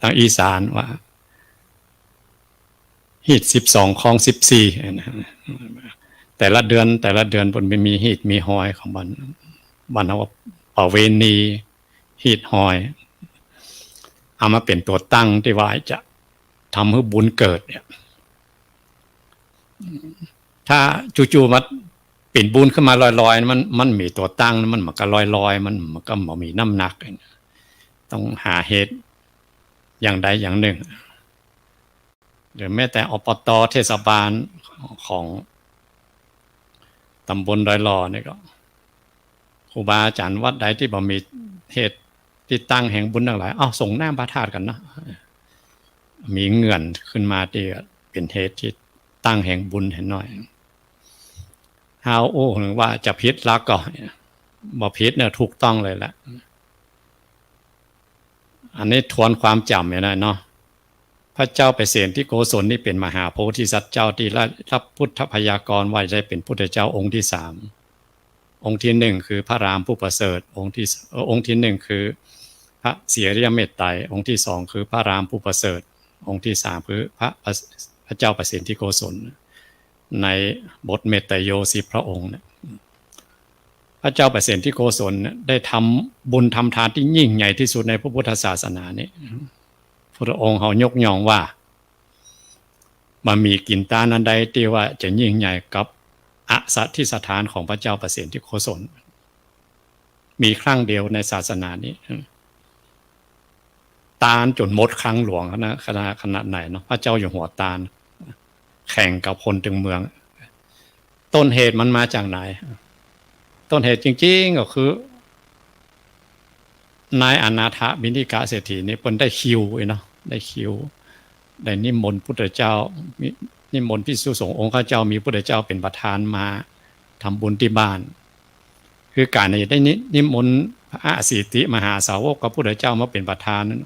างอีสานว่าฮีต12ของ14แต่ละเดือนบนมีฮีตมีหอยของบันเอาประเวณีฮีตหอยเอามาเป็นตัวตั้งที่ว่าจะทำให้บุญเกิดเนี่ยถ้าจู่ๆมาเป็นบุญขึ้นมาลอยๆมันมีตัวตั้งมันก็ลอยๆมันก็มีน้ำหนักต้องหาเหตุอย่างใดอย่างหนึ่งหรือแม้แต่อปต.เทศบาลของตำบลดอยหล่อนี่ก็ครูบาอาจารย์วัดใดที่บ่มีเหตุที่ตั้งแห่งบุญทั้งหลายส่งน้ำพระธาตุกันนะมีเงื่อนขึ้นมาที่เป็นเหตุที่ตั้งแห่งบุญเห็นหน่อยฮาวหรือว่าจะพิษลักก็บ่พิษเนี่ยถูกต้องเลยแหละอันนี้ทวนความจำเนี่ยนะเนาะพระเจ้าเปรตที่โกศลนี่เป็นมหาโพธิสัตว์เจ้าที่รับพุทธพยากรณ์ไว้ได้เป็นพุทธเจ้าองค์ที่3องค์ที่1คือพระรามผู้ประเสริฐองค์ที่1คือพระเสียริยเมตไตรองค์ที่2คือพระรามผู้ประเสริฐองค์ที่3คือพระเจ้าเปรตที่โกศลในบทเมตไตรโย10พระองค์พระเจ้าเปรตที่โกศลได้ทำบุญทำทานที่ยิ่งใหญ่ที่สุดในพระพุทธศาสนานี้พระองค์เขายกย่องว่ามันมีกินตานันใดที่ว่าจะยิ่งใหญ่กับอสัตถิสถานของพระเจ้าเปรตที่โกศลมีครั้งเดียวในศาสนานี้ตาลจนหมดครั้งหลวงนะขนาดไหนเนาะพระเจ้าอยู่หัวตาลแข่งกับคนถึงเมืองต้นเหตุมันมาจากไหนต้นเหตุจริงๆก็คือนายอนาถบิณฑิกะเศรษฐีนี่เพิ่นได้คิวเนาะได้คิวได้นิมนต์พุทธเจ้านิมนต์ภิกษุสงฆ์องค์ข้าเจ้ามีพุทธเจ้าเป็นประธานมาทำบุญที่บ้านคือการได้นิมนต์พระอสิติมหาสาวกกับพุทธเจ้ามาเป็นประธานนั้น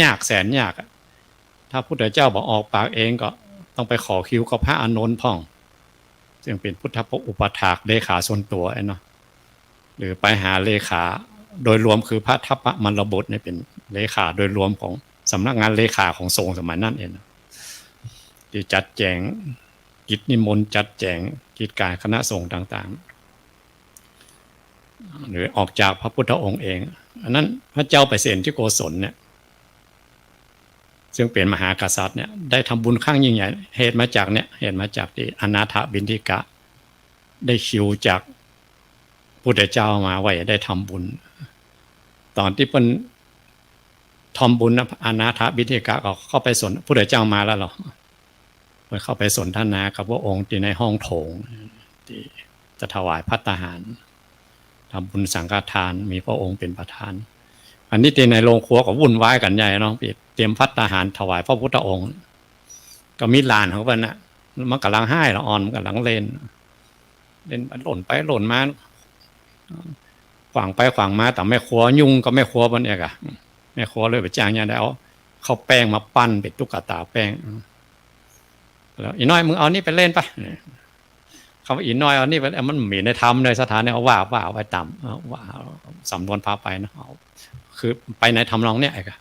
ยากแสนยากถ้าพุทธเจ้าบอกออกปากเองก็ต้องไปขอคิวกับพระอานนท์พ่องซึ่งเป็นพุทธอุปถากเลขาส่วนตัวเนาะหรือไปหาเลขาโดยรวมคือพระทัพพมรบุตรเนี่ยเป็นเลขาโดยรวมของสำนักงานเลขาของทรงสมัยนั้นเองที่จัดแจงกิจนิมนต์จัดแจงกิจการคณะสงฆ์ต่างๆหรือออกจากพระพุทธองค์เองอันนั้นพระเจ้าเปรตที่โกศลเนี่ยซึ่งเป็นมหากษัตริย์เนี่ยได้ทำบุญข้างยิ่งใหญ่เหตุมาจากที่อนาถบิณฑิกะได้คิวจากพุทธเจ้ามาไว้ได้ทำบุญตอนที่เป็นทำบุญนะอนาถบิณฑิกะก็เข้าไปสนพุทธเจ้ามาแล้วหรอไปเข้าไปสนทนากับพระองค์ที่ในห้องโถงที่จะถวายภัตตาหารทำบุญสังฆทานมีพระองค์เป็นประธานอันนี้ที่ในโรงครัวก็วุ่นวายกันใหญ่น้องปิดเตรียมภัตตาหารถวายพระพุทธองค์ก็มีหลานของมันนะมันกำลังให้ละอ่อนมันกำลังเล่นหล่นไปหล่นมาขวางไปขวางมาแต่แม่ครัวยุ่งก็แม่ครัวมันเองอะแม่ครัวเลยไปจ้างเนี่ยเอาเข้าแป้งมาปั้นเป็นตุ๊กตาแป้งแล้วอีน้อยมึงเอานี่ไปเล่นไปคำว่าอีน้อยเอานี่ไปมันมีในธรรมในสถานเนี่ยเอาว่าไว้ต่ำว่าสำนวนพาไปนะคือไปในธรรมนองเนี่ยไอ้กะ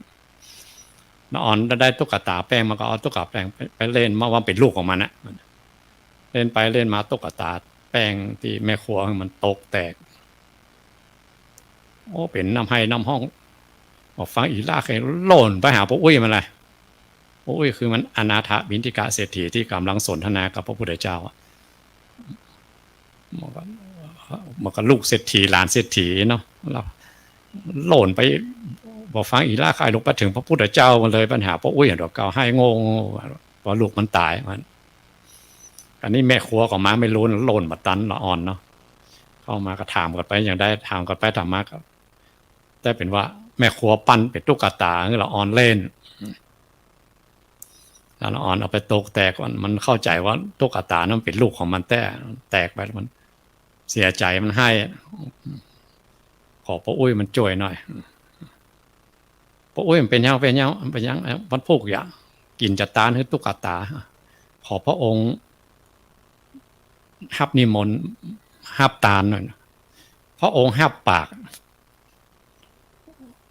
น้าอ่อนได้ตุ๊กตาแป้งมันก็เอาตุ๊กตาแป้งไปเล่นมาว่าเป็นลูกของมันนะเล่นไปเล่นมาตุ๊กตาแป้งที่แม่ครัวมันตกแตกเป็นน้ำให้น้ำห้องบอกฟังอีล่าเคยโล่นไปหาพระอุ้ยมันเลยพระอุ้ยคือมันอนาถบิณฑิกะเศรษฐีที่กำลังสนทนากับพระพุทธเจ้ามันก็ลูกเศรษฐีหลานเศรษฐีเนาะเราโล่นไปบอกฟังอีล่าใครลงไปถึงพระพุทธเจ้ามันเลยปัญหาพระอุ้ยดอกเก่าให้งงว่าลูกมันตายมันอันนี้แม่ครัวของม้าไม่รู้โล่นมาตันละอ่อนเนาะเข้ามาก็ถามกันไปอย่างได้ถามกันไปถามมาก็แต่เป็นว่าแม่ครัวปั้นเป็นตุ๊กตาคือละอ่อนเล่นแล้วละอ่อนเอาไปตกแตกมันเข้าใจว่าตุ๊กตานั้นเป็นลูกของมันแตกไปมันเสียใจมันให้ขอพระอุ้ยมันช่วยหน่อยพระอุ้ยมันเป็นยังมันพูกอย่างกินจัดตานให้ตุ๊กตาขอพระองค์ฮับนิมนต์ฮับตาลหน่อยพระองค์ฮับปาก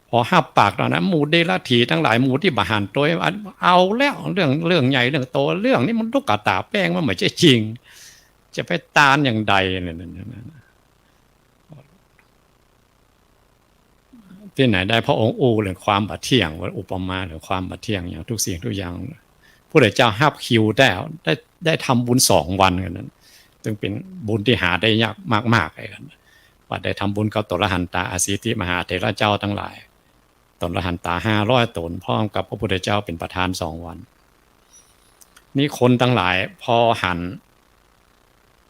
พ พอห้าปากตอนนั้นหมู่เดรัจฉีทั้งหลายหมู่ที่บาหันตัวเอาแล้วเรื่องใหญ่เรื่องโตเรื่องนี้มันลูกกระตาแป้งมันไม่ใช่จริงจะไปตานอย่างใดเนี่ยที่ไหนได้พระองค์เรื่องความบัดเที่ยงว่าอุปมาเรื่องความบัดเที่ยงอย่างทุกสิ่งทุกอย่างผู้ใดเจ้าห้าคิวได้ทำบุญ2 วันกันนั้นซึ่งเป็นบุญที่หาได้ยากมากๆเลยกันว่าได้ทำบุญกับตระหันตาอสิธิมหาเถระเจ้าทั้งหลายตระหันตา500 ตนพร้อมกับพระพุทธเจ้าเป็นประธาน2 วันนี่คนทั้งหลายพอหัน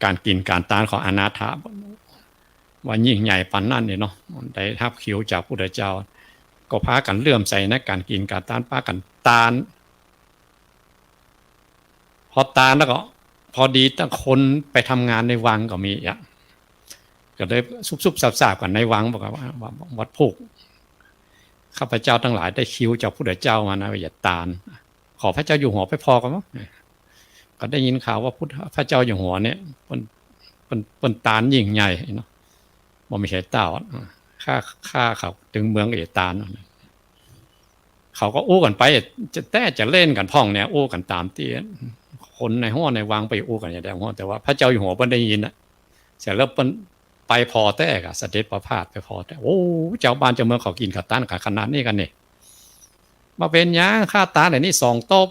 การกินการตานของอนาถาว่ายิ่งใหญ่ปันนั่นเนี่ยเนาะได้ทับคิวจากพระพุทธเจ้าก็พากันเลื่อมใสในการกินการตานพากันตานพอตานแล้วก็พอดีตั้งคนไปทำงานในวังก็มีอ่ะก็ได้ซุบๆซาบๆกันในวังบอกว่าวัดพุกข้าพเจ้าทั้งหลายได้คิวจากพระพุทธเจ้ามานะอย่าตานขอพระเจ้าอยู่หัวไปพอกันมั้งก็ได้ยินข่าวว่าพระเจ้าอยู่หัวเนี่ยเป็นตานยิ่งใหญ่เนาะบ่มีใครเต้าค่าเขาถึงเมืองเอตานเขาก็อู้กันไปจะเล่นกันพ่องเนี่ยอู้กันตามที่คนในห้องในวังไปอู้กันอย่างเดียวแต่ว่าพระเจ้าอยู่หัวเพิ่นได้ยินนะเสร็จแล้วเพิ่นไปพอแต่กะเสด็จประพาสไปพอแต่โอ้เจ้าบ้านเจ้าเมืองเขากินข้าวต้านกับขนาดนี้กันนี่มาเป็นหยังข้าตาไหนนี่2 โต๊ะ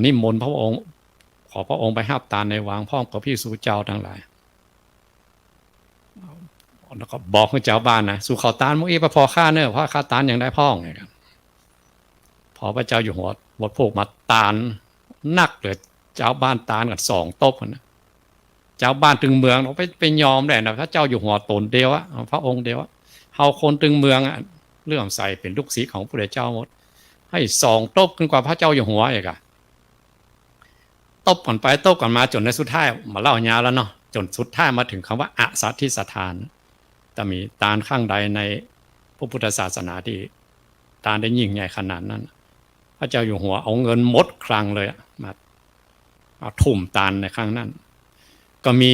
นิมนต์พระองค์ขอพระองค์ไปห้าบตาในวังพร้อมกับพี่สู่เจ้าทั้งหลายแล้วก็บอกให้เจ้าบ้านนะสู่เขาตานมุ้ยพอข้าเนอะเพราะข้าตานยังได้พ่องไงครับพอพระเจ้าอยู่หัววัดพวกมาตานนักเลยเจ้าบ้านตานกัน2 โต๊ะนะเจ้าบ้านตึงเมืองเราไปยอมได้นะพระเจ้าอยู่หัวตนเดียวอะพระองค์เดียวอะเฮาคนตึงเมืองอะเรื่องใส่เป็นลูกศิษย์ของพระเจ้าหมดให้2 โต๊ะขึ้นกว่าพระเจ้าอยู่หัวอีกอะตบกันไปตบกันมาจนในสุดท้ายมาเล่ายาวแล้วเนาะจนสุดท้ายมาถึงคำว่าอสัตถิสถานแต่มีตานข้างใดในพระพุทธศาสนาที่ตานได้ยิ่งใหญ่ขนาดนั้นพระเจ้าอยู่หัวเอาเงินหมดคลังเลยมาเอาทุ่มตานในครั้งนั้นก็มี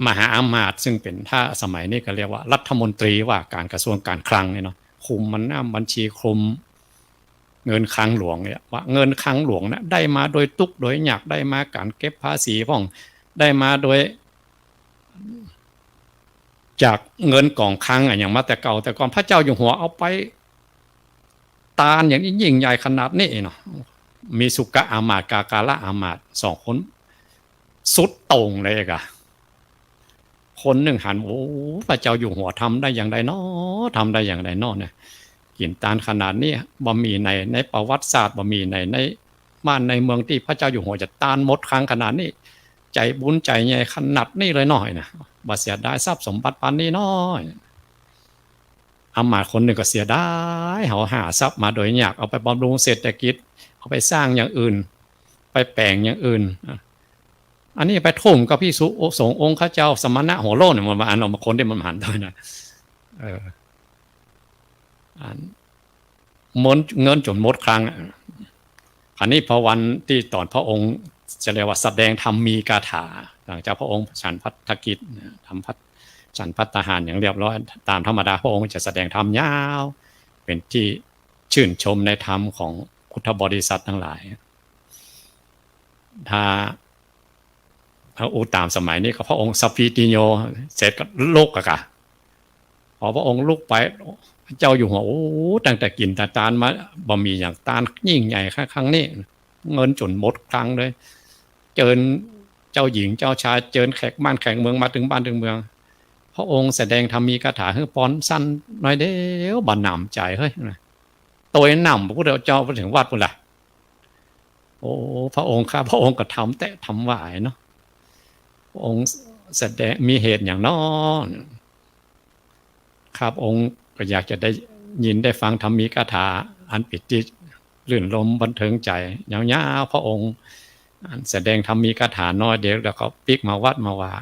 มหาอมาตย์ซึ่งเป็นถ้าสมัยนี้ก็เรียกว่ารัฐมนตรีว่าการกระทรวงการคลังเนี่ยเนาะคุมมันบัญชีคุมเงินคลังหลวงเนี่ยว่าเงินคลังหลวงเนี่ยได้มาโดยตุกโดยหยักได้มาการเก็บภาษีพ่องได้มาโดยจากเงินกองคลังอย่างมาแต่เก่าแต่ก่อนพระเจ้าอยู่หัวเอาไปตานอย่างนี้ยิ่งใหญ่ขนาดนี้เนาะมีสุกะอามาตย์กากาละอามาตย์2 คนสุดตรงเลยกะคนหนึ่งหันโอ้พระเจ้าอยู่หัวทำได้อย่างไรเนาะทำได้อย่างไรเนาะเนี่ยกินตานขนาดนี้บ่มีในประวัติศาสตร์บ่มีในบ้านในเมืองที่พระเจ้าอยู่หัวจะตานหมดครั้งขนาดนี้ใจบุญใจใหญ่ขนาดนี้เลยหน่อยนะบ่เสียดายทรัพย์สมบัติปานนี้น้อยอามาตย์คนหนึ่งก็เสียดายเขาหาทรัพย์มาโดยยากเอาไปบำรุงเศรษฐกิจเอาไปสร้างอย่างอื่นไปแปลงอย่างอื่นอันนี้ไปทุ่มกับพี่สุสงองค์ข้าเจ้าสมณะหัวโล้นมันมาอ่านออกมาคนที่มันหันด้วยนะมนเงินจนหมดครั้งอันนี้พอวันที่ตอนพระองค์จะเรียกว่าแสดงธรรมมีคาถาหลังจากพระองค์ฉันภัตกิจทำฉันภัตตาหารอย่างเรียบร้อยตามธรรมดาพระองค์จะแสดงธรรมยาวเป็นที่ชื่นชมในธรรมของพุทธบริษัททั้งหลายถ้าพระตามสมัยนี้ก็พระองค์สัพพิติโยเสร็จก็ลุกอะพอพระองค์ลุกไปพระเจ้าอยู่หัวโอ้ตั้งแต่กินแต่ตานมาบ่มีอย่างตานยิ่งใหญ่ครั้งนี้เงินจนหมดครั้งเลยเจิญเจ้าหญิงเจ้าชายเจิญแขกบ้านแขกเมืองมาถึงบ้านถึงเมืองพระองค์แสดงธรรมีคาถาให้ป้อนสั้นหน่อยเดียวบ่หนำใจเฮ้ยตัวหนำพระพุทธเจ้าไปถึงวัดพุ่นล่ะโอ้พระองค์ข้าพระองค์ก็ทำแต่ทำไหวเนาะพระองค์แสดงมีเหตุอย่างน้อข้าพระองค์ก็อยากจะได้ยินได้ฟังธรรมีคาถาอันปิติลื่นลมบันเทิงใจยาวๆพระองค์แสดงธรรมีคาถาน้อยเดียวแล้วก็ปิกมาวัดมาว่า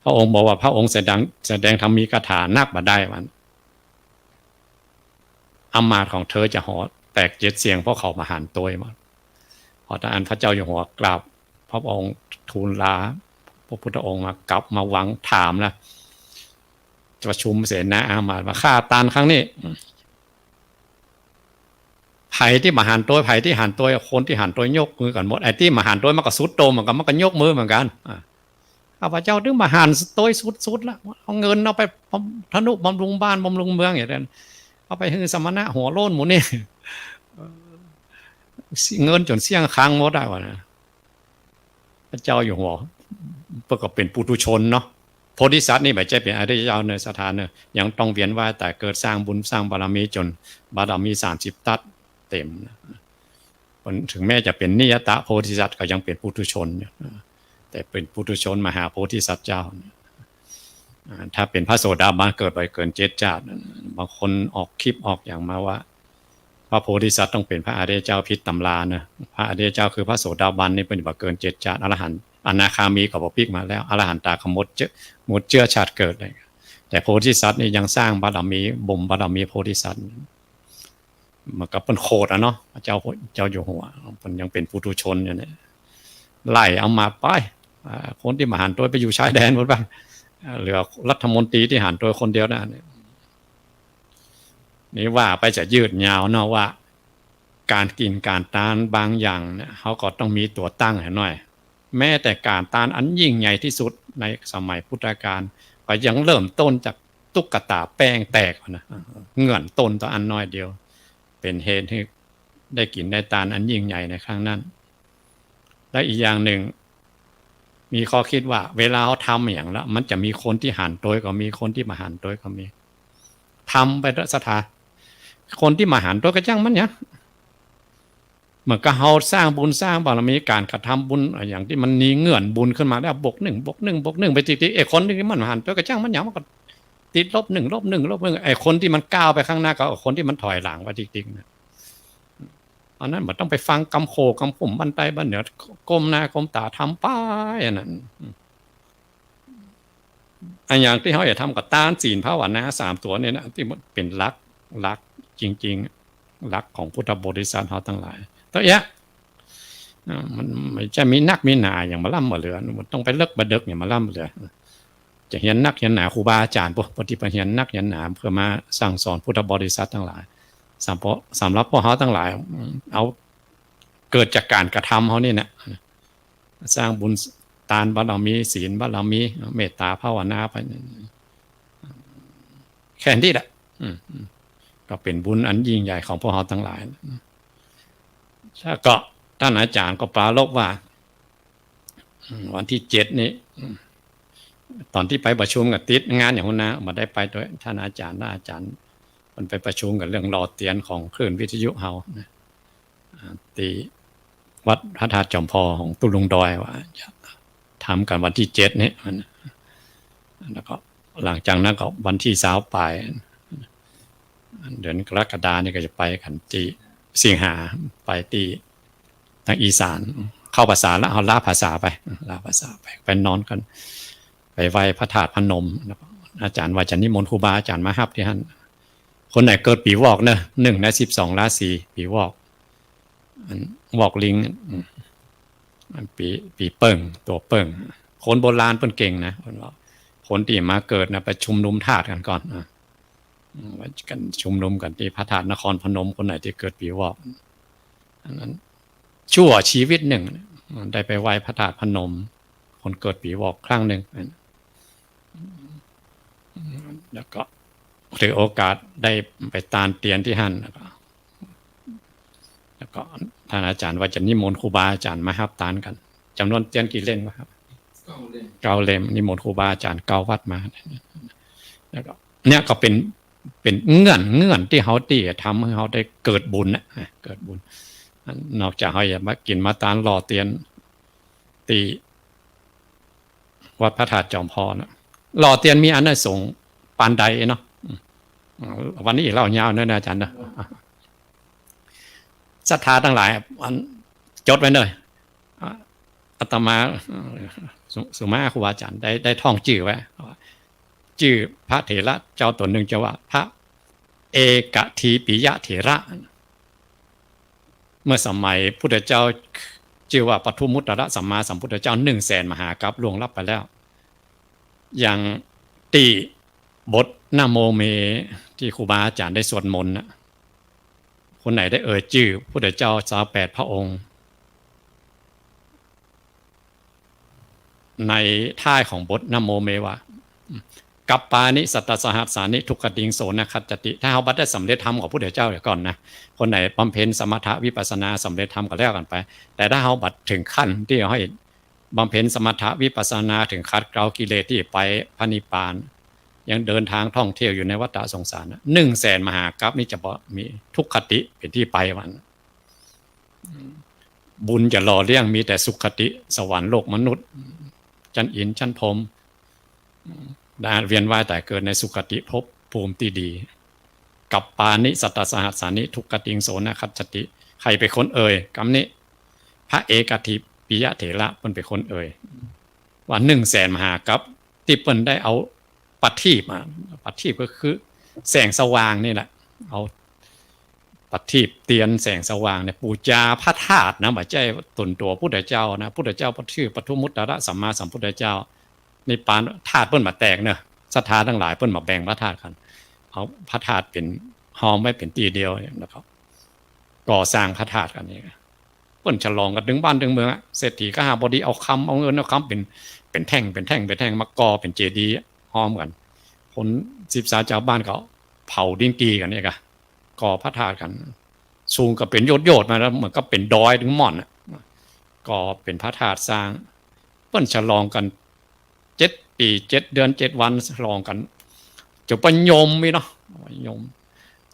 พระองค์บอกว่าพระองค์แสดงธรรมีคาถานักบ่ได้มันอำมาตย์ของเธอจะหอแตกเจ็ดเสียงเพราะเขามาหันตัวมาพอท่านพระเจ้าอยู่หัวกราบพระองค์ทูลลาพระพุทธองค์มากลับมาวังถามนะ ประชุมเสนาอามาตย์ว่าฆ่าตานครั้งนี้ไผ่ที่มาหันตัวไผ่ที่หันตัวคนที่หันตัวยกมือกันหมดไอ้ที่มาหันตัวมันก็สุดโตเหมือนกันมันก็ยกมือเหมือนกันข้าพเจ้าถึงมาหันตัวสุดแล้วเอาเงินเอาไปธนุบำรุงบ้านบำรุงเมืองอย่างนั้นเอาไปให้สมณะหัวโล้นหมูนี่เงินจนเสี่ยงค้างหมดได้วะนะพระเจ้าอยู่หัวเพื่อก็เป็นปุถุชนเนาะโพธิสัตว์นี่แบบใจเป็นอริยเจ้าในสถานเนี่ยยังต้องเวียนว่ายแต่เกิดสร้างบุญสร้างบารมีจนบารมี30 ทัศเต็มถึงแม้จะเป็นนิยตะโพธิสัตว์ก็ยังเป็นปุถุชนแต่เป็นปุถุชนมหาโพธิสัตว์เจ้าถ้าเป็นพระโสดาบันเกิดไปเกิน7 ชาติบางคนออกคลิปออกอย่างมาว่าพระโพธิสัตว์ต้องเป็นพระอริยเจ้าพิษตำรานะพระอริยเจ้าคือพระโสดาบันนี่เป็นแบบเกิน7 ชาติอรหันต์อนาคามีกับพระพิกมาแล้วอรหันตาขมดเจือชาติเกิดเลยแต่โพธิสัตว์นี่ยังสร้างบารมีบ่มบารมีโพธิสัตว์มันก็เป็นโคตรเนาะเจ้าอยู่หัวมันยังเป็นปุถุชนอยู่เนี่ยไล่เอามาไปคนที่มาหันตัวไปอยู่ชายแดนหมดบ้างเหลือรัฐมนตรีที่หันตัวคนเดียวนะนี่ว่าไปจะยืดยาวเนาะว่าการกินการต้านบางอย่างเนี่ยเขาก็ต้องมีตัวตั้งให้หน่อยแม้แต่การต้านอันยิ่งใหญ่ที่สุดในสมัยพุทธกาลก็ยังเริ่มต้นจากตุ๊กตาแป้งแตกนะเงื่อนต้นตัวอันน้อยเดียวเป็นเหตุให้ได้กินได้ต้านอันยิ่งใหญ่ในครั้งนั้นและอีกอย่างหนึ่งมีข้อคิดว่าเวลาเขาทำอย่างแล้วมันจะมีคนที่หันตัวก็มีคนที่มาหันตัวก็มีทำไปสถาคนที่มาหันตัวก็จ้างมันเนี่ยเหมือนกับเราสร้างบุญสร้างบารมีการกระทำบุญอย่างที่มันมีเงื่อนบุญขึ้นมาแล้วบวก 1 ไปติดไอ้คนที่มันหันตัวก็จ้างมันอย่างมันก็ติด-1 ไอ้คนที่มันก้าวไปข้างหน้าก็คนที่มันถอยหลังไปจริงๆนะอันนั้นมันต้องไปฟังกำโคกำผมบันไดบันเหนือก้มหน้าก้มตาทำป้ายอันนั้นอันอย่างที่เขาจะทำกับต้านศีลภาวนา3 ตัวเนี่ยนะที่มันเป็นลักจริงๆลักของพุทธบริษัทเขาทั้งหลายตัวเนี้ยมันไม่จะมีนักมีหนาอย่างมาล่ำมาเหลือมันต้องไปเลิกบดึกอย่างมาล่ำเหลือจะเห็นนักเห็นหนาครูบาอาจารย์ปฏิบัติเห็นนักเห็นหนาเพื่อมาสั่งสอนพุทธบริษัททั้งหลายสำหรับพวกเขาทั้งหลายเอาเกิดจากการกระทำเขานี่นะสร้างบุญทานบารมีศีลบารมีเมตตาภาวนาไปแค่นี้แหละก็เป็นบุญอันยิ่งใหญ่ของพวกเขาทั้งหลายก็ท่านอาจารย์ก็ปรารภว่าวันที่7นี้ตอนที่ไปประชุมกับติดงานอย่างนั้นนะมาได้ไปด้วยท่านอาจารย์มันไปประชุมกับเรื่องรอเตียนของคลื่นวิทยุเฮาตีวัดพระธาตุจอมพอของตุลุงดอยว่าจะทำกันวันที่7นี้แล้วก็หลังจากนั้นก็วันที่20ปลายเดือนกรกฎาคมนี่ก็จะไปกันที่สิงหาไปที่ทางอีสานเข้าภาษาแล้วเอาลาภาษาไปนอนกันไปไหว้พระธาตุพนมอาจารย์ว่าจะนิมนต์ครูบาอาจารย์มาฮับที่ท่านคนไหนเกิดปีวอกเนอะ1 ใน 12 ราศีปีวอกวอกลิงปีเปิ่งตัวเปิ่งคนโบราณเปิ้นเก่งนะคนที่มาเกิดนะไปชุมนุมธาตุกันก่อนกันชุมนุมกันที่พระธาตุนครพนมคนไหนที่เกิดปีวอกอันนั้นชั่วชีวิตหนึ่งได้ไปไหว้พระธาตุพนมคนเกิดปีวอกครั้งหนึ่งแล้วก็ถือโอกาสได้ไปตานเตียนที่หั่นแล้วก็ท่านอาจารย์ว่าจะนิมนต์ครูบาอาจารย์มาฮับตานกันจำนวนเตียนกี่เล่มครับ9 เล่มนิมนต์ครูบาอาจารย์9 วัดมาแล้วก็เนี่ยก็เป็นเงื่อนที่เขาตีทำให้เขาได้เกิดบุญนะเกิดบุญนอกจากเขาอยากมากินมาตานรอเตียนตีวัดพระธาตุจอมพอนะรอเตียนมีอันนั้นส่งปานใดเนาะวันนี้เล่ายาวนะอาจารย์นะศรัทธาทั้งหลายจดไว้เลยอาตมาสุมาครูอาจารย์ได้ท่องชื่อไว้ชื่อพระเถระเจ้าตนหนึ่งจะว่าพระเอกทีปิยะเถระเมื่อสมัยพุทธเจ้าชื่อว่าปทุมมุตตรสัมมาสัมพุทธเจ้า100,000 มหากัปล่วงลับไปแล้วอย่างตี บทนะโมเมที่ครูบาอาจารย์ได้สวดมนต์คนไหนได้เอ่ยชื่อพระพุทธเจ้า28พระองค์ในท้ายของบทนะโมเมว่ากัปปานิสัตตสหัสสานิทุกขติงโสนะคัจจติถ้าเขาบัดได้สำเร็จธรรมของพระพุทธเจ้าเดี๋ยวก่อนนะคนไหนบำเพ็ญสมถะวิปัสสนาสำเร็จธรรมก็แล้วกันไปแต่ถ้าเขาบัดถึงขั้นที่เขาให้บำเพ็ญสมถะวิปัสสนาถึงคัดเกลากิเลสที่ไปพระนิพพานยังเดินทางท่องเที่ยวอยู่ในวัฏสงสาร100,000 มหากัปนี่จะบอกมีทุกขติเป็นที่ไปวันบุญจะหล่อเลี้ยงมีแต่สุขติสวรรค์โลกมนุษย์ชั้นอินชั้นพรหมได้เวียนว่ายแต่เกิดในสุขติภพภูมิที่ดีกับปานิสัตตสหัสสานิทุกขติงโสนะคัจจติใครเป็นคนเอ่ยคำนี้พระเอกทิปิยะเถระเป็นคนเอ่ยว่า100,000 มหากัปที่เปิ้นได้เอาปัททีปมาปัททีปก็คือแสงสว่างนี่แหละเอาปัททีปเตียนแสงสว่างเนี่ยปูจาพระธาตุนะไม่ใช่ตนตัวพุทธเจ้านะพุทธเจ้าชื่อปทุมุตตระสัมมาสัมพุทธเจ้าในปานธาตุเปิ้นมาแตกเนอะศรัทธาทั้งหลายเปิ้นมาแบ่งพระธาตุกันเอาพระธาตุเป็นหอมไว้เป็นตีเดียวนะครับก่อสร้างพระธาตุกันนี่เปิ้นฉลองกันถึงบ้านถึงเมืองเศรษฐีก็หาบดีเอาคำเอาเงินเอาคำเป็นแท่งมาก่อเป็นเจดีย์หอมกันคน13ชาวบ้านเขาเผาดินกีกันเนี่ยกะก่อพระธาตุกันสูงก็เป็นโยดมาแล้วเหมือนก็เป็นดอยถึงม่อนก็เป็นพระธาตุสร้างเปิ้นฉลองกัน7 ปี7 เดือน7 วันฉลองกันจะประยมมีเนาะยม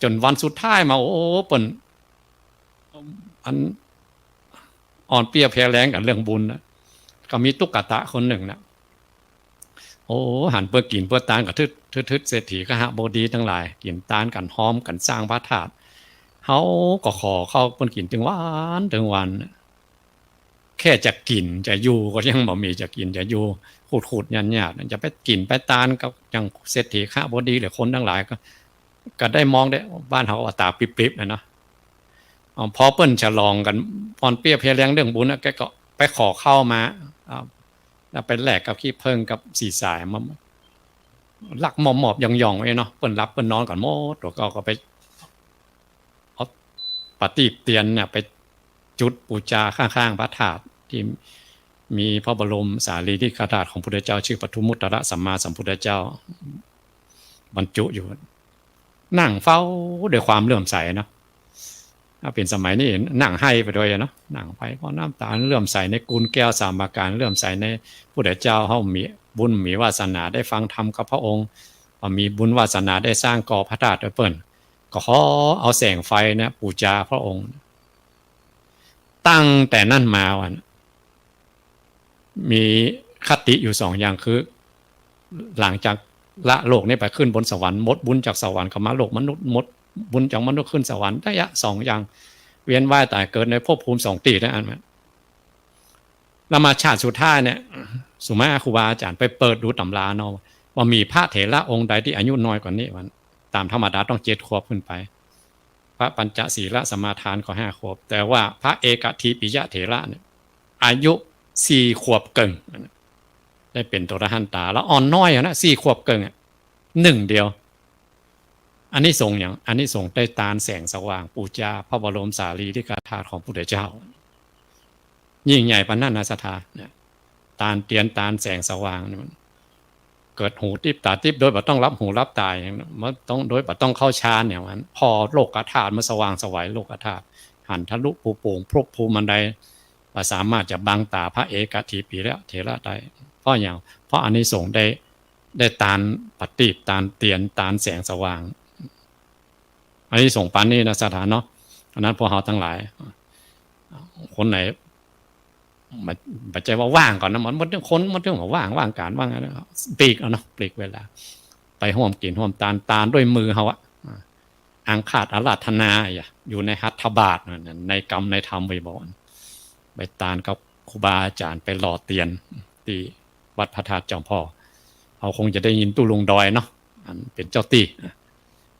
จนวันสุดท้ายมาโอ้เปิ้นอันอ่อนเปียแพ้แรงกันเรื่องบุญนะก็มีตุ๊กตาคนหนึ่งนะโอ้หันเพื่อกินเพื่อตานกับทึดเศรษฐีก็หาบดีทั้งหลายกินตานกันหอมกันสร้างพระธาตุเขาก็ขอเข้าเปิ้นกินถึงวันแค่จะกินจะอยู่ก็ยังบ่มีจะกินจะอยู่ขูดยันญาติจะไปกินไปตานกับอย่างเศรษฐีข้าบดีหรือคนทั้งหลายก็ได้มองได้บ้านเขาตาปิบๆเลยเนาะพอเปิ้นฉลองกันพรเปี้ยเพียแรงเรื่องบุญแกก็ไปขอเข้ามาแล้วไปแลกกับขี้เพิ่งกับสีสายมาหลักหมอบๆย่องๆไว้เนาะเปิ้นรับเปิ้นนอนก่อนโมตัวก็ไปเอาปฏิเตียนเนี่ยไปจุดปูจาข้างๆพระธาตุที่มีพระบรมสารีริกธาตุของพระพุทธเจ้าชื่อปทุมุตตระสัมมาสัมพุทธเจ้าบรรจุอยู่นั่งเฝ้าด้วยความเลื่อมใสเนาะถ้าเป็นสมัยนี้นั่งให้ไปด้วยเนาะนั่งไปเพราะน้ำตาเลื่อมใสในกุลแก้วสามประการเลื่อมใสในพระพุทธเจ้าเฮามีบุญมีวาสนาได้ฟังธรรมกับพระองค์มีบุญวาสนาได้สร้างก่อพระธาตุด้วยเปิ้นก็ขอเอาแสงไฟเนี่ยบูชาพระองค์ตั้งแต่นั่นมาวันมีคติอยู่2 อย่างคือหลังจากละโลกนี้ไปขึ้นบนสวรรค์หมดบุญจากสวรรค์ก็มาโลกมนุษย์หมดบุญจากมนุษย์ขึ้นสวรรค์ระยะ2 อย่างเวียนว่ายตายเกิดในภพภูมิ2 ตีได้อันมั้ยแล้วมาชาติสุดท้ายเนี่ยสุมาครูบาอาจารย์ไปเปิดดูตำราเนาะว่ามีพระเถระองค์ใดที่อายุน้อยกว่านี้วันตามธรรมดาต้อง7 ขวบขึ้นไปพระปัญจศีลสมาทานก็5 ขวบแต่ว่าพระเอกทิปิยะเถระเนี่ยอายุ4 ขวบเกิงได้เป็นตัวอรหันตาแล้วอ่อนน้อยนะ4 ขวบเกิง1 เดียวอันนี้ส่งอย่างอันนี้ส่งได้ตาลแสงสว่างปูจาพระบรมสารีริกธาตุของพระพุทธเจ้ายิ่งใหญ่ปานนั้นนะศรัทธาเนี่ยตาลเตียนตาลแสงสว่างมันเกิดหูทิพตาทิพโดยบ่ต้องรับหูรับตามันต้องโดยบ่ต้องเข้าฌานอย่างนั้นพอโลกธาตุมันสว่างสวัยโลกธาตุหันทะลุปูโป่งพรบภูมันใดสามารถจะบังตาพระเอกทิปิแล้วเถระได้เพราะอย่างเพราะอันนี้ส่งได้ตาลปฏิตาลเตียนตาลแสงสว่างอันนี้ส่งปันนี่นะสถานเนาะอันนั้นพวกเราทั้งหลายคนไหนปัจจัยว่าว่างก่อนนะมันเรื่องคนมันเรื่องของว่างการว่างอะไรปลีกเอาเนาะปลีกเวลาไปห่วมกินห่วมตาลด้วยมือเขาอังคาดอาราธนาอยู่ในหัตถบาทในกรรมในธรรมไปบอกไปตาลกับครูบาอาจารย์ไปหล่อเตียนที่วัดพระธาตุจอมพ่อเขาคงจะได้ยินตุลุงดอยเนาะเป็นเจ้าตี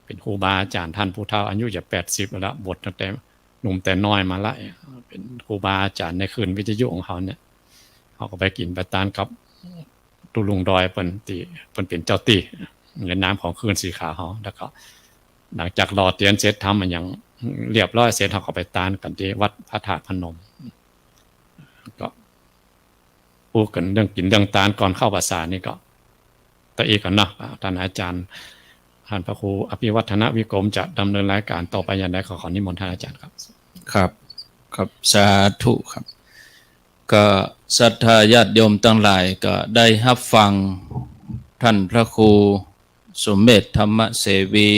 เป็นครูบาอาจารย์ท่านผู้เฒ่าอายุจะ80แล้วบวชตั้งแต่หนุ่มแต่น้อยมาละเป็นครูบาอาจารย์ในคืนวิทยุของเขาเนี่ยเขาก็ไปกินไปตานกับตุลุงดอยเปิ้นเป็นเจ้าตี ในน้ำของคลื่นสีขาวเขาแล้วก็หลังจากรอเตียนเสร็จทำมันอย่างเรียบร้อยเสร็จเขาก็ไปตานกันที่วัดพระธาตุพนมก็พูดกันเรื่องกินเรื่องตานก่อนเข้าภาษานี่ก็ตะอีกันเนาะท่านอาจารย์ท่านพระครูอภิวัฒนวิกรมจะดำเนินรายการต่อไปอย่างไรขอนิมนต์ท่านอาจารย์ครับครับครับสาธุครับก็ศรัทธาญาติโยมทั้งหลายก็ได้รับฟังท่านพระครูสมเด็จธรรมเสวี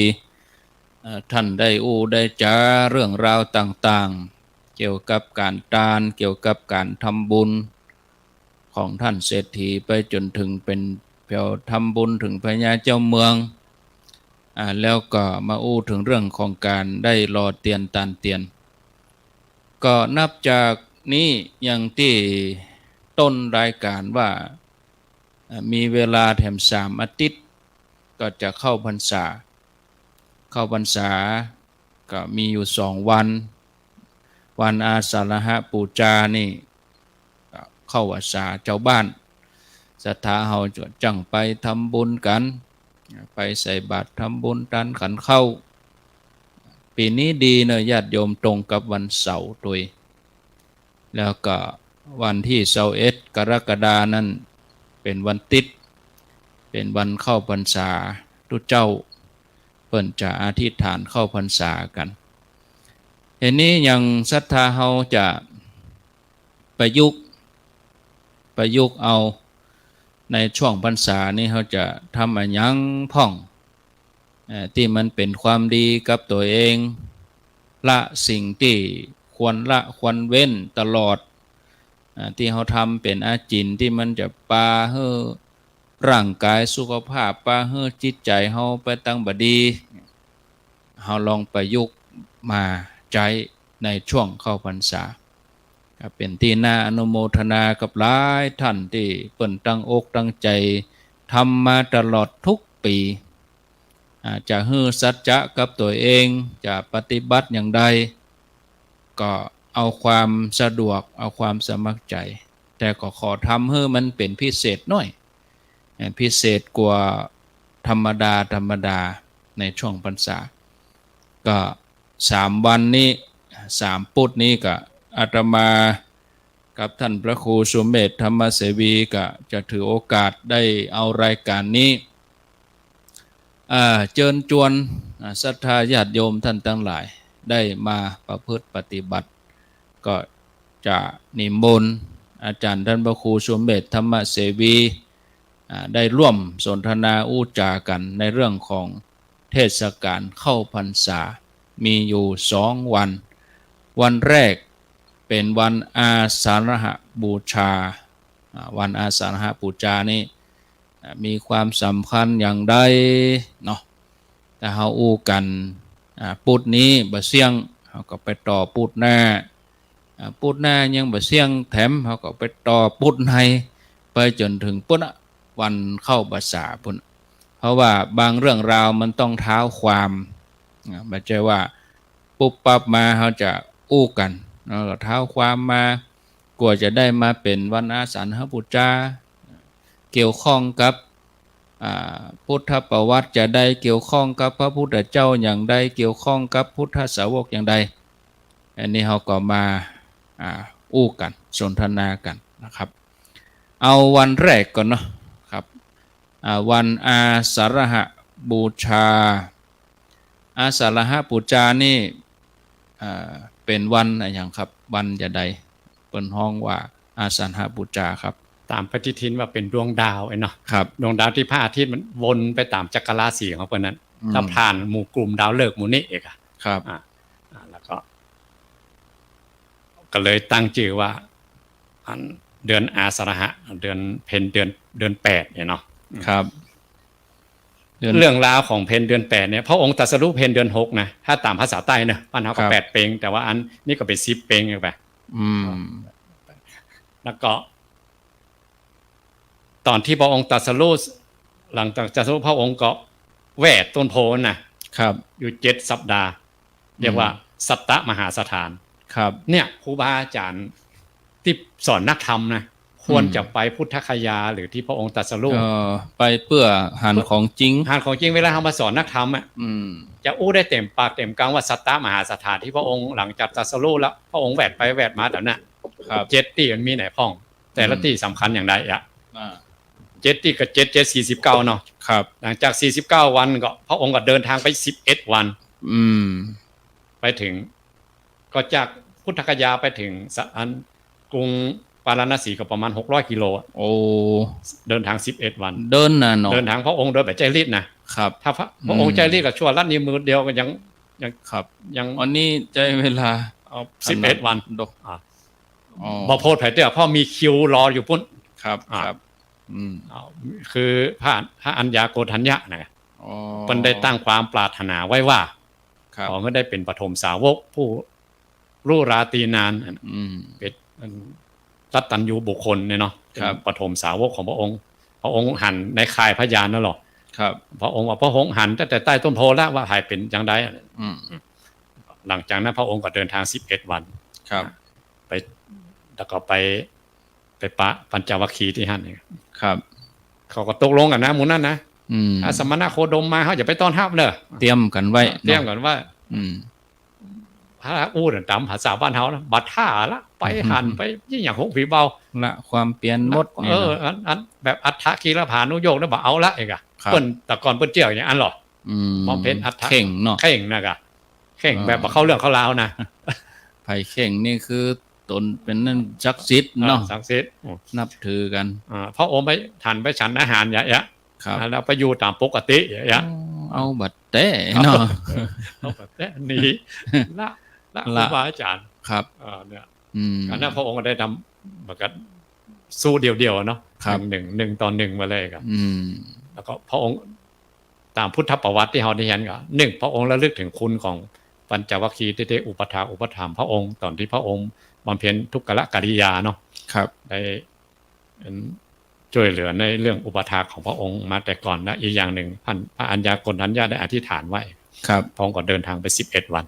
ท่านได้ได้จาเรื่องราวต่างๆเกี่ยวกับการทานเกี่ยวกับการทำบุญของท่านเศรษฐีไปจนถึงเป็นเพียวทำบุญถึงพญาเจ้าเมืองแล้วก็มาถึงเรื่องของการได้รอเตียนตานเตียนก็นับจากนี้อย่างที่ต้นรายการว่ามีเวลาแถม3 อาทิตย์ก็จะเข้าพรรษาก็มีอยู่2 วันวันอาสาฬหปูจานี่เข้าพรรษาเจ้าบ้านศรัทธาเฮาจะจังไปทำบุญกันไปใส่บาตรทำบุญตันขันเข้าปีนี้ดีเนอะญาติโยมตรงกับวันเสาร์ด้วยแล้วก็วันที่21 กรกฎานั้นเป็นวันติดเป็นวันเข้าพรรษาทุกเจ้าเพิ่นจะอธิษฐานเข้าพรรษากันเห็นนี้ยังศรัทธาเฮาจะประยุกต์เอาในช่วงพรรษานี้เขาจะทำอะไรยังพ่องที่มันเป็นความดีกับตัวเองละสิ่งที่ควรละควรเว้นตลอดที่เขาทำเป็นอาจินที่มันจะปาเฮือร่างกายสุขภาพปาเฮือจิตใจเขาไปตั้งบดีเขาลองประยุกต์มาใจในช่วงเข้าพรรษาเป็นที่น่าอนุโมทนากับหลายท่านที่เปิ่นตั้งอกตั้งใจทำมาตลอดทุกปีจะฮือสัจจะกับตัวเองจะปฏิบัติอย่างใดก็เอาความสะดวกเอาความสมัครใจแต่ก็ขอทำให้มันเป็นพิเศษหน่อยพิเศษกว่าธรรมดาในช่วงพรรษาก็3 วันนี้3 ปุตนี้ก็อาตมากับท่านพระครูสมเด็จธรรมเสวีก็จะถือโอกาสได้เอารายการนี้เชิญชวนศรัทธาญาติโยมท่านทั้งหลายได้มาประพฤติปฏิบัติก็จะนิมนต์อาจารย์ท่านพระครูสมเด็จธรรมเสวีได้ร่วมสนทนาจากันในเรื่องของเทศกาลเข้าพรรษามีอยู่2 วันวันแรกเป็นวันอาสาฬหบูชาวันอาสาฬหบูชานี่มีความสำคัญอย่างใดเนาะแต่เฮากันปุดนี้บ่เสี่ยงเฮาก็ไปต่อปุดหน้ายังบ่เสี่ยงแถมเฮาก็ไปต่อปุดในไปจนถึงปุดวันเข้าพรรษาพุ่นเพราะว่าบางเรื่องราวมันต้องเท้าความไม่ใช่ว่าปุ๊บปั๊บมาเฮาจะกันแล้วเท้าความมากว่าจะได้มาเป็นวันอาสาฬหบูชาเกี่ยวข้องกับพุทธประวัติจะได้เกี่ยวข้องกับพระพุทธเจ้าอย่างใดเกี่ยวข้องกับพุทธสาวกอย่างใดอันนี้เราก็มากันสนทนากันนะครับเอาวันแรกก่อนเนาะครับวันอาสาฬหบูชาอาสาฬหบูชานี่เป็นวันอะไรอย่างครับวันจะใดเปิ้นห้องว่าอาสาฬหบูชาครับตามปฏิทินว่าเป็นดวงดาวเนาะครับดวงดาวที่พระอาทิตย์มันวนไปตามจักรราศีของเพิ่นนั้นถ้าผ่านหมู่กลุ่มดาวฤกษ์หมู่นี้เองครับแล้วก็เลยตั้งชื่อว่าเดือนอาสาฬหะเดือนเพ็ญเดือน8เนี่ยเนาะครับเรื่องราวของเพนเดือน8เนี่ยพระองค์ตรัสรู้เพนเดือน6นะถ้าตามภาษาใต้เนอะบ้านเฮาก็8 เปงแต่ว่าอันนี้ก็เป็น10 เปงไปแล้วก็ตอนที่พระองค์ตรัสรู้หลังจากตรัสรู้พระองค์ก็แวดต้นโพนะครับอยู่7 สัปดาห์เรียกว่าสัตตมหาสถานครับเนี่ยครูบาอาจารย์ที่สอนนักธรรมนะ ควรจะไปพุทธคยาหรือที่พระองค์ตรัสรู้ไปเพื่อหันของจริงหันของจริงเวลาเรามาสอนนักธรรมอ่ะจะอู้ได้เต็มปากเต็มกลางว่าสัตตมหาสถานที่พระองค์หลังจากตรัสรู้แล้วพระองค์แวดไปแวดมาแต่น่ะเจ็ดที่มันมีไหนพ้องแต่ละที่สำคัญอย่างไรอ่ะเจ็ดที่กับ7 7 49เนาะครับหลังจาก49วันก็พระองค์ก็เดินทางไป11วันไปถึงก็จากพุทธคยาไปถึงกรุงปาราณสีก็ประมาณ600กิโลโอ้เดินทาง11วันเดินนะเนาะเดินทางพระองค์โดยแบบใจรีดนะครับถ้าพระองค์ใจรีดกับชั่วลัดนิ้วมือเดียวก็ยังครับยังอันนี้ใจเวลา11วันบ่โพดไผเตื้อพ่อมีคิวรออยู่พุ่นครับครับคือพระอัญญาโกฏัญญะนะเพิ่นได้ตั้งความปรารถนาไว้ว่าขอให้ได้เป็นปฐมสาวกผู้รู้ราตรีนานเป็นตัตัญญูบุคคลเนี่ยเนาะปฐมสาวกของพระองค์หันในคายพยานนั่นหรอครับพระองค์ว่าพระองค์หันแต่ใต้ต้นโพแล้วว่าหายเป็นจังไดหลังจากนั้นพระองค์ก็เดินทาง11วันครับไปแล้วก็ไปปะปัญจวัคคีย์ที่หั่นครับเขาก็ตกลงกันนะหมู่นั้นนะสมณะโคดมมาเฮาอย่าไปต้อนรับเด้อเตรียมกันไว้เตรียมกันว่าพระอู้นั่นตามภาษาบ้านเฮานะบัดท่าละไปหันไปยิ่งอย่างหกฝีเบาละความเปลี่ยนหมดอันแบบอัฏฐคีรพานุโยกแล้วบ่เอาละอีกอ่ะเปิ้นแต่ก่อนเปิ้นเจียวอย่างอันหรอมอมเพชรอัฏฐเข่งเนาะเข่งนะกะเข่งแบบบ่เข้าเรื่องเข้าราวนะไผเข่งนี่คือตนเป็นนั่นศักดิ์สิทธิ์เนาะศักดิ์สิทธิ์นับถือกันพระองค์ไปทันไปฉันอาหารอย่างเงี้ยแล้วไปอยู่ตามปกติอย่างเงี้ยเอาบัดเต้เนาะเอาบัดเต้นี่ละครูบาอาจารย์ครับเนี่ยอันนั้นพระองค์ก็ได้ทำเหมือนกันสู้เดียวๆเนาะหนึ่งต่อหนึ่งมาเลยครับแล้วก็พระองค์ตามพุทธประวัติที่เราได้เห็นก็1พระองค์ระลึกถึงคุณของปัญจวัคคีย์ที่ได้อุปถัมภ์พระองค์ตอนที่พระองค์บำเพ็ญทุกขละกิริยาเนาะครับได้ช่วยเหลือในเรื่องอุปถากของพระองค์มาแต่ก่อนและอีกอย่างหนึ่งพระอัญญาโกณัญญาได้อธิษฐานไว้ครับพระองค์ก็เดินทางไป11วัน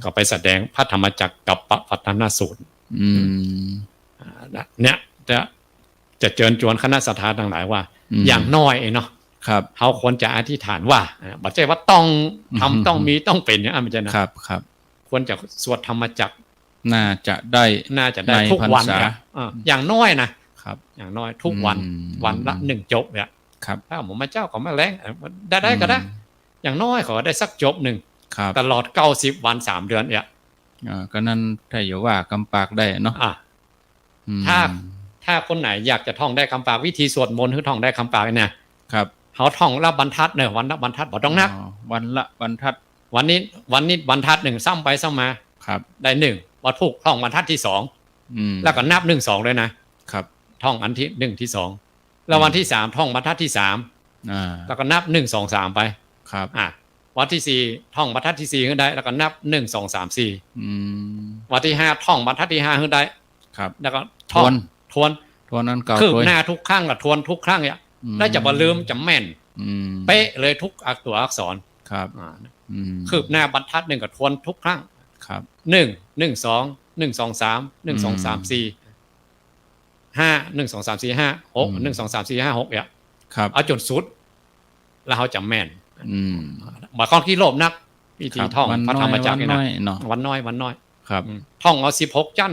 ก็ไปแสดงพระธรรมจักรกับปัฏฐานสูตรเนี่ยจะเชิญชวนคณะสัตยาทั้งหลายว่าอย่างน้อยเนาะครับเขาควรจะอธิษฐานว่าบัดใจว่าต้องทำต้องมีต้องเป็นเนี่ยไม่ใช่นะครับครับควรจะสวดธรรมจักรน่าจะได้ทุกวันอย่างน้อยนะครับอย่างน้อยทุกวันละ1จบเนี่ยครับถ้าผมมาเจ้าก็มาแรงได้ก็ได้อย่างน้อยขอได้สักจบหนึ่งตลอด90วัน3เดือนเนี่ยก็นั่นถ้าอย่าว่ากำปากได้เนาะถ้าคนไหนอยากจะท่องได้คำปากวิธีสวดมนต์คือท่องได้คำปากเนี่ยครับเขาท่องละบรรทัดเนี่ยวันละบรรทัดบ่ต้องนับวันละบรรทัดวันนี้บรรทัด1ซ้ำไปซ้ำมาครับได้1วันพุกท่องบรรทัดที่2แล้วก็นับ1 2เลยนะครับท่องอันที่1ที่2แล้ววันที่3ท่องบรรทัดที่3แล้วก็นับ1 2 3ไปครับวันที่4ท่องบรรทัดที่4ขึ้นได้แล้วก็นับ1 2 3 4วันที่5ท่องบรรทัดที่5ขึ้นได้ครับแล้วก็ทวนนั้นเก่าคือหน้าทุกครั้งก็ทวนทุกครั้งเนี่ยได้จะบ่ลืมจะแม่นเป๊ะเลยทุกตัวอักษรครับคืบหน้าบรรทัด1ก็ทวนทุกครั้งครับ1 1 2 1 2 3 1 2 3 4 5 1 2 3 4 5 6 1 2 3 4 5 6เนี่ยครับเอาจนสุดแล้วเขาจะแม่นบ่ค่อนขี้โลภนักวิธีท่องพระธรรมจักรนี่นะวันน้อยครับท่องเอา16จั่น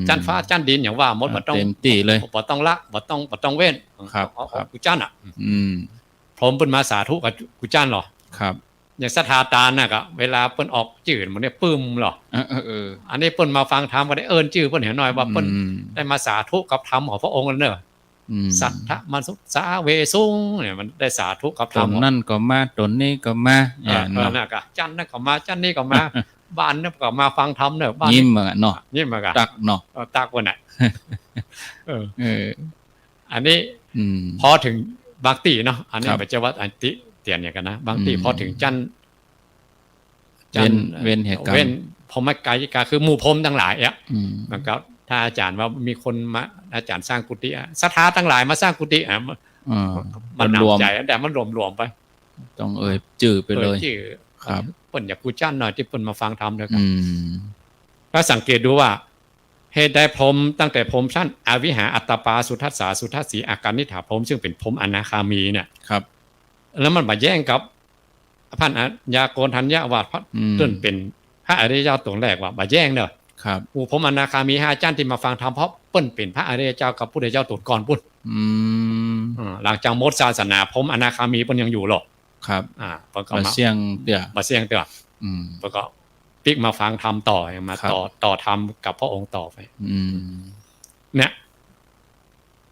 จั่นฟ้าจั่นดินอย่างว่าหมดบ่ต้องเต็มที่เลยบ่ต้องละบ่ต้องเว้นครับกูจั่นผมเพิ่นมาสาธุกับกูจั่นหรอครับอย่างศรัทธาตาน่ะก็เวลาเพิ่นออกจื่นมันเนี่ยปึ้มหรออันนี้เพิ่นมาฟังธรรมก็ได้เอิ้นชื่อเพิ่นเห็นหน่อยว่าเพิ่นได้มาสาธุกับธรรมของพระองค์แล้วเนอะสัทธะมันสาเวสุงเนี่ยมันได้สาธุกับธรรมนั่นก็มาตนนี้ก็มาน่ะก็จั่นนั่นก็มาจั่นนี่ก็มาบ้านเนี่ยก็มาฟังธรรมเนอะบ้านยิ้มเหมือนเนาะยิ้มเหมือนกันตักเนาะตักวันน่ะอันนี้พอถึงบางตีเนาะอันนี้ปัจจวัตอันติเตียนอย่างกันนะบางทีพอถึงจันเว้นเหตุการณ์เว้นพรหมกายกาคือหมู่พรหมทั้งหลายมันก็ถ้าอาจารย์ว่ามีคนมาอาจารย์สร้างกุฏิศรัทธาทั้งหลายมาสร้างกุฏิมันรวมใจแต่มันรวมไปต้องจื่อไปเลยครับเปิ้นอยากกูจั่นหน่อยที่เปิ้นมาฟังธรรมด้วยกันก็สังเกตดูว่า เหตุใดพรหมตั้งแต่พรหมชั้นอวิหาอัตตปาสุทัสสาสุทัสสีอาการนิถาพรหมซึ่งเป็นพรหมอนาคามีเนี่ย ครับ แล้วมันมาแย่งกับพันยาโกนทัญญาวาดพระต้นเป็นพระอริยเจ้าตัวแรกว่ามาแย่งเนอะ ครับ พรหมอนาคามี5 เจ้าที่มาฟังธรรมเพราะเปิ้นเป็นพระอริยเจ้ากับพุทธเจ้าตัวก่อนพุ่นหลังจากหมดศาสนาพรหมอนาคามีเปิ้นยังอยู่หรอก ครับ แล้วก็ มาเสี่ยงเดี๋ยว มาเสี่ยงเตือแล้วก็ปิกมาฟังธรรมต่อมาต่อธรรมกับพระองค์ต่อไปเนี่ย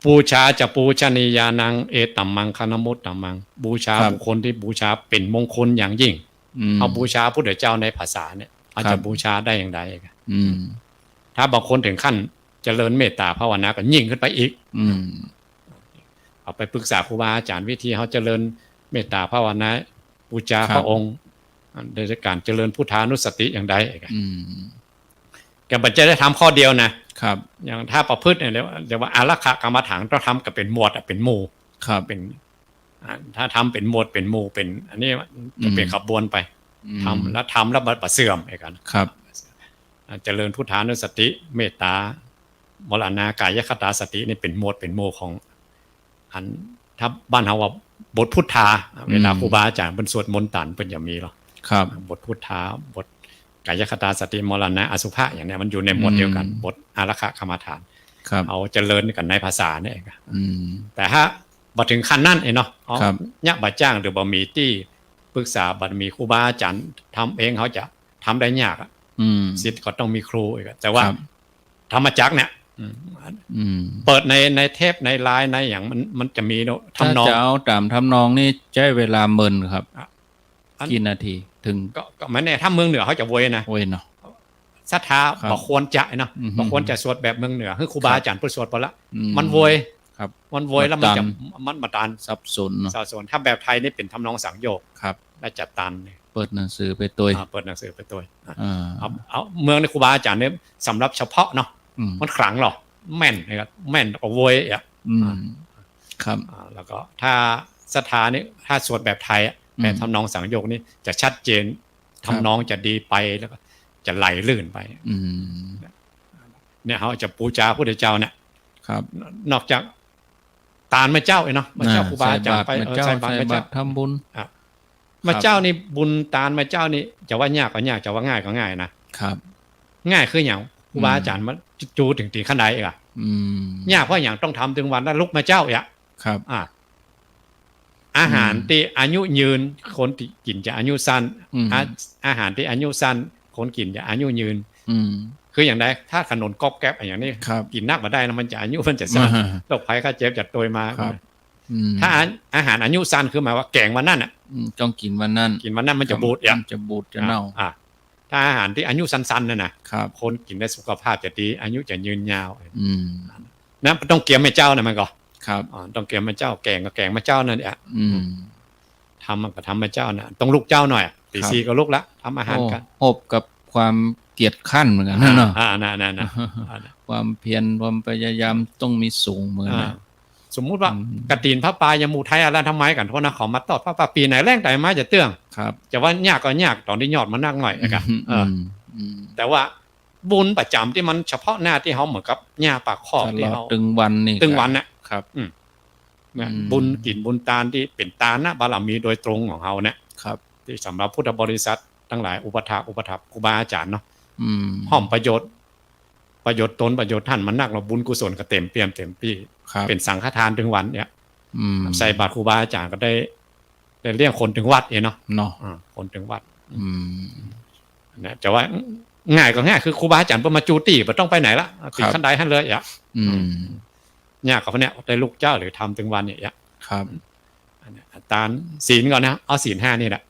บูชาจะปูชนียานังเอตัมมังคณมุตตัมมังบูชาบุคคลที่บูชาเป็นมงคลอย่างยิ่งเอาบูชาพุทธเจ้าในภาษาเนี่ยอาจจะบูชาได้อย่างไรถ้าบางคนถึงขั้นเจริญเมตตาภาวนาก็ยิ่งขึ้นไปอีกเอาไปปรึกษาครูบาอาจารย์วิธีเขาเจริญเมตตาภาวนาบูชาพระองค์โดยการเจริญพุทธานุสติอย่างใดแกบัจจะได้ทำข้อเดียวนะครับอย่างถ้าประพฤติเนี่ยเรียกว่าอารักขกรรมฐานต้องทำกับเป็นหมวดเป็นหมู่เป็นถ้าทำเป็นหมวดเป็นหมู่เป็นอันนี้จะเป็นขบวนไปทำแล้วบัดเสื่อมไอ้กันครับเจริญพุทธานุสติเมตตามรณากายคตาสตินี่เป็นหมวดเป็นหมู่ของอันถ้าบ้านเฮาว่าบทพุทธาเวลาครูบาอาจารย์เป็นสวดมนต์ตันเป็นอย่างมีหรอบทพุทธาบทกายคตาสติมรณะอสุภะอย่างเนี้ยมันอยู่ในหมวดเดียวกันบทอารักขกรรมฐานเอาเจริญกันในภาษาเนี่ยแต่ถ้าบัดถึงขั้นนั้นเนาะเนี่ยบัดจ้างหรือบ่มีที่ปรึกษาบัดมีครูบาอาจารย์ทำเองเขาจะทำได้ยากศิษย์ก็ต้องมีครูอีกแต่ว่าธรรมจักรเนี่ยเปิดในเทปในไลน์ในอย่างมันจะมีทำนองถ้าจะเอาตามทำนองนี่ใช้เวลาเมินครับกี่นาทีถึงก็ไม่แน่ถ้าเมืองเหนือเขาจะโวยนะโวยเนาะศรัทธาบอกควรจะเนาะบอกควรจะสวดแบบเมืองเหนือคือครูบาอาจารย์พูดสวดไปละมันโวยมันโวยแล้วมันจะมันมาตันสับสนถ้าแบบไทยนี่เป็นทำนองสังโยกครับและจัดตันเปิดหนังสือไปตัวเปิดหนังสือไปตัวเอาเมืองในครูบาอาจารย์เนี่ยสำหรับเฉพาะเนาะมันขลังหรอแม่นนะครับแม่นโวยอ่ะครับแล้วก็ถ้าศรัทธานี่ถ้าสวดแบบไทยแบบทำนองสังโยกนี่จะชัดเจนทำนองจะดีไปแล้วก็จะไหลลื่นไปเนี่ยเขาจะปูจาพระพุทธเจ้าเนี่ยนอกจากตาลมาเจ้าเนาะมาเจ้าครูบาอาจารย์ไปใส่บาตรมาเจ้าทำบุญมาเจ้านี่บุญตาลมาเจ้านี่จะว่ายากก็ยากจะว่าง่ายก็ง่ายนะครับง่ายคืออย่างครูบาอาจารย์มันจูถึงตีขั้นใดเองอ่ะยากเพราะอย่างต้องทำถึงวันแล้วลุกมาเจ้าอ่ะครับอาหารที่อายุยืนคนที่กินจะอายุสั้นอาหารที่อายุสั้นคนกินจะอายุยืนคืออย่างไรถ้าขนมก๊อบแก๊บอย่างนี้กินนักมาได้นะมันจะอายุมันจะสั้นโรคภัยไข้เจ็บจะโดยมาถ้าอาหารอายุสั้นคือหมายว่าแกงวันนั้นอ่ะต้องกินวันนั้นมันจะบูดอ่ะจะบูดจะเน่าถ้าอาหารที่อายุสั้นๆนั่นนะคนกินได้สุขภาพจะดีอายุจะยืนยาวนะต้องเกี่ยมให้เจ้านะมันก็ต้องเกี่ยมให้เจ้าแกงก็แกงมาเจ้านั่นแหละทำมันก็ทำมาเจ้านะต้องลุกเจ้าหน่อยตีซีก็ลุกละทำอาหารกันพบกับความเกียจขั้นเหมือนกันเนาะนั่นความเพียรความพยายามต้องมีสูงเหมือนกันสมมุติว่ากระตีนพระปายามูไทยอะไรทำไมกันเพราะนะขอมาตอดพระปาปีไหนแรงแต่ไม้จะเตื้องจะว่ายากก็ยากตอนที่ยอดมันนักหน่อยนะครับแต่ว่าบุญประจำที่มันเฉพาะหน้าที่เขาเหมือนกับหญ้าปากคอกที่เขาตึงวันนี่ตึงวันนะครับบุญกินบุญตาลที่เป็นตาลนะบารมีโดยตรงของเขาเนี่ยที่สำหรับพุทธบริษัททั้งหลายอุปถากครูบาอาจารย์เนาะห้อมประโยชน์ตนประโยชน์ท่านมันนักเราบุญกุศลก็เต็มเปี่ยมเต็มปีเป็นสังฆทานถึงวันเนี่ยใส่บาตรครูบาอาจารย์ก็ได้เรียกคนถึงวัดเนาะคนถึงวัดเนี่ยจะว่าง่ายก็ง่ายคือครูบาอาจารย์มาจูตีไม่ต้องไปไหนละติดขั้นใดขั้นเลยอ่ะยากกว่าเนี่ยได้ลูกเจ้าหรือทำถึงวันเนี่ยครับตาลศีลก่อนนะเอาศีล 5นี่แหละ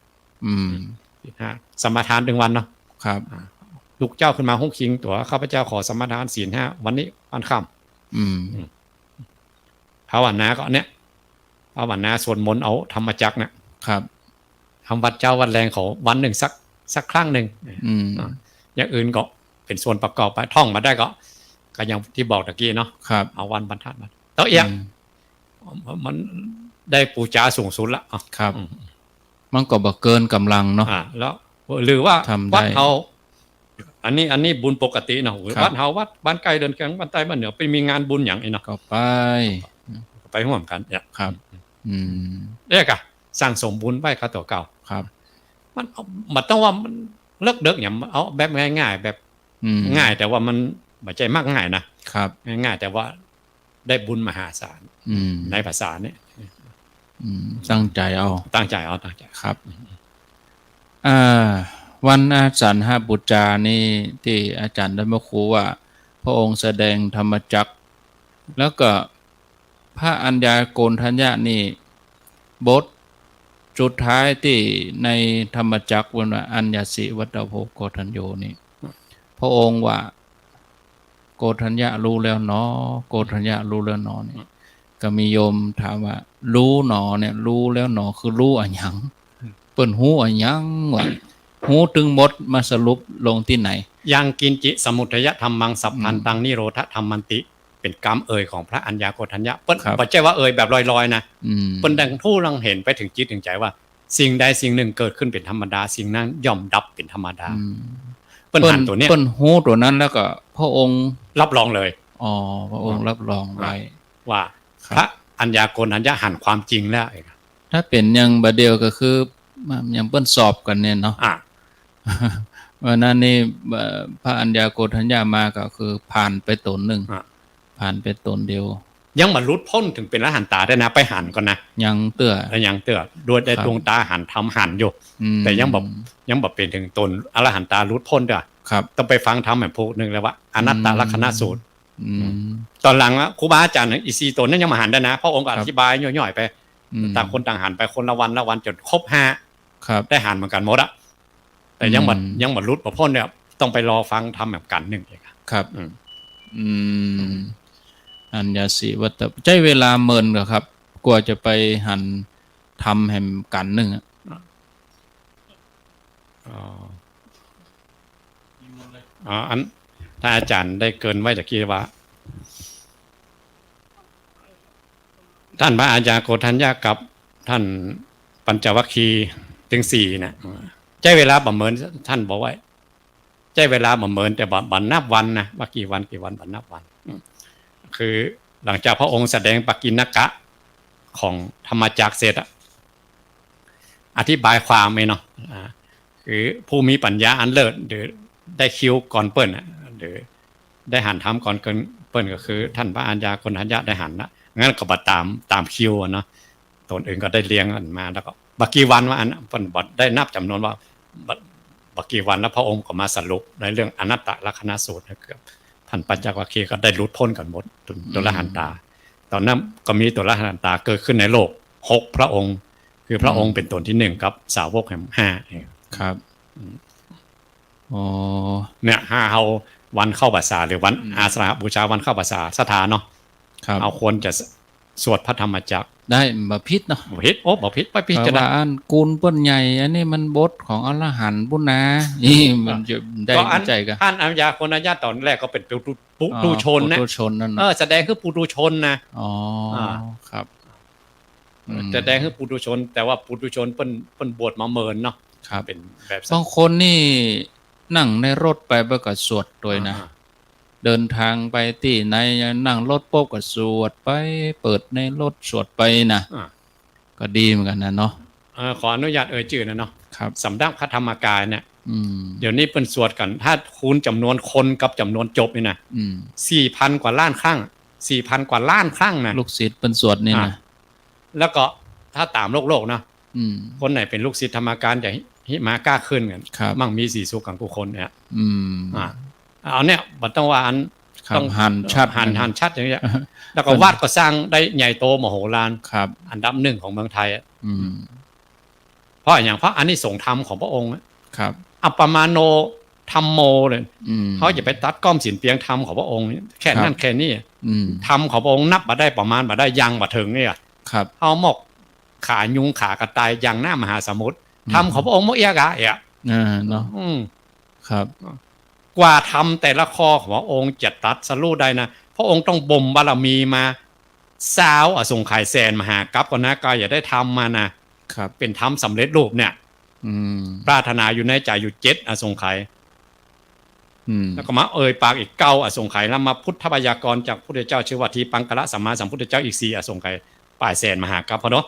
ศีล 5สมาทานถึงวันเนาะครับลูกเจ้าขึ้นมาห้องคิงตัวข้าพเจ้าขอสมาทานศีล 5วันนี้วันค่ำภาวนาก็เนี่ยภาวนาสวดมนต์เอาธรรมจักรเนี่ยทำวัดเจ้าวัดแรงขอวันหนึ่งสักครั้งหนึ่งอย่างอื่นก็เป็นส่วนประกอบไปท่องมาได้ก็อย่างที่บอกตะกี้เนาะเอาวันบรรทัดมาเต้าเอียมันได้ปูจาสูงสุดละครับมันก็บ่เกินกำลังเนาะแล้วหรือว่าวัดเขา อันนี้บุญปกติเนาะ ครับ วัดเฮาวัดบ้านไกลเดินกลางบ้านใต้บ้านเหนือไปมีงานบุญอย่างไอ้เนาะ ก็ไป ไปร่วมกันเนี่ย ครับ อืม เรียกอะสร้างสมบุญไว้กับตัวเก่า ครับ มันต้องว่ามันเลิกเด็กอย่างเอาแบบง่ายๆแบบ อืม ง่ายแต่ว่ามันไม่ใช่มากง่ายนะครับ ง่ายๆแต่ว่าได้บุญมหาศาล อืม ในภาษาเนี่ย อืมตั้งใจเอา ตั้งใจเอาตั้งใจ ครับวันอาสาฬหบูชานี่ที่อาจารย์ได้มาคูว่า พระองค์แสดงธรรมจักร แล้วก็พระอัญญาโกณทัญญะนี่บทสุดท้ายที่ในธรรมจักรวันว่าอัญญาสิวัตโภโกทัญโยนี่พระองค์ว่าโกทัญญะรู้แล้วเนาะโกทัญญะรู้แล้วเนาะนี่ก็มีโยมถามว่า รู้หนอเนี่ยรู้แล้วหนอคือรู้อะหยังเปิ้นฮู้อะหยังว่าฮู้ถึงหมดมาสรุปลงที่ไหน ยังกินจิสมุทัยธรรมังสัพพันตังนิโรธธรรมันติ เป็นกรรมเอ่ยของพระอัญญาโกณทัญญะเปิ้น ครับ บ่ใช่ว่าเอ่ยแบบลอยๆนะ อืม เปิ้นดังทู่ลังเห็นไปถึงจิตถึงใจว่า สิ่งใดสิ่งหนึ่งเกิดขึ้นเป็นธรรมดา สิ่งนั้นย่อมดับเป็นธรรมดา อืม เปิ้นหันตัวเนี้ย เปิ้นฮู้ตัวนั้นแล้วก็พระองค์ รับรองเลย อ๋อพระองค์รับรองไว้ ว่า ครับ พระอัญญาโกณทัญญะหันความจริงแล้ว ถ้าเป็นอย่างบดเดียวก็คืออย่างเปิ้นสอบกันเนี่ยเนาะ อ่ะ วันนั้นนี่พระอัญญาโกณทัญญามาก็คือผ่านไปตนหนึ่ง อ่ะ ผ่านไปตนเดียว ยังบรรลุพ้นถึงเป็นอรหันตาได้นะไปหันก่อนนะ ยังเตื้อ แล้วยังเตือด้วยได้ ครับ ดวงตาหันทำหันอยู่ อืม แต่ยังบอกเป็นถึงตนอรหันตารุดพ้นด้วย ครับ ต้องไปฟังธรรมแบบพวกนึงแล้วว่าอนัตตลักษณะสูตร อืม ตอนหลังครูบาอาจารย์อีซีตนนั้นยังมาหันได้นะพระองค์ก็ ค อ รับ ธิบายย่อยๆไป อืม ต่างคนต่างหันไปคนละวันจนครบ5 ครับ ได้หันเหมือนกันหมดอะแต่ยัง อืม ยังบรรลุพ้นเนี่ยต้องไปรอฟังธรรมแบบกันหนึ่งอีกอะ ครับ อืม อืมอัญญาสิวัตตใช้เวลาเมินก็ครับ กว่าจะไปหันทำแห่มกันหนึ่งอะ อันถ้าอาจารย์ได้เกินไว้จากกี้ว่า ท่านพระอาญาโกณทัญญากับท่านปัญจวัคคีย์ถึง4นะใช้เวลาประเมินท่านบอกไว้ใช้เวลาประเมินแต่บันนับวันนะว่ากี่วันบันนับวันคือหลังจากพระองค์แสดงปกิณกะของธรรมจักรเสร็จอธิบายความไหมเนาะคือผู้มีปัญญาอันเลิศหรือได้คิวก่อนเปิ้ลหรือได้หันทำก่อนเปิ้ลก็คือ ท่านพระอัญญาโกณทัญญาได้หันละงั้นก็บัดตามคิวเนาะตนอื่นก็ได้เลี้ยงกันมาแล้วก็บักกี่วันว่าอันเปิ้ลบัดได้นับจำนวนว่าบักกี่วันแล้วพระองค์ก็มาสรุปในเรื่องอนัตตลักษณะสูตรนะครับท่านปัญจวัคคีย์ก็ได้หลุดพ้นกันหมดตัวละหันตา ตอนนั้นก็มีตัวละหันตาเกิดขึ้นในโลก6พระองค์ คือพระองค์เป็นตนที่1กับสาวกแห่ง5ครับอ๋อ เนี่ยเฮาวันเข้าพรรษาหรือวันอาสาฬหบูชาวันเข้าพรรษาสถานเนาะ ครับ เอาควรจะสวดพระธรรมจักร ได้บ่พิษเนาะ บ่ผิดบ่ผิดไปพิ เพ จาร ราะว่า ณา อันกูลเปิ้นใหญ่ อันนี้มันบทของอรหันต์พุ่นนะนี่มันจะได้ ก็อัน ใจกัน ท่านอัญญาโกณทัญญาตอนแรกก็เป็นปุถุชนนะ ปุถุชนนั่น เออแสดงคือปุถุชนนะ อ๋อครับอืม แสดงคือปุถุชน แต่ว่าปุถุชนเปิ้นบวชมาเมินเนาะ ครับ เป็นแบบ บางคนนี่นั่งในรถไปบ่ก็สวดโดยนะ เดินทางไปที่ไหนนั่งรถปุ๊บก็สวดไป เปิดในรถสวดไปนะ อ่า ก็ดีเหมือนกันนะเนาะ ขออนุญาตชื่อนะเนาะ ครับ สำนักพระธรรมกายเนี่ย อืม เดี๋ยวนี้เปิ้นสวดกัน ถ้าคูณจำนวนคนกับจำนวนจบนี่นะ อืม 4,000 กว่าล้านครั้ง 4,000 กว่าล้านครั้งนะ ลูกศิษย์เป็นสวดนี่นะ แล้วก็ถ้าตามโลกนะ อืม คนไหนเป็นลูกศิษย์ธรรมการจะหิมากล้าขึ้นกัน ครับ มั่งมีสีสุขกันกุคนเนี่ย อืม เอาเนี่ยบัดต้องว่าอัน ครับ ต้อง หันชัด หันชัดอย่างเงี้ยแล้วก็วาดก็สร้างได้ใหญ่โตมโหฬาร ครับ อันดับ1ของเมืองไทย อืม เพราะอย่างพระอานิสงส์ธรรมของพระองค์ ครับ อัปปมาโนธรรมโมเลย อืม เขาจะไปตัดก้อมสินเปียงธรรมของพระองค์แค่นั้นแค่นี้ อืม ธรรมของพระองค์นับมาได้ประมาณมาได้ยังมาถึงเนี่ย ครับ เอาหมกขายุงขากระต่ายยังหน้ามหาสมุทรธรรมของพระองค์มกเอียกะอ่ะ เนาะครับ กว่าทำแต่ละข้อของพระองค์จะตัดสรู้ได้นะพระองค์ต้องบ่มบารมีมาสาวอสงไขยแสนมหากัปก็นะก็อย่าได้ทำมานะครับ เป็นธรรมสำเร็จรูปเนี่ย อืม ปรารถนาอยู่ในใจอยู่7อสงไขย แล้วก็มาปากอีกเก้าอสงไขยแล้วมาพุทธพยากรณ์จากพระพุทธเจ้าชื่อว่าทีปังกะละสัมมาสัมพุทธเจ้าอีก4อสงไขยป่ายแสนมหากัปพอเนาะ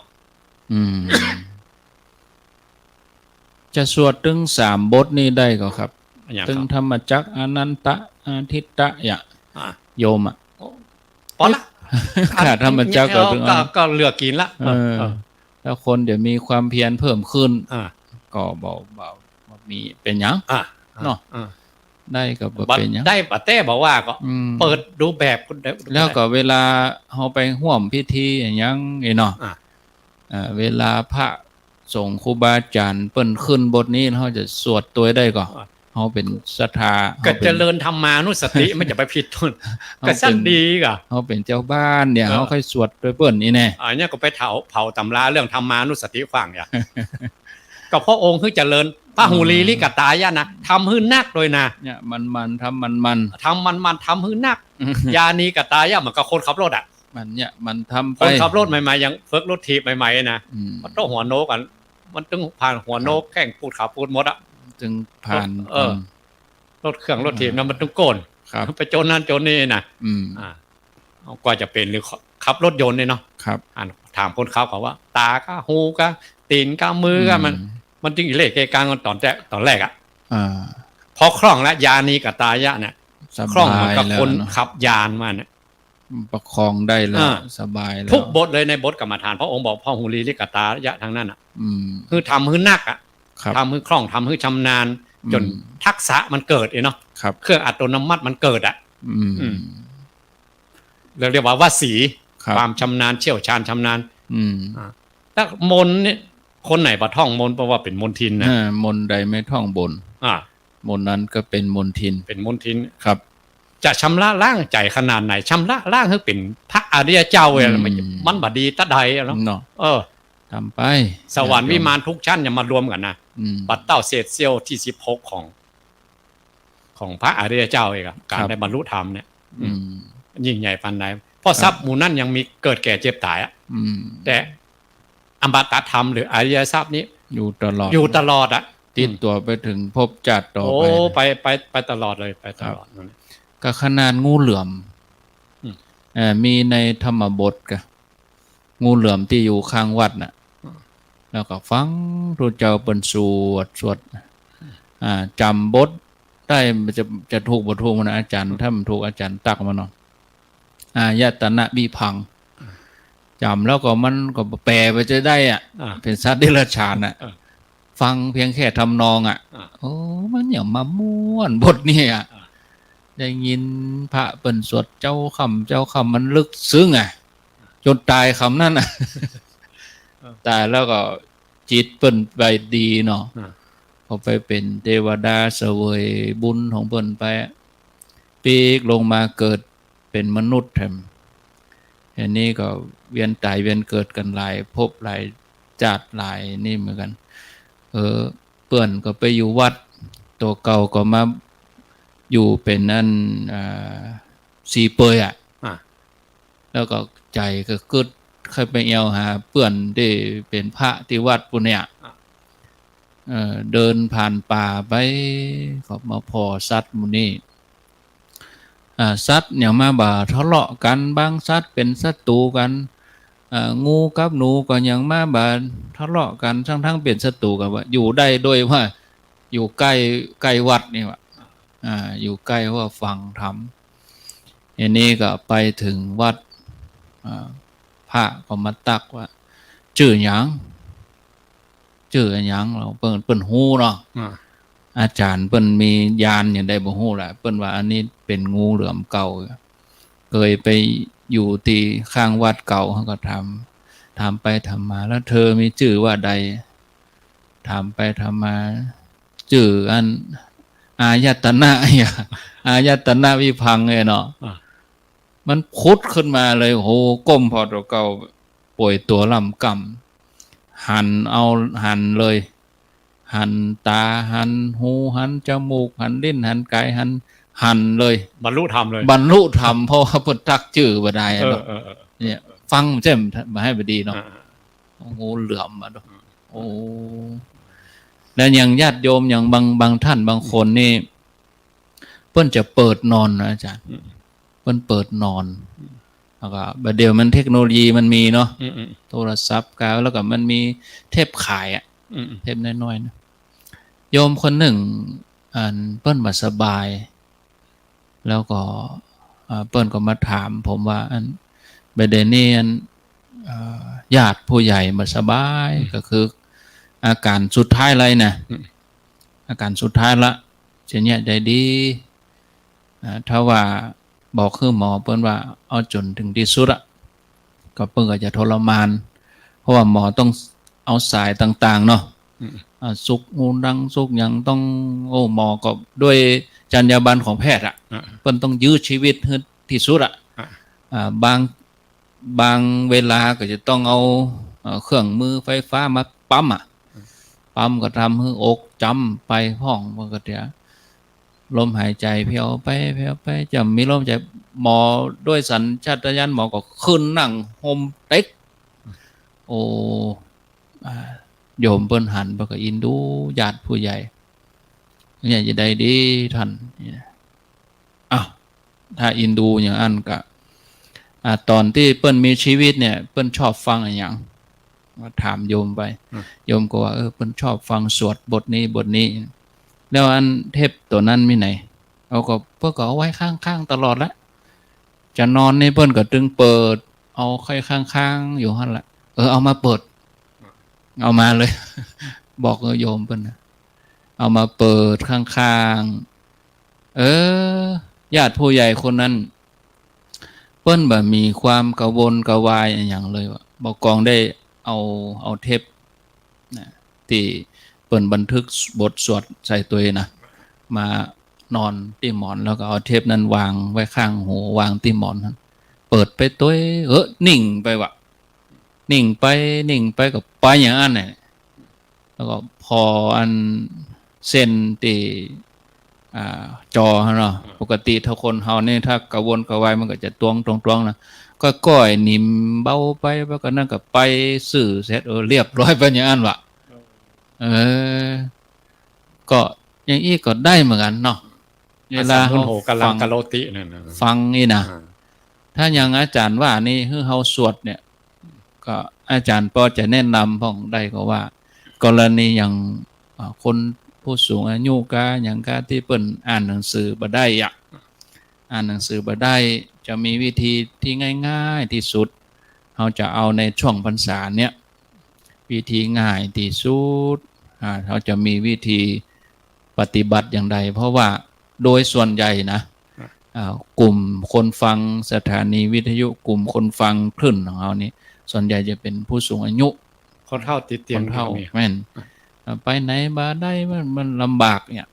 จะสวดถึง3บทนี้ได้ก็ครับ อย่าง ถึงธรรมจักรอนันตะอาทิตตะอย่าโยมอ่ะ พอละ ขาดธรรมจักรก็เลือกกินละแล้วคนเดี๋ยวมีความเพียรเพิ่มขึ้นก็เบามีเป็นหยังเนาะได้ก็เป็นหยังได้ปะเต้บอกว่าก็เปิดดูแบบแล้วก็เวลาเขาไปร่วมพิธีอย่างยังไงเนาะเวลาพระสงฆ์ครูบาอาจารย์เปิ้นขึ้นบทนี้เขาจะสวดตัวได้ก่อนเขาเป็นศรัทธาก็เจริญธรรมานุสติไม่จะไปผิดทุนก็สั้นดีก่ะเขาเป็นเจ้าบ้านเนี่ยเขาค่อยสวดโดยเปิ้นนี่แน่เนี่ยก็ไปเผาตำราเรื่องธรรมานุสติฟังเนี่ยก็พระองค์คือเจริญพระหูลีลิกตายะนะทำหื้นนักโดยนะเนี่ยมันทำมันทำหื้นนักยานีกตายะเหมือนกับคนขับรถอ่ะมันเนี่ยมันทำไปคนขับรถใหม่ๆยังฝึกรถถีบใหม่ๆนะมันต้องหัวโนกันมันต้องผ่านหัวโนกแข่งปูดขาปูดหมดอ่ะจึงผ่านรถเครื่องรถถีบนั้นมันต้องโกนไปโจนนั่นโจนนี่นะกว่าจะเป็นหรือขับรถยนต์เนี่ยเนาะถามคนขับเขาว่าตาก็หูก็ตีนก็มือก็มันจึงอิเลกเกกังตอนแรกอ่ะพอคล่องแล้วยานีกับตายะเนี่ยคล่องมันกับคนขับยานมาเนี่ยประคองได้แล้วสบายแล้วทุกบทเลยในบทกรรมฐานพระองค์บอกพ่อหูลีลิกตายะทั้งนั้นอ่ะคือทำให้นักอ่ะทำให้คล่องทำให้ชำนาญจนทักษะมันเกิดเนาะเครื่องอัตโนมัติมันเกิดอ่ะเราเรียกว่าวสีความชำนาญเชี่ยวชาญชำนาญถ้ามนเนี่ยคนไหนบ่ท่องมนเพราะว่าเป็นมนทินนะมนใดไม่ท่องบนมนนั้นก็เป็นมนทินครับจะชำระล้างใจขนาดไหนชำระล้างให้เป็นพระอริยเจ้ามันบดีตะใดแล้วทำไปสวรรค์วิมานทุกชั้นอย่ามารวมกันนะบัดเต้าเศษเสี้ยวที่16ของพระอริยเจ้าเองการได้บรรลุธรรมเนี่ยยิ่งใหญ่ปานใดเพราะทรัพย์หมู่นั้นยังมีเกิดแก่เจ็บตายแต่อมตะธรรมหรืออริยทรัพย์นี้อยู่ตลอดอ่ะติดตัวไปถึงภพชาติต่อไปตลอดเลยไปตลอดก็ขนาดงูเหลือมมีในธรรมบทก็งูเหลือมที่อยู่ข้างวัดน่ะแล้วก็ฟังพระเจ้าเปิ้นสวดจำบทได้จะถูกบ่ถูกมันอาจารย์ถ้ามันถูกอาจารย์ตักมาเนาะอายตนะวิพังจำแล้วก็มันก็แปลไปจะได้อ่ะเป็นสัตว์เดรัจฉานอ่ะฟังเพียงแค่ทำนองอ่ะโอ้มันอย่างมาม่วนบทนี่อ่ะได้ยินพระเปิ้นสวดเจ้าคำมันลึกซึ้งอ่ะจนตายคำนั้นอ่ะตายแล้วก็จิตเปิ้นไปดีเนาะพอไปเป็นเทวดาเสวยบุญของเปิ้นไปปีกลงมาเกิดเป็นมนุษย์แถมอันนี้ก็เวียนตายเวียนเกิดกันหลายภพหลายชาติหลายนี่เหมือนกันเปิ้นก็ไปอยู่วัดตัวเก่าก็มาอยู่เป็นนั่นสีเปยอ่ะแล้วก็ใจก็กึดเคยไปเอวหาเปื่อนที่เป็นพระที่วัดปุ่นเนี่ยเดินผ่านป่าไปก็มาพอสัตว์มูนี่สัตว์อย่างมาบ่าทะเลาะกันบางสัตว์เป็นศัตรูกันงูกับหนูก็ยังมาบ่าทะเลาะกันทั้งเป็นศัตรูกันว่าอยู่ได้โดยว่าอยู่ใกล้วัดนี่ว่าอยู่ใกล้ว่าฟังธรรมอันนี้ก็ไปถึงวัดพระก็มาตักว่าชื่อหยังเราเปิ้นฮู้เนาะอาจารย์เปิ้นมีญาณอย่างใดบ่ฮู้ล่ะเปิ้นว่าอันนี้เป็นงูเหลือมเก่าเคยไปอยู่ที่ข้างวัดเก่าเฮาก็ถามไปถามมาแล้วเธอมีชื่อว่าใดถามไปถามมาชื่ออันอายตนะวิพังเนาะมันพุดขึ้นมาเลยโหก้มพอตัวเก่าป่วยตัวลำกำหันเลยหันตาหันหูหันจมูกหันลิ้นหันกายหันเลยบรรลุธรรมเลยบรรลุธรรมเพราะว่าเพิ่นตักชื่อบ่ได้เนาะเนี่ยฟังแจ่มมาให้บ่ดีเนาะงูเหลือมอ่ะเนาะโอ้แล้วอย่างญาติโยมอย่างบางท่านบางคนนี่ เปิ้นจะเปิดนอนนะอาจารย์เปิ้นเปิดนอนแล้วก็บัดเดี๋ยวมันเทคโนโลยีมันมีเนาะโทรศัพท์กาวแล้วก็มันมีเทปขายอะเทปน้อยๆนะโยมคนหนึ่งเปิ้นบ่สบาย แล้วก็เปิ้นก็มาถามผมว่าบัดเดี๋ยวนี้ญาติผู้ใหญ่บ่สบายก็คืออาการสุดท้ายเลยนะอาการสุดท้ายละเช่นเนี้ยได้ดีถ้าว่าบอกคือหมอเปิ้นว่าเอาจนถึงที่สุดอะก็เปิ้นก็จะทรมานเพราะว่าหมอต้องเอาสายต่างๆเนาะสุกงูดังสุกอย่างต้องหมอก็ด้วยจรรยาบรรณของแพทย์อะเปิ้นต้องยื้อชีวิตให้ที่สุดอะบางเวลาก็จะต้องเอาเครื่องมือไฟฟ้ามาปั๊มปั๊มก็ทำให้อกจำไปห้องมันก็เดี๋ยวลมหายใจเพียวไปจะมีลมหายใจหมอด้วยสัญชาตญาณหมอก็ขึ้นนั่งห่มเต็กโอ้โยมเปิ้นหันไปก็อินดูญาติผู้ใหญ่เนี่ยจะได้ดีท่านถ้าอินดูอย่างอันก็ตอนที่เปิ้นมีชีวิตเนี่ยเปิ้นชอบฟังอะไรอย่างมาถามโยมไปโยมก็ว่าเปิ้นชอบฟังสวดบทนี้แล้วอันเทปตัวนั้นมีไหนเอาก็เปิ้นก็เอาไว้ข้างๆตลอดละจะนอนนี่เปิ้นก็ตึงเปิดเอาค่อยข้างๆอยู่หั่นละเอามาเปิดเอามาเลย บอกโยมเปิ้นเอามาเปิดข้างๆญาติผู้ใหญ่คนนั้นเปิ้นบ่มีความกระวนกระวายอย่างเลยว่าบอกกองได้เอาเทปนะที่เปิ้นบันทึกบทสวดใส่ตัวนะมานอนที่หมอนแล้วก็เอาเทปนั้นวางไว้ข้างหูวางที่หมอนนั้นเปิดไปตัวนิ่งไปว่ะนิ่งไปก็ไปอย่างนั้นน่ะแล้วก็พออันเส้นที่จอเนาะปกติถ้าคนเฮาเนี่ยถ้ากระวนกระวายมันก็จะตวงนะก็ก้อยนิ่มเบาไปแล้วก็นั่นก็ไปสื่อเสร็จเรียบร้อยไปอย่างนั้นว่ะก็อย่างอี้ก็ได้เหมือนกันเนาะเวลาเฮาฟังกะโลตินั่นนะฟังนี่นะถ้าอย่างอาจารย์ว่านี่คือเฮาสวดเนี่ยก็อาจารย์ก็จะแนะนำพ้องได้ก็ว่ากรณีอย่างคนผู้สูงอายุกาอย่างกาที่เปิ้นอ่านหนังสือบ่ได้อ่านหนังสือบ่ได้จะมีวิธีที่ง่ายๆที่สุดเราจะเอาในช่วงพรรษาเนี่ยวิธีง่ายที่สุดเราจะมีวิธีปฏิบัติอย่างไรเพราะว่าโดยส่วนใหญ่นะกลุ่มคนฟังสถานีวิทยุกลุ่มคนฟังคลื่นของเรานี่ส่วนใหญ่จะเป็นผู้สูงอายุคนเฒ่าติดเตียงคนเฒ่าแม่นไปไหนมาได้มันลำบากเนี่ย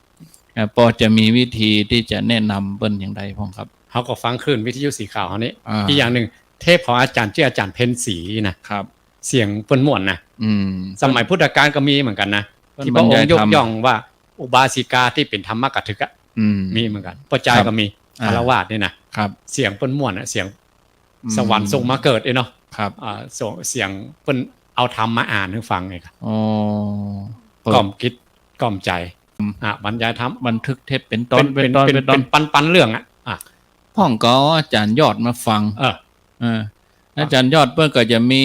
พอจะมีวิธีที่จะแนะนำเปิ้นอย่างไรพ้องครับเขาก็ฟังคลื่นวิทยุสีขาวเขานี้อีกอย่างหนึ่งเทพของอาจารย์ชื่ออาจารย์เพ็ญศรีนะครับเสียงเปิ้นม่วนนะสมัยพุทธกาลก็มีเหมือนกันนะที่พระองค์ยกย่องว่าอุบาสิกาที่เป็นธรรมกถึกมีเหมือนกันปัจจัยก็มีฆราวาสนี่นะครับเสียงเปิ้นม่วนเสียงสวรรค์ส่งมาเกิดเนาะครับเสียงเปิ้นเอาธรรมมาอ่านให้ฟังไงครับกล่อมคิดกล่อมใจบรรยายธรรมบันทึกเทปเป็นตอนเป็นปันเรื่องพ่องก็อาจารย์ยอดมาฟังอาจารย์ยอดเปิ้นก็จะมี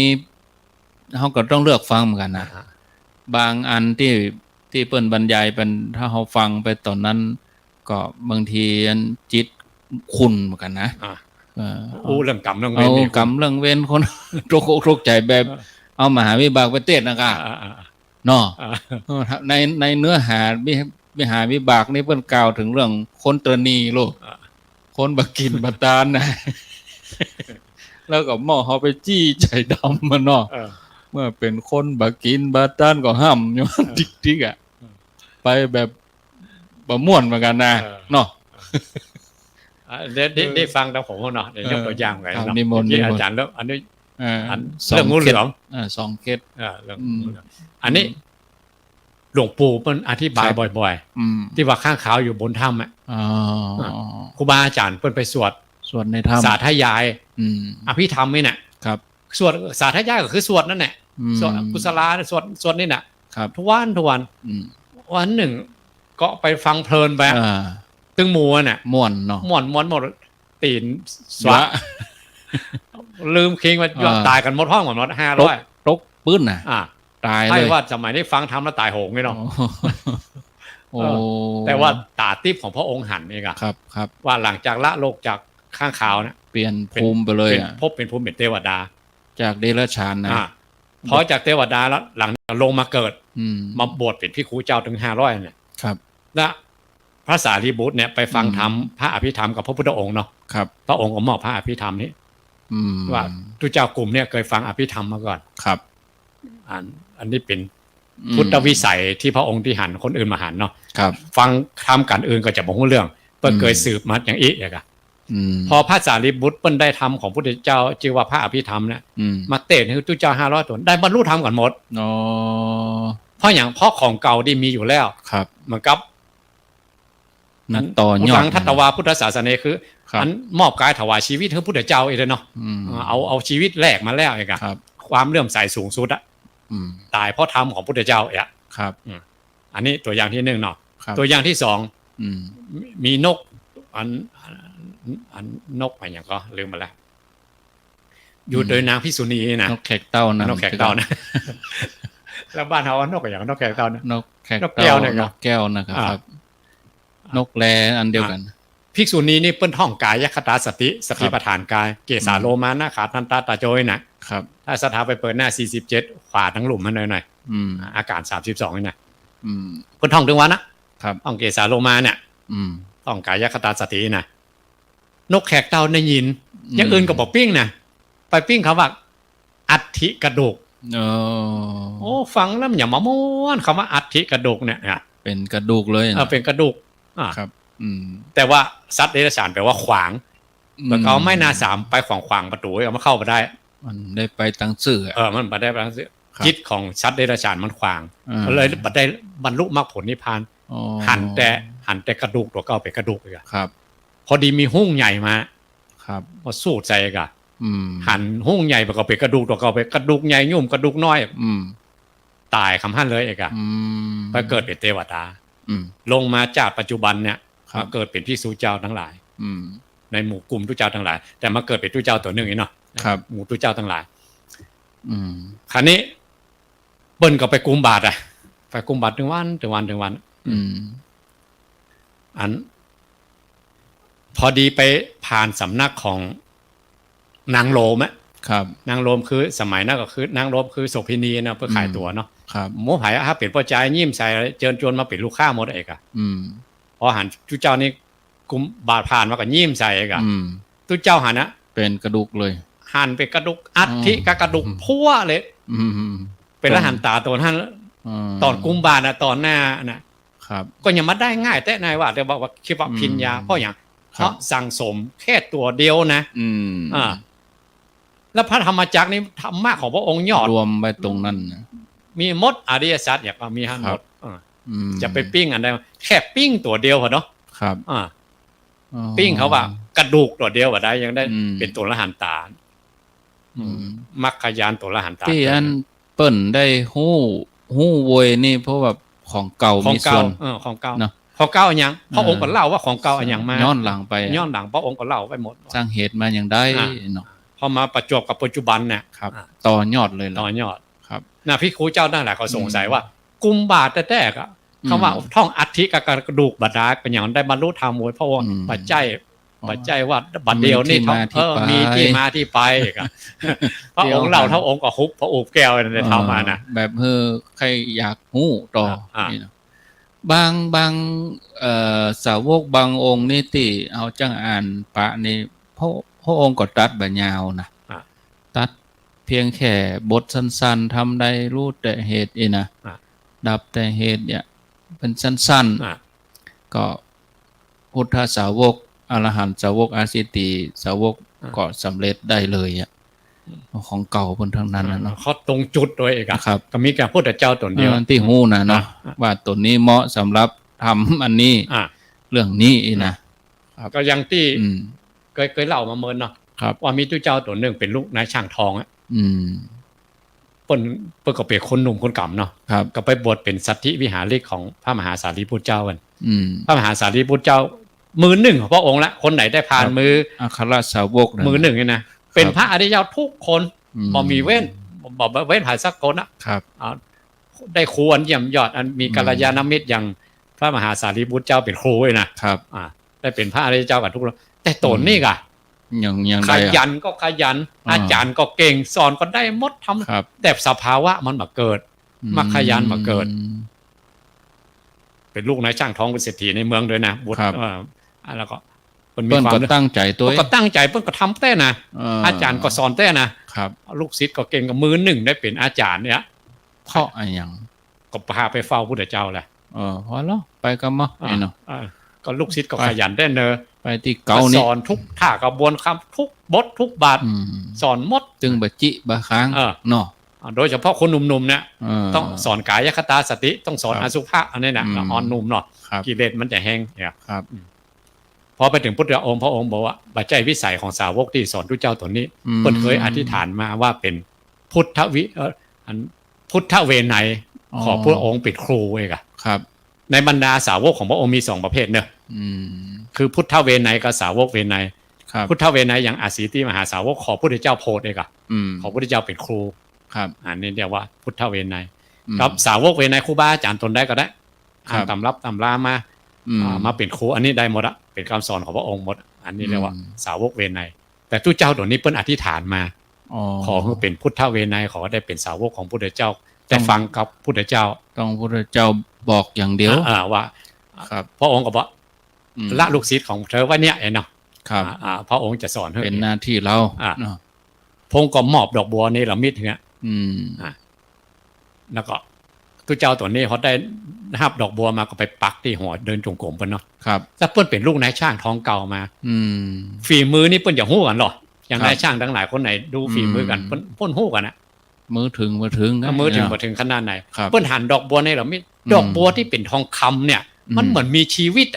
เฮาก็ต้องเลือกฟังเหมือนกันนะบางอันที่เปิ้นบรรยายเป็นถ้าเฮาฟังไปตอนนั้นก็บางทีจิตขุ่นเหมือนกันนะเรื่องกรรมเรื่องเวรกรรมเรื่องเวรคนทุกข์ใจแบบเอามหาวิบากไปเทศนะกะเนาะในเนื้อหาวิหาวิบากนี่เพิ่นกล่าวถึงเรื่องคนตรณีโลกคนบักกินบัตานนะแล้วก็หม้อเฮาไปจี้ใจดำมันเนาะเมื่อเป็นคนบักกินบัตานก็ห้ำอยู่ดิกๆไปแบบบ่ม่วนเหมือนกันนะเนาะได้ฟังแต่ผมเนาะเดี๋ยวยกตัวอย่างไว้เนาะที่อาจารย์แล้วอันนี้เรื่องงูเหลือม2เคสเรื่องอันนี้หลวงปู่เพิ่นอธิบายบ่อยๆที่ว่าข้างขาวอยู่บนถ้ำครูบาอาจารย์เพิ่นไปสวดในถ้ำสาธยายอภิธรรมนี่น่ะครับสวดสาธยายก็คือสวดนั่นแหละสวดกุศลาสวดนี่น่ะทุกวันวันหนึ่งก็ไปฟังเพลินไป ตึงหมูน่ะ ม่วนเนาะ ม่วนหมดตีนสวะลืมคิงว่าตายกันหมดห้องหมด500ตกปื้นน่ะตายเลยให้ว่าสมัยนี้ฟังทำแล้วตายโหงไงเนาะแต่ว่าตาทิพย์ของพระองค์หันเองอะครับว่าหลังจากละโลกจากข้างข่าวนะเปลี่ยนภูมิไปเลยอ่ะเป็นภูมิเป็นเทวดาจากเดรัจฉานนะพอจากเทวดาแล้วหลังลงมาเกิดมาบวชเป็นภิกขุเจ้าถึง500เนี่ยครับและพระสารีบุตรเนี่ยไปฟังธรรมพระอภิธรรมกับพระพุทธองค์เนาะพระองค์ก็มอบพระอภิธรรมนี้ว่าทุกเจ้ากลุ่มเนี่ยเคยฟังอภิธรรมมาก่อนครับอันนี้เป็นพุทธวิสัยที่พระองค์ที่หันคนอื่นมาหันเนาะครับฟังธรรมกันอื่นก็จะบอกเรื่องเปิ้ลเคยสืบมาอย่างอีกอย่างพอพระสารีบุตรเปิ้ลได้ธรรมของพุทธเจ้าชื่อว่าพระอภิธรรมเนี่ยมาเตะให้ทุกเจ้า500 ตนได้บรรลุธรรมกันหมดเพราะอย่างเพราะของเก่าที่มีอยู่แล้วครับเหมือนกับนั้นต่อยอดฟังทัตวาพุทธศาสนาคืออันมอบกายถวายชีวิตให้พุทธเจ้าเองเลยเนาะเอาชีวิตแลกมาแล้วเองความเลื่อมใสสูงสุดอะตายเพราะธรรมของพุทธเจ้าเองครับอันนี้ตัวอย่างที่1เนาะตัวอย่างที่2มีนกอันนกอะไรอย่างก็ลืมมาแล้วอยู่โดยนางพิษุณีนะนกแขกเต้านะนกแขกเต้านะแล้วบ้านเขาว่านกอย่างนกแขกเต้านะนกแขกแก้วนะครับแก้วนะครับนกแลอันเดียวกันภิกษุณีนี่เปิ้นท่องกายคตาสติปัฏฐานกายเกสาโลมานะขาทันตาตาโจยนะครับถ้าสถาไปเปิดหน้า47ขวาทั้งหลุมมันหน่อยๆอาการ32นี่นะเปิ้นท่องถึงวันนะครับท่องเกสาโลมาเนี่ยท่องกายคตาสตินะนกแขกเต้าได้ยินอย่างอื่นก็บอกปิ้งนะไปปิ้งเขาว่าอัฐิกระดูกโอ้ฟังแล้วอย่ามาม้วนคำว่าอัฐิกระดูกเนี่ยเป็นกระดูกเลยเป็นกระดูกครับแต่ว่าสัตว์เดรัจฉานแปลว่าขวางมันเขาไม่นาสามไปขวางประตูเอามาเข้ามาได้มันได้ไปตั้งซื่อมันมาได้ตั้งซื่อจิตของสัตว์เดรัจฉานมันขวางเลยบัดได้บรรลุมรรคผลนิพพานหันแต่กระดูกตัวเก่าเป็นกระดูกเลยครับพอดีมีหุ้งใหญ่มาครับมาสู้ใจกันหันหุ้งใหญ่ไปก็เป็นกระดูกตัวเก่าเป็นกระดูกใหญ่ยุ่มกระดูกน้อยตายคำหั่นเลยเองไปเกิดเป็นเทวดาลงมาจากปัจจุบันเนี่ยมาเกิดเป็นภิกษุเจ้าทั้งหลายในหมู่กลุ่มทุกเจ้าทั้งหลายแต่มาเกิดเป็นทุกเจ้าตัวหนึ่งเนาะหมู่ทุกเจ้าทั้งหลายคราวนี้เบิ้ลก็ไปกุมบาตรไปกุมบาตรถึงวันอันพอดีไปผ่านสำนักของนางโลมนางโลมคือสมัยนั้นก็คือนางโลมคือโสเภณีนะเพื่อขายตัวเนาะโมหายถ้าเป็นพ่อใจยิ้มใส่เจิญจวนมาเป็นลูกค้าหมดเอกพอหันทุกเจ้านี่กุมบาดผ่านมาก็ยิ้มใส่เอกทุกเจ้าหันนะเป็นกระดูกเลยหันเป็นกระดูกอัฐิกระดูกพัวเลยเป็นละหันตาตัวท่านตอนกุมบาดตอนหน้านะครับก็ยังมาได้ง่ายแต่นายว่าแต่บอกว่าคิดว่าพิญญาเพราะอย่างเพราะสั่งสมแค่ตัวเดียวนะแล้วพระธรรมจักรนี่ธรรมะของพระองค์ยอดรวมไปตรงนั้นมีมดอริยสัจอย่างมี5มดจะไปปิ้งอันใดแค่ปิ้งตัวเดียวเนาะครับปิ้งเขาว่ากระดูกตัวเดียวว่าได้ยังได้เป็นตัวละหันตามัคคยานตัวละหันตาที่อันเปิ้นได้ฮู้โวยนี่เพราะว่าของเก่ามีส่วนของเก่าเนาะของเก่าอย่างพระองค์ก็เล่าว่าของเก่าอย่างมาย้อนหลังไปย้อนหลังพระองค์ก็เล่าไปหมดสร้างเหตุมาอย่างได้เนาะพอมาประจวบกับปัจจุบันเนี่ยครับต่อยอดเลยต่อยอดครับนะพี่ครูเจ้านั่นแหละเขาสงสัยว่ากุมบาตรแต่ๆก็คำว่าท่องอัฐิกับกระดูกบาดาเป็นอย่างได้บรรลุธรรมโดยพระองค์ปัจจัยว่าบัดเดียวนี่มีที่มาที่ไปพระองค์เล่าพระองค์ก็ฮุบพระอุบแก้วในธรรมมานะแบบใครอยากฮู้ต่อนี่นะบางสาวกบางองค์นี่ที่เอาจังอ่านปะนี่พระองค์ก็ตัดบรรยาวนะตัดเพียงแค่บทสั้นๆทำได้รู้แต่เหตุนะดับแต่เหตุเนี่ยเป็นสั้นๆก็พุทธสาวกอรหันต์สาวกอาสิติสาวกก็สำเร็จได้เลยของเก่าบนทั้งนั้นนะเนาะเขาตรงจุดด้วยเองครับก็มีแค่พุทธเจ้าตนเดียวที่ฮู้นะเนาะว่าตัวนี้เหมาะสำหรับทำอันนี้เรื่องนี้นะก็ยังที่เคยเล่ามาเมินเนาะว่ามีตู้เจ้าตัวหนึ่งเป็นลูกนายช่างทองเปิ้นก็เป็นคนหนุ่มคนกำเนาะก็ไปบวชเป็นสัทธิวิหาริกของพระมหาสารีบุตรเจ้ากันพระมหาสารีบุตรเจ้า มือหนึ่งของพระองค์ละคนไหนได้ผ่านมือ อัครสาวก มือหนึ่งเนี่ยนะเป็นพระอริยเจ้าทุกคนบ่มีเว้นบ่เว้นหายสักคนนะครับได้ครูอันเยี่ยมยอดอันมีกัลยาณมิตรอย่างพระมหาสารีบุตรเจ้าเป็นครูเลยนะครับได้เป็นพระอริยเจ้ากับทุกคนแต่ตนนี่กะยังขยันก็ขยันอาจารย์ก็เก่งสอนก็ได้หมดทำแต่สภาวะมันมาเกิดมาขยันมาเกิดเป็นลูกนายช่างทองเป็นเศรษฐีในเมืองด้วยนะบุตรแล้วก็เปิ้นก็ตั้งใจตัวก็ตั้งใจเปิ้นก็ทำแต่นะอาจารย์ก็สอนแต่นะครับลูกศิษย์ก็เก่งกับมือหนึ่งได้เป็นอาจารย์เนี่ยเพราะอะไรอย่างก็พาไปเฝ้าพุทธเจ้าแหละพอแล้วไปกันมั้งเนาะก็ลูกศิษย์ก็ขยันได้เนอะไปที่เก่านี่สอนทุกท่ากระบวนคำทุกบททุกบาทสอนหมดจึงบะจิบะค้างเนาะโดยเฉพาะคนหนุ่มๆเนี่ยต้องสอนกายคตาสติต้องสอนอสุภะอันนี้นะอ่อนนุ่มเนาะกิเลสมันจะแห้งเนี่ยครับพอไปถึงพุทธองค์พระองค์บอกว่าปัจจัยวิสัยของสาวกที่สอนทุกเจ้าตัวนี้เพิ่นเคยอธิษฐานมาว่าเป็นพุทธพุทธเวไนยขอพระองค์เป็นครูเองครับในบรรดาสาวกของพระองค์มี2ประเภทเนอะคือพุทธเวไนยกับสาวกเวไนยพุทธเวไนยอย่างอาสีติมหาสาวกขอพุทธเจ้าโพธิ์เองขอพุทธเจ้าเป็นครูครับอันนี้เรียกว่าพุทธเวไนยครับสาวกเวไนยครูบาอาจารย์ตนได้ก็ได้ตำรับตำรามาเป็นครูอันนี้ได้หมดอะเป็นคำสอนของพระองค์หมดอันนี้เรียกว่าสาวกเวไนยแต่ทุกเจ้าตัวนี้เปิ้นอธิษฐานมาขอให้เป็นพุทธเวไนยขอได้เป็นสาวกของพุทธเจ้าแต่ฟังกับพุทธเจ้าต้องพุทธเจ้าบอกอย่างเดียวว่าพระองค์ก็บอกละลูกศิษย์ของเธอว่าเนี่ยเนาะพระองค์จะสอนให้เป็นหน้าที่เราพงก็มอบดอกบัวนี่ละมิดเงี้ยแล้วก็ทุกเจ้าตัวนี้เขาได้หับดอกบัวมาก็ไปปักที่หัวเดินจงกรมเปิ้นเนาะครับถ้าเปิ้นเป็นลูกนายช่างท้องเก่ามาฝีมือนี่เปิ้นอย่าฮู้กันหรอกอย่างนายช่างทั้งหลายคนไหนดูฝีมือกันเปิ้นฮู้กันนะมือถึงมาถึงขนาดไหนเปิ้นหันดอกบัวนี่ละมิดดอกบัวที่เป็นทองคำเนี่ยมันเหมือนมีชีวิต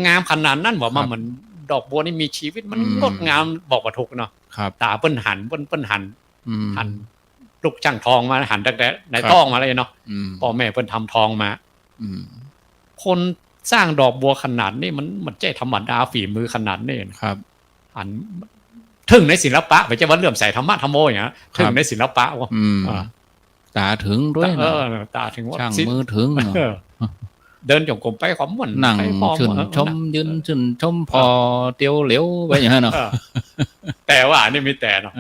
งามขนาดนั้นบอกมาเหมือนดอกบัวนี่มีชีวิตมันงดงามบอกว่าถูกเนาะตาเปิ้นหันลูกช่างทองมาหันตั้งแต่ในท้องมาเลยเนาะพ่อแม่เปิ้นทำทองมาคนสร้างดอกบัวขนาดนี้มันใจธรรมดาฝีมือขนาดนี้ครับอันถึงในศิลปะไม่ใช่ว่าเลื่อมใสธรรมะธรรมโมอย่างนี้ถึงในศิลปะว่าตาถึงด้วยตาถึงว่าช่างมือถึงเดินจงกรมไปความม่วนนั่งชื่นชมยืนชื่นชมพอเตียวเหลวไปอย่างนั้นเนาะแต่ว่านี่มีแต่เนาะ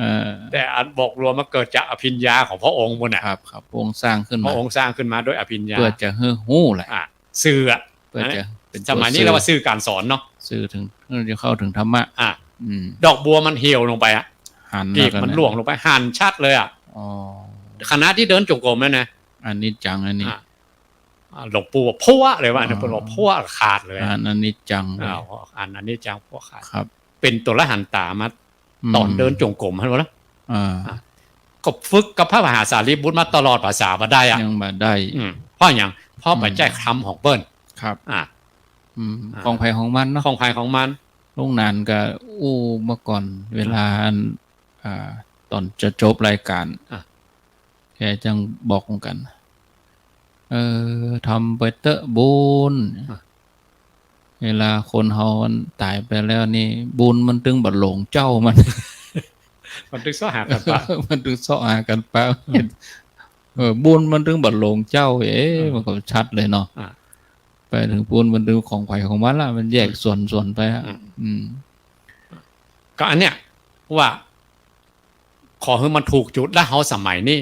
แต่อันบอกรวมมาเกิดจากอภิญญาของพระองค์บนน่ะครับพระองค์สร้างขึ้นมาพระองค์สร้างขึ้นมาด้วยอภิญญาเพื่อจะฮู้แหละสื่อเพื่อจะเป็นสมัยนี้เราว่าสื่อการสอนเนาะสื่อถึงจะเข้าถึงธรรมะดอกบัวมันเหี่ยวลงไปกีบมันหลวงลงไปหั่นชัดเลยคณะที่เดินจงกรมนั่นนะอันนี้จังอันนี้หลวงปู่พัวเลยว่าเนี่ยเป็นว่าพัวขาดเลยอันนี้จังอันนี้จังพัวขาดครับเป็นตัวละหันตามาตอนเดินจงกรมให้รู้แล้วก็ฝึกกับพระมหาสารีบุตรมาตลอดภาษามาได้ยังมาได้เพราะอย่างพ่อไปแจ้คำของเปิ้ลครับของไผ่ของมันเนาะของไผ่ของมันลุงนานก็เมื่อก่อนเวลาตอนจะจบรายการแกจังบอกกันทำไปเตอะบุญเวลาคนเฮามันตายไปแล้วนี่บุญมันตึงบัดหลงเจ้ามันตึงซ้อหากันปะมันตึงซ้อหากันปะบุญมันตึงบัดหลงเจ้ามันก็ชัดเลยเนาะไปถึงบุญมันตึงของไผ่ของมันละมันแยกส่วนไปฮะก็อันเนี้ยว่าขอให้มันถูกจุดแล้วเฮาสมัยนี้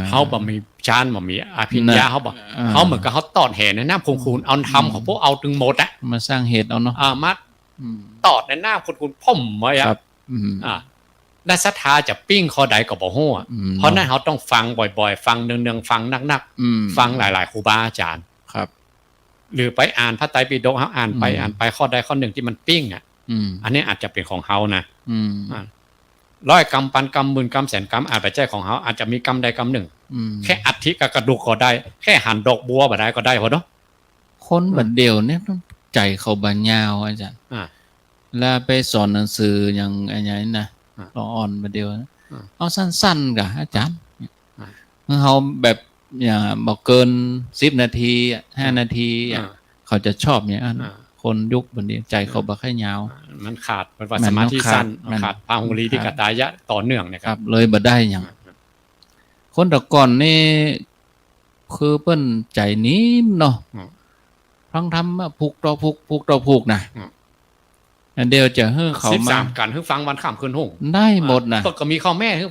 เฮาบ่มีฌานบ่มีอภิญญาเฮาบ่เฮาเหมือนกับเฮาตอดแห่ในน้ำคูณเอาธรรมของพวกเอาถึงหมดอ่ะมาสร้างเหตุเอาเนาะมาตอดในน้ำคูณพ่อมไว้ได้ศรัทธาจะปิ้งคอใดก็บ่ฮู้เพราะนั้นเฮาต้องฟังบ่อยๆฟังเนืองๆฟังนักๆฟังหลายๆครูบาอาจารย์ครับหรือไปอ่านพระไตรปิฎกเฮาอ่านไปข้อใดข้อหนึ่งที่มันปิ้งอ่ะอันนี้อาจจะเป็นของเฮานะ100 กรรม 1,000 กรรม 10,000 กรรม 100,000 กรรมอาจไปแจ้ของเขาอาจจะมีกรรมใดกรรมหนึ่งแค่อัฐิกับกระดูกก็ได้แค่หั่นดอกบัวบ่ได้ก็ได้พอเนาะคนบัดเดียวเนี่ยใจเขาบัญญาวอาจารย์แล้วไปสอนหนังสืออย่างอะไรนะอ่อนบัดเดียวเอาสั้นๆกับอาจารย์เขาแบบอย่างบอกเกิน10 นาที5 นาทีเขาจะชอบอย่างนั้นค คนยุคบัดนี้ใจเขาบ่ค่อยยาว มันขาดมันว่า มัน สมาธิสั้น มัน ขาดพาหุลีที่กตายะต่อเนื่องเนี่ย ครับเลยบ่ได้หยังคนแต่ก่อนนี่คือเปิ้นใจนิ่มเนาะฟังธรรมะผูกต่อผูกผูกต่อผูกนะอันเดียวจะให้เขามา13กันให้ฟังวันข้ามคืนหุ่ง ได้หมดนะ ก็มีข้อแม่ให้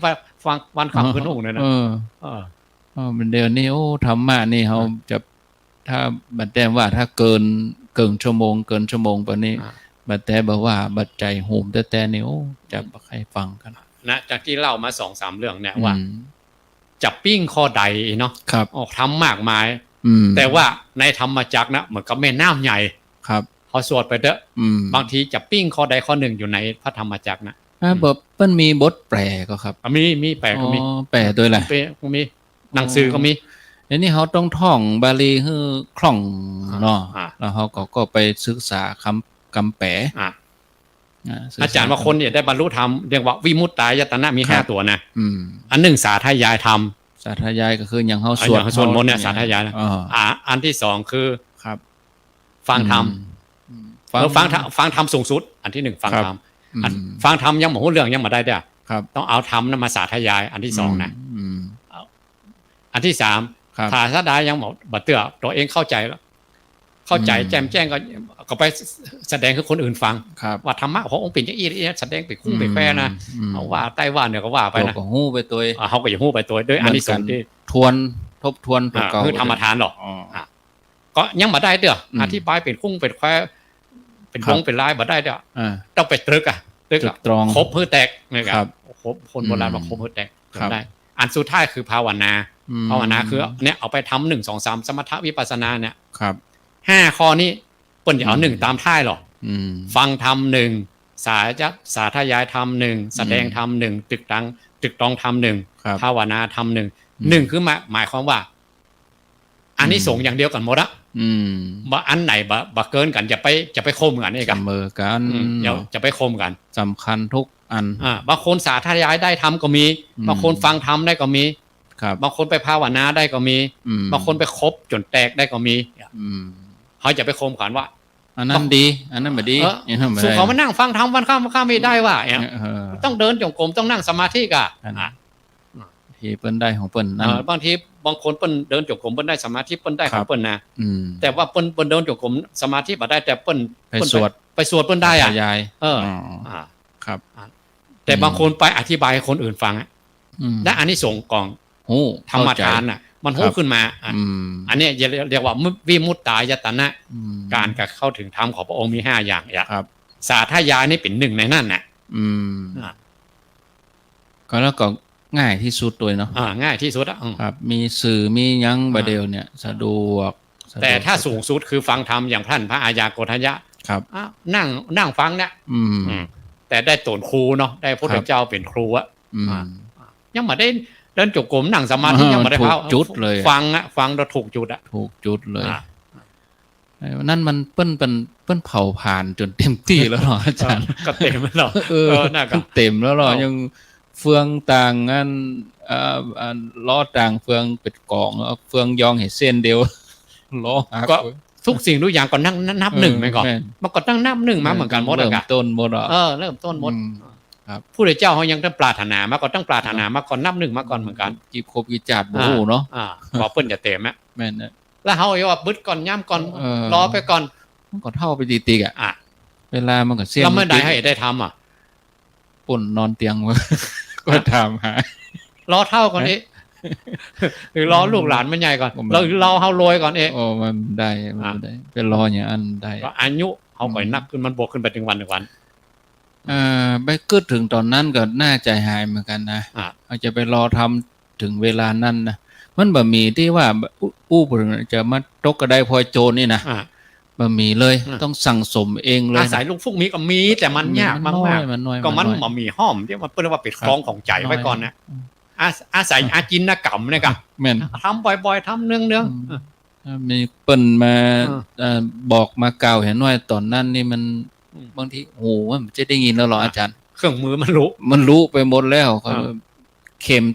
ฟังวันข้ามคืนหุ่งเนี่ยนะเป็นเดียวนี้โอ้ธรรมะนี่เขาจะถ้าบัดแต่ว่าถ้าเกินชั่วโมงปานนี้บัดแต่บอกว่าบัดใจโหมแต่นี่โอ้จะบ่ใครฟังกันนะจากที่เล่ามา 2-3 เรื่องเนี่ยว่าจับปิ้งข้อใดเนาะครับออกทำมากมายแต่ว่าในธรรมจักรนะเหมือนกับแม่น้ำใหญ่ครับพอสวดไปเด้อบางทีจับปิ้งข้อใดข้อหนึ่งอยู่ในพระธรรมจักรนะแบบมันมีบทแปลก็ครับมีแปลก็มีแปลด้วยแหละมีหนังสือก็มีอันนี้เขาต้องท่องบาลีให้คล่องเนาะแล้วเขาก็ไปศึกษาคำแปลอาจารย์ว่าคนเนี่ยได้บรรลุธรรมเรียกว่าวิมุตตายตนะมี5ตัวนะอันหนึ่งสาธยายธรรมสาธยายก็คืออย่างเขาสวดมนต์เนี่ยสาธยายนะอันที่2คือครับฟังธรรมฟังธรรมสูงสุดอันที่1ฟังธรรมฟังธรรมยังหมดเรื่องยังมาได้เด้อต้องเอาธรรมนั้นมาสาธยายอันที่2นะอันที่3ถ้าสาธยายยังหมดบัดเตื้อตัวเองเข้าใจแจ่มแจ้งก็ไปแสดงให้คนอื่นฟังว่าธรรมะขององค์ปิ่นจะอีแสดงไปคุ้งไปแปรนะเอาว่าไต้หวันเนี่ยก็ว่าไปนะก็ฮู้ไปตัวเขาก็อย่าฮู้ไปตัวด้วยอันนี้สงที่ทบทวนตัวเก่าคือธรรมทานหรอกก็ยังมาได้เด้ออธิบายเป็นคุ้งเป็นแควเป็นวงเป็นลายมาได้เด้อต้องไปตรึกตรองครบเพื่อแตกนะครับครบคนโบราณบอกครบเพื่อแตกได้อันสุดท้ายคือภาวนาคือเนี่ยเอาไปทำ1 2 3สมถะวิปัสสนาเนี่ย5ข้อนี้เปิ้นอย่าเอา1ตามท้ายหรอกฟังธรรม1สาธยายธรรม1แสดงธรรม1ตึกตรองธรรม1ภาวนาธรรม1คือหมายความว่าอันนี้ส่งอย่างเดียวกันหมดอะบ่อันไหนบ่เกินกันจะไปโคมกันนี่กันเสมอกันเดี๋ยวจะไปโคมกันสำคัญทุกอันบางคนสาธยายได้ธรรมก็มีบางคนฟังธรรมได้ก็มีบางคนไปภาวนาได้ก็มีบางคนไปครบจนแตกได้ก็มีเขาจะไปโคมกันว่าอันนั้นดีอันนั้นไม่ดีสู่เขามานั่งฟังธรรมวันข้ามไม่ได้ว่าต้องเดินจงกรมต้องนั่งสมาธิกันที่เปิ้นได้ของเปิ้นนั่นบางทีบางคนเปิ้นเดินจงกรมเปิ้นได้สมาธิเปิ้นได้ของเปิ้นนะแต่ว่าเปิ้นเดินจงกรมสมาธิบ่ได้แต่เปิ้นไปสวดเปิ้นได้อ่ะครับแต่บางคนไปอธิบายให้คนอื่นฟังและอันนี้ส่งกองธรรมทานน่ะมันฮู้ขึ้นมาอันนี้เรียกว่าวิมุตตายตนะการเข้าถึงธรรมของพระองค์มี5อย่างสาธยายนี่เป็น1ในนั้นน่ะก็แล้วก็ง่ายที่สุดเลยเนาะง่ายที่สุดครับมีสื่อมียังบาเดียวเนี่ยสะดวกแต่ถ้าสูงสุดคือฟังธรรมอย่างท่านพระอาญาโกฏัญญะนั่งฟังเนี่ยแต่ได้ตนครูเนาะได้พระพุทธเจ้าเป็นครูอะยังมาได้เดินจงกรมนั่งสมาธิยังมาได้ถูกจุดเลยฟังเราถูกจุดอะถูกจุดเลยนั่นมันเปิ้นเผาผ่านจนเต็มที่แล้วหรออาจารย์ก็เต็มแล้วหรอน่าก็เต็มแล้วหรอยังเฟืองต่างอันล้อต่างเฟืองเป็ดกองเฟืองยองเห็นเส้นเดียวล้อหักก็ทุกสิ่งทุกอย่างก็นั่งนับ1ไปก่อนมันก็ตั้งนับ1มาเหมือนกันหมดเริ่มต้นหมดเริ่มต้นหมดผู้ใดเจ้าเขายังต้องปรารถนามาก่อนต้องปรารถนามาก่อนนับ1มาก่อนเหมือนกันจีบครบกี่จัดโอ้โหเนาะขอเปิ้นจะเต็มอ่ะแม่นนะแล้วเฮาว่าบึดก่อนย่ำก่อนรอไปก่อนมันก็เท่าไปตีๆอ่ะเวลามันก็เสี้ยนแล้วเมื่อใดให้ได้ทำปุ่นนอนเตียงก็ถามหารอเท่าก่อนนี้หรือรอลูกหลานมันใหญ่ก่อนเราเฮารวยก่อนโอ้มันได้เป็นรออย่างอันได้ก็อายุเฮาก่อยนับขึ้นมันบวกขึ้นไปถึงวันไปกึดถึงตอนนั้นก็น่าใจหายเหมือนกันนะอาจจะไปรอทำถึงเวลานั้นนะมันบะหมี่ที่ว่าอู้จะมาตกกระไดพลอยโจรนี่นะบะหมี่เลยต้องสั่งสมเองเลยอาศัยลุงฟุกมีก็มีแต่มันยากมากๆก็มันบะหมี่ห้อมที่มันเปิ้นว่าปิดคล้องของใจไว้ก่อนนะอาศัยอาจินกรรมเนี่ยก็ทำบ่อยๆทำเนืองมีเปิ้นมาบอกมากล่าวเห็นว่าตอนนั้นนี่มันบางทีโอ้มันจะได้ยินแล้วหรออาจารย์เครื่องมือมันรู้ไปหมดแล้วเข็ม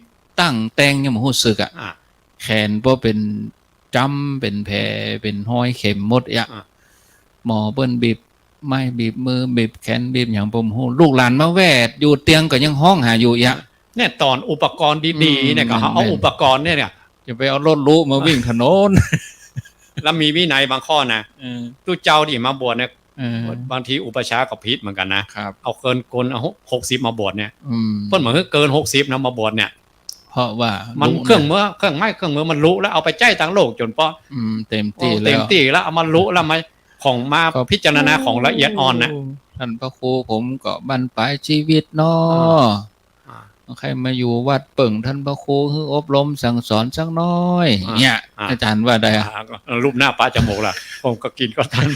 ตั้งแตงยังบ่รู้สึกอ่ะแขนบ่เป็นจ้ำเป็นแผลเป็นห้อยเข็มหมดอ่ะ หมอเปิ้นบีบไม้บีบมือบีบแขนบีบอย่างผมฮู้ลูกหลานมาแวดอยู่เตียงก็ยังห้องหาอยู่อีก เนี่ยตอนอุปกรณ์ดีๆเนี่ยก็เอาอุปกรณ์เนี่ย จะไปเอารถลุมาวิ่งถนน แล้วมีวินัยบางข้อนะตู้เจ้าที่มาบวชเนี่ย บางทีอุปชาก็ผิดเหมือนกันนะครับ เอาเกินกลเอา60มาบวชเนี่ยเพิ่นเหมือนเกิน60นะมาบวชเนี่ยเพราะว่ามันเครื่องมือมันรู้แล้วเอาไปใจต่างโลกจนป้อเต็มที่แล้วเอามารู้แล้วมาของมาพิจารณาของละเอียดอ่อนน่ะท่านพระครูผมก็บรรปลายชีวิตเนาะใครมาอยู่วัดเปิ่งท่านพระครูคืออบรมสั่งสอนสักน้อยเนี่ยอาจารย์ว่าได้รูปหน้าป้าจมูกล่ะผมก็กินก็ทัน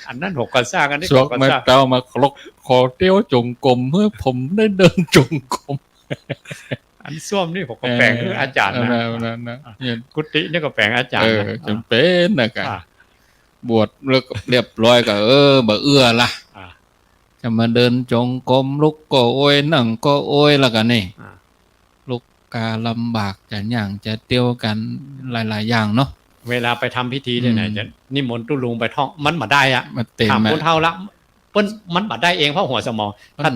อันนั้นหกก็สร้างอันนี้ก็สร้างเต้ามาคลกขอเตี้ยวจงกรมเมื่อผมได้เดินจงกรมอันส้วมนี่ผมก็แปลงคืออาจารย์นะกุฏินี่ก็แปลงอาจารย์จำเป็นนะกันบวชเรียบร้อยก็บ่เอื้อละจะมาเดินจงกรมลุกก็โอยนั่งก็โอยแล้วกันนี่ลุกกาลำบากจะอย่างจะเตี้ยวกันหลายๆอย่างเนาะเวลาไปทำพิธีที่ไหนจะนิมนต์ตุลุงไปท่องมันมาได้อะถามคนเท่าละเปิ้นมันมาได้เองเพราะหัวสมองถ้า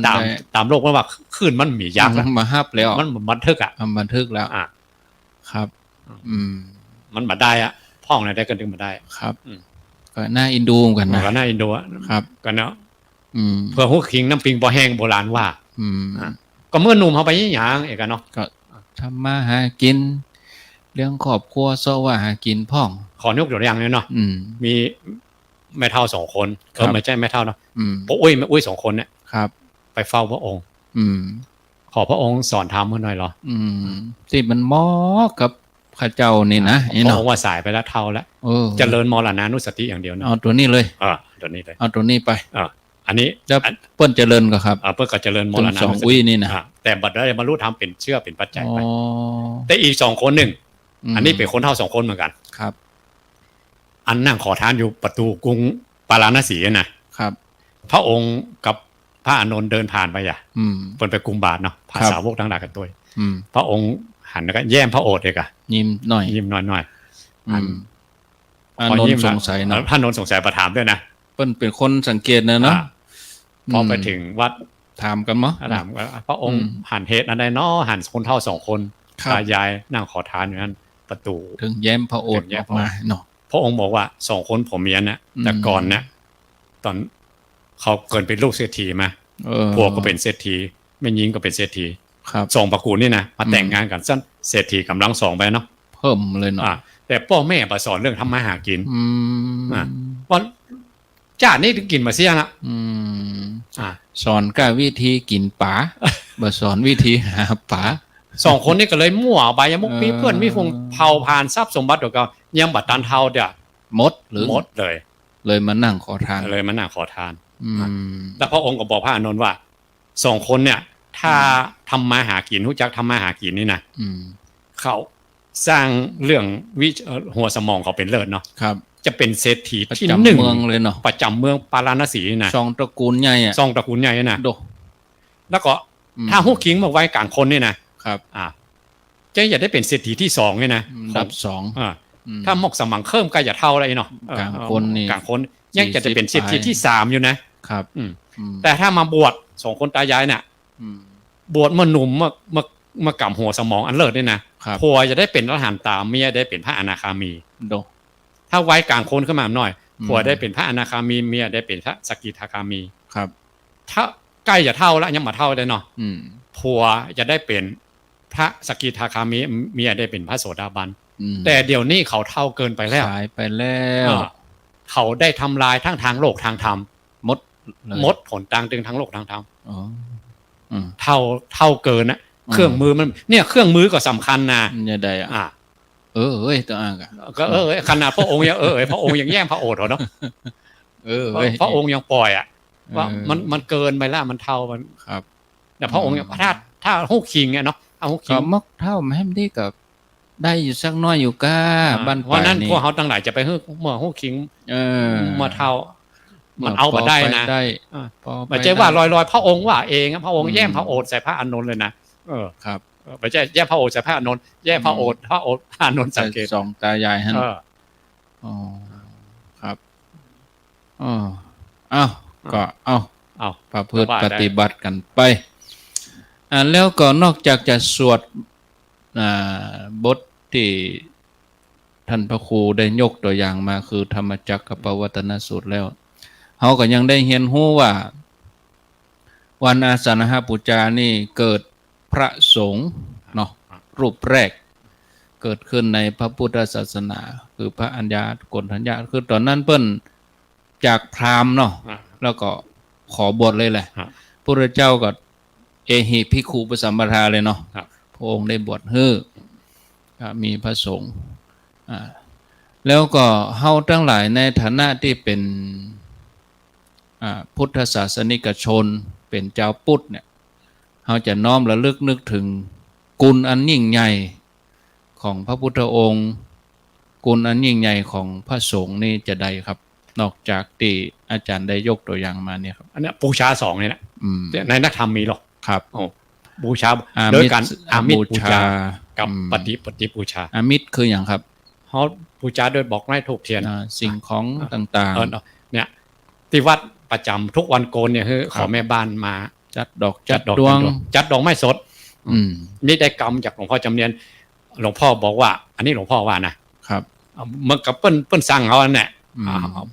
ตามโลกมันว่าขึ้นมันหมียักษ์มาฮับแล้วมันบันทึกอ่ะบันทึกแล้วครับมันมาได้อ่ะพ่องอะไรได้กันถึงมาได้ครับก็น่าอินดูกันนะก็น่าอินดูครับกันเนาะเพื่อหูขิงน้ำปิงบ่แห้งโบราณว่าก็เมื่อหนุ่มเขาไปอย่างเอกเนาะก็ทำมาหากินเรื่องครอบครัวซะว่าหากินพ่องขอยกตัวอย่างเลยเนาะมีแม่เฒ่า2คนไม่ใช่แม่เฒ่าเนาะพ่ออุ้ย2คนเนี่ยครับไปเฝ้าพระองค์ขอพระองค์สอนธรรมเมื่อหน่อยเหรอที่มันเหมาะกับข้าเจ้านี่นะพระองค์ว่าสายไปแล้วเฒ่าแล้วเจริญมรณานุสติอย่างเดียวนะเอาตัวนี้เลยตัวนี้เลยเอาตัวนี้ไปอันนี้จะเปิ้นเจริญก็ครับเปิ้นก็เจริญมรณะ2อุ้ยนี่นะแต่บัดได้บรรลุธรรมเป็นเชื่อเป็นปัจจัยไปแต่อีก2คนนึงอันนี้เป็นคนเฒ่า2คนเหมือนกันครับอันนั่งขอทานอยู่ประตูกรุงปาราณสีนะครับพระองค์กับพระอานนท์เดินผ่านไปเปิ้นไปกุมบาตรเนาะภาษาวกทั้งหลายกันตัวพระองค์หันแล้วก็แย้มพระโอษฐ์เลยก็ยิ้มหน่อยอานนท์สงสัยนะพระอานนท์สงสัยประถามด้วยนะเปิ้นเป็นคนสังเกตนะเนาะพอไปถึงวัดถามกันมั้งถามว่าพระองค์หันเหตุอะไรเนาะหันคนเฒ่า2คนตายายนั่งขอทานอยู่นั้นประตูถึงแย้มพระโอษฐ์ออกมาเนาะพระองค์บอกว่า2คนผมเมียนะแต่ก่อนนะตอนเขาเกิดเป็นลูกเศรษฐีมาผัวก็เป็นเศรษฐีแม่หญิงก็เป็นเศรษฐี2ตระกูลนี่นะมาแต่งงานกันซั่นเศรษฐีกำลัง2ไปเนาะเพิ่มเลยเนาะแต่พ่อแม่มาสอนเรื่องทำมาหากินว่าจ้านี่ถึงกินมาเสียละสอนก็วิธีกินป๋าบ่สอนวิธีหาป๋า2คนนี้ก็เลยมั่วไปยังมุกมีเพื่อนมีฟงเผาผ่านทรัพย์สมบัติเดี๋ยวก็ยังบัดตันเท่าเด้อหมดเลยมานั่งขอทานแล้วพระองค์ก็บอกพระอานนท์ว่า2คนเนี่ยถ้าทำมาหากินรู้จักทำมาหากินนี่นะเขาสร้างเรื่องหัวสมองเขาเป็นเลิศเนาะจะเป็นเศรษฐีที่1เมืองเลยเนาะประจำเมืองปาราณสีนะ2ตระกูลใหญ่อ่ะ2ตระกูลใหญ่นะแล้วก็ถ้าฮู้คิงมาไว้กลางคนนี่นะครับจะอย่าได้เป็นเศรษฐีที่2นี่นะอันดับ2ถ้าหมกสมังเพิ่มก็อย่าเท่าอะไรเนาะกลางคนนี่กลางคนยังจะเป็นเศรษฐีที่3อยู่นะครับแต่ถ้ามาบวช2คนตายายเนี่ยบวชเมื่อหนุ่มมากำหัวสมองอันเลิศนี่นะผัวจะได้เป็นอรหันต์ตามเมียได้เป็นพระอนาคามีถ้าไว้กลางคนขึ้นมาหน่อยผัวได้เป็นพระอนาคามีเมียได้เป็นพระสกิทาคามีครับถ้าใกล้จะเท่าแล้วยังมาเท่าได้เนาะผัวจะได้เป็นพระสกิทาคามีเมียได้เป็นพระโสดาบันแต่เดี๋ยวนี้เขาเท่าเกินไปแล้วสายไปแล้วเขาได้ทำลายทั้งทางโลกทางธรรมมดผลต่างตึงทางโลกทางธรรมเท่าเกินนะเครื่องมือมันเนี่ยเครื่องมือก็สำคัญนะเนี่ยได้ตัวอ่างก็ขนาดพระองค์ยังพระองค์ยังแย่งพระโอษฐ์เนาะพระองค์ยังปล่อยว่ามันเกินไปแล้วมันเท่ามันครับแต่พระองค์ถ้าฮู้คิงเนาะเอาฮู้คิงมักเท่าแม่ได้กับได้อยู่สักน้อยอยู่ก้าบ้านเพราะนั้นพวกเขาทั้งหลายจะไปฮู้คิงมาเท่ามันเอามาได้นะไม่ใช่ว่าลอยๆพระองค์ว่าเองพระองค์แย่งพระโอษฐ์ใส่พระอานนท์เลยนะครับไม่ใช่แย่งพระโอษฐ์ใส่พระอานนท์แย่งพระโอษฐ์พระอานนท์สังเกต2ตายายฮะครับ อ๋อเอาก็เอา เอา ประพฤติ ว่า ป ได้ ฏิบัติกันไปแล้วก็นอกจากจะสวดบทที่ท่านพระครูได้ยกตัวอย่างมาคือธรรมจักรปวัตนสูตรแล้วเขาก็ยังได้เห็นรู้ว่า วันอาสาฬหปูจานี่เกิดพระสงฆ์เนาะรูปแรกเกิดขึ้นในพระพุทธศาสนาคือพระอัญญาโกณฑัญญาคือตอนนั้นเปิ้นจากพราหมณ์เนาะแล้วก็ขอบวชเลยแหละพระเจ้าก็เอหิภิกขุปสัมปทาเลยเนาะพระองค์ได้บวชให้มีพระสงฆ์แล้วก็เฮาทั้งหลายในฐานะที่เป็นพุทธศาสนิกชนเป็นเจ้าพุทธเนี่ยเฮาจะน้อมระลึกนึกถึงกุลอันยิ่งใหญ่ของพระพุทธองค์กุลอันยิ่งใหญ่ของพระสงฆ์นี่จะได้ครับนอกจากที่อาจารย์ได้ยกตัวอย่างมาเนี่ยครับอันนี้บูชา2เนี่ยนะในนักธรรมมีหรอกครับบูชาโดยการอามิตรบูชากับปฏิบูชาอามิตรคืออย่างครับเขาบูชาโดยบอกไม้ถูกเทียนสิ่งของต่างๆเนี่ยที่วัดประจำทุกวันโกนเนี่ยคือขอแม่บ้านมาจัดดอกจัดดวงจัดดอกไม้สดนี่ได้กรรมจากหลวงพ่อจำเนียนหลวงพ่อบอกว่าอันนี้หลวงพ่อว่านะครับเมื่อกับเปิ้นสั่งเขาอันเนี่ย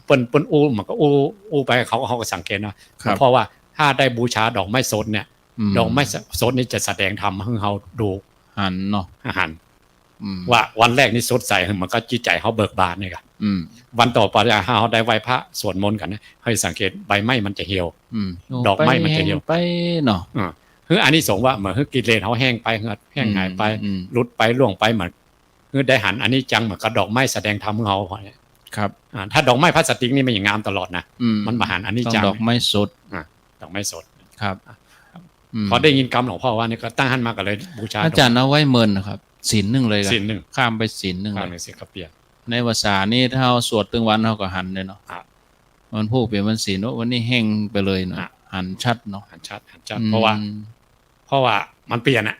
เปิ้นอู้มันก็อู้ไปเขาก็สังเกตนะเพราะว่าถ้าได้บูชาดอกไม้สดเนี่ยดอกไม้สดนี่จะแสดงธรรมให้เขาดูหันเนาะหันว่าวันแรกนี่สดใสมันก็จิตใจเขาเบิกบานเนี่ยครับวันต่อไปเขาได้ไหว้พระสวดมนต์กันให้สังเกตใบไม้มันจะเหี่ยวดอกไม้มันจะเหี่ยวไปเนาะคืออันนี้สงว่าเหมือนกิเลสเขาแห้งไปแห้งหายไปลุดไปล่วงไปเหมือนคือได้หันอันนี้จังเหมือนกับดอกไม้แสดงธรรมของเขาครับถ้าดอกไม้พลาสติกนี่มันอย่างงามตลอดนะมันมาหันอันนี้จังดอกไม้สดดอกไม้สดครับพอได้ยินกรรมหลวงพ่อว่านี่ก็ตั้งหันมากันเลยบูชาอาจารย์เอาไว้เมินนะครับศีลหนึ่งเลยศีลหนึ่งข้ามไปศีลหนึ่งข้ามไปศีลก็เปลี่ยนในภาษานี่ถ้าเราสวดตึงวันเราก็หันเลยเนาะมันพูดเปลี่ยนวันศีลวันนี้แห้งไปเลยเนาะหันชัดเนาะหันชัดเพราะว่ามันเปลี่ยนอ่ะ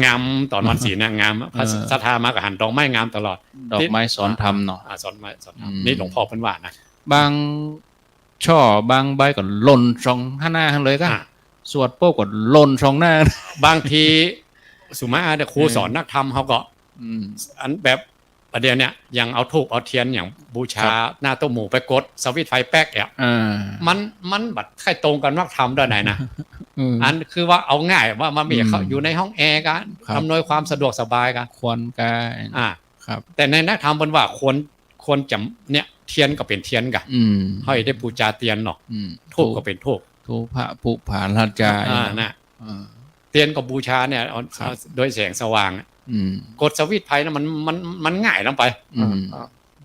งามตอนวันศีลนะงามพระสัทธามากับหันดอกไม้งามตลอดดอกไม้สอนธรรมเนาะสอนไม้สอนธรรมนี่หลวงพ่อเพิ่นว่านะบางช่อบางใบก็หล่นช่องหน้าเลยก็สวดโป๊กก็หล่นช่องหน้าบางทีสุมาเดี๋ยวครูสอนนักธรรมเขาก็อันแบบประเดี๋ยวเนี่ยยังเอาธูปเอาเทียนอย่างบูชาหน้าโต๊ะหมู่ไปกดสวิตไฟแป๊กเนี่ยมันบัดใครตรงกันนักธรรมได้ไหนนะอันคือว่าเอาง่ายว่ามันมีเขาอยู่ในห้องแอร์กันอำนวยความสะดวกสบายกันควรกันครับแต่ในนักธรรมเป็นว่าควรจะเนี่ยเทียนก็เป็นเทียนกันให้ได้บูชาเทียนเนาะธูปก็เป็นธูปพระผู้ผ่านราชานะเทียนกับบูชาเนี่ยโดยแสงสว่างกดสวิตไฟนะมันง่ายลงไป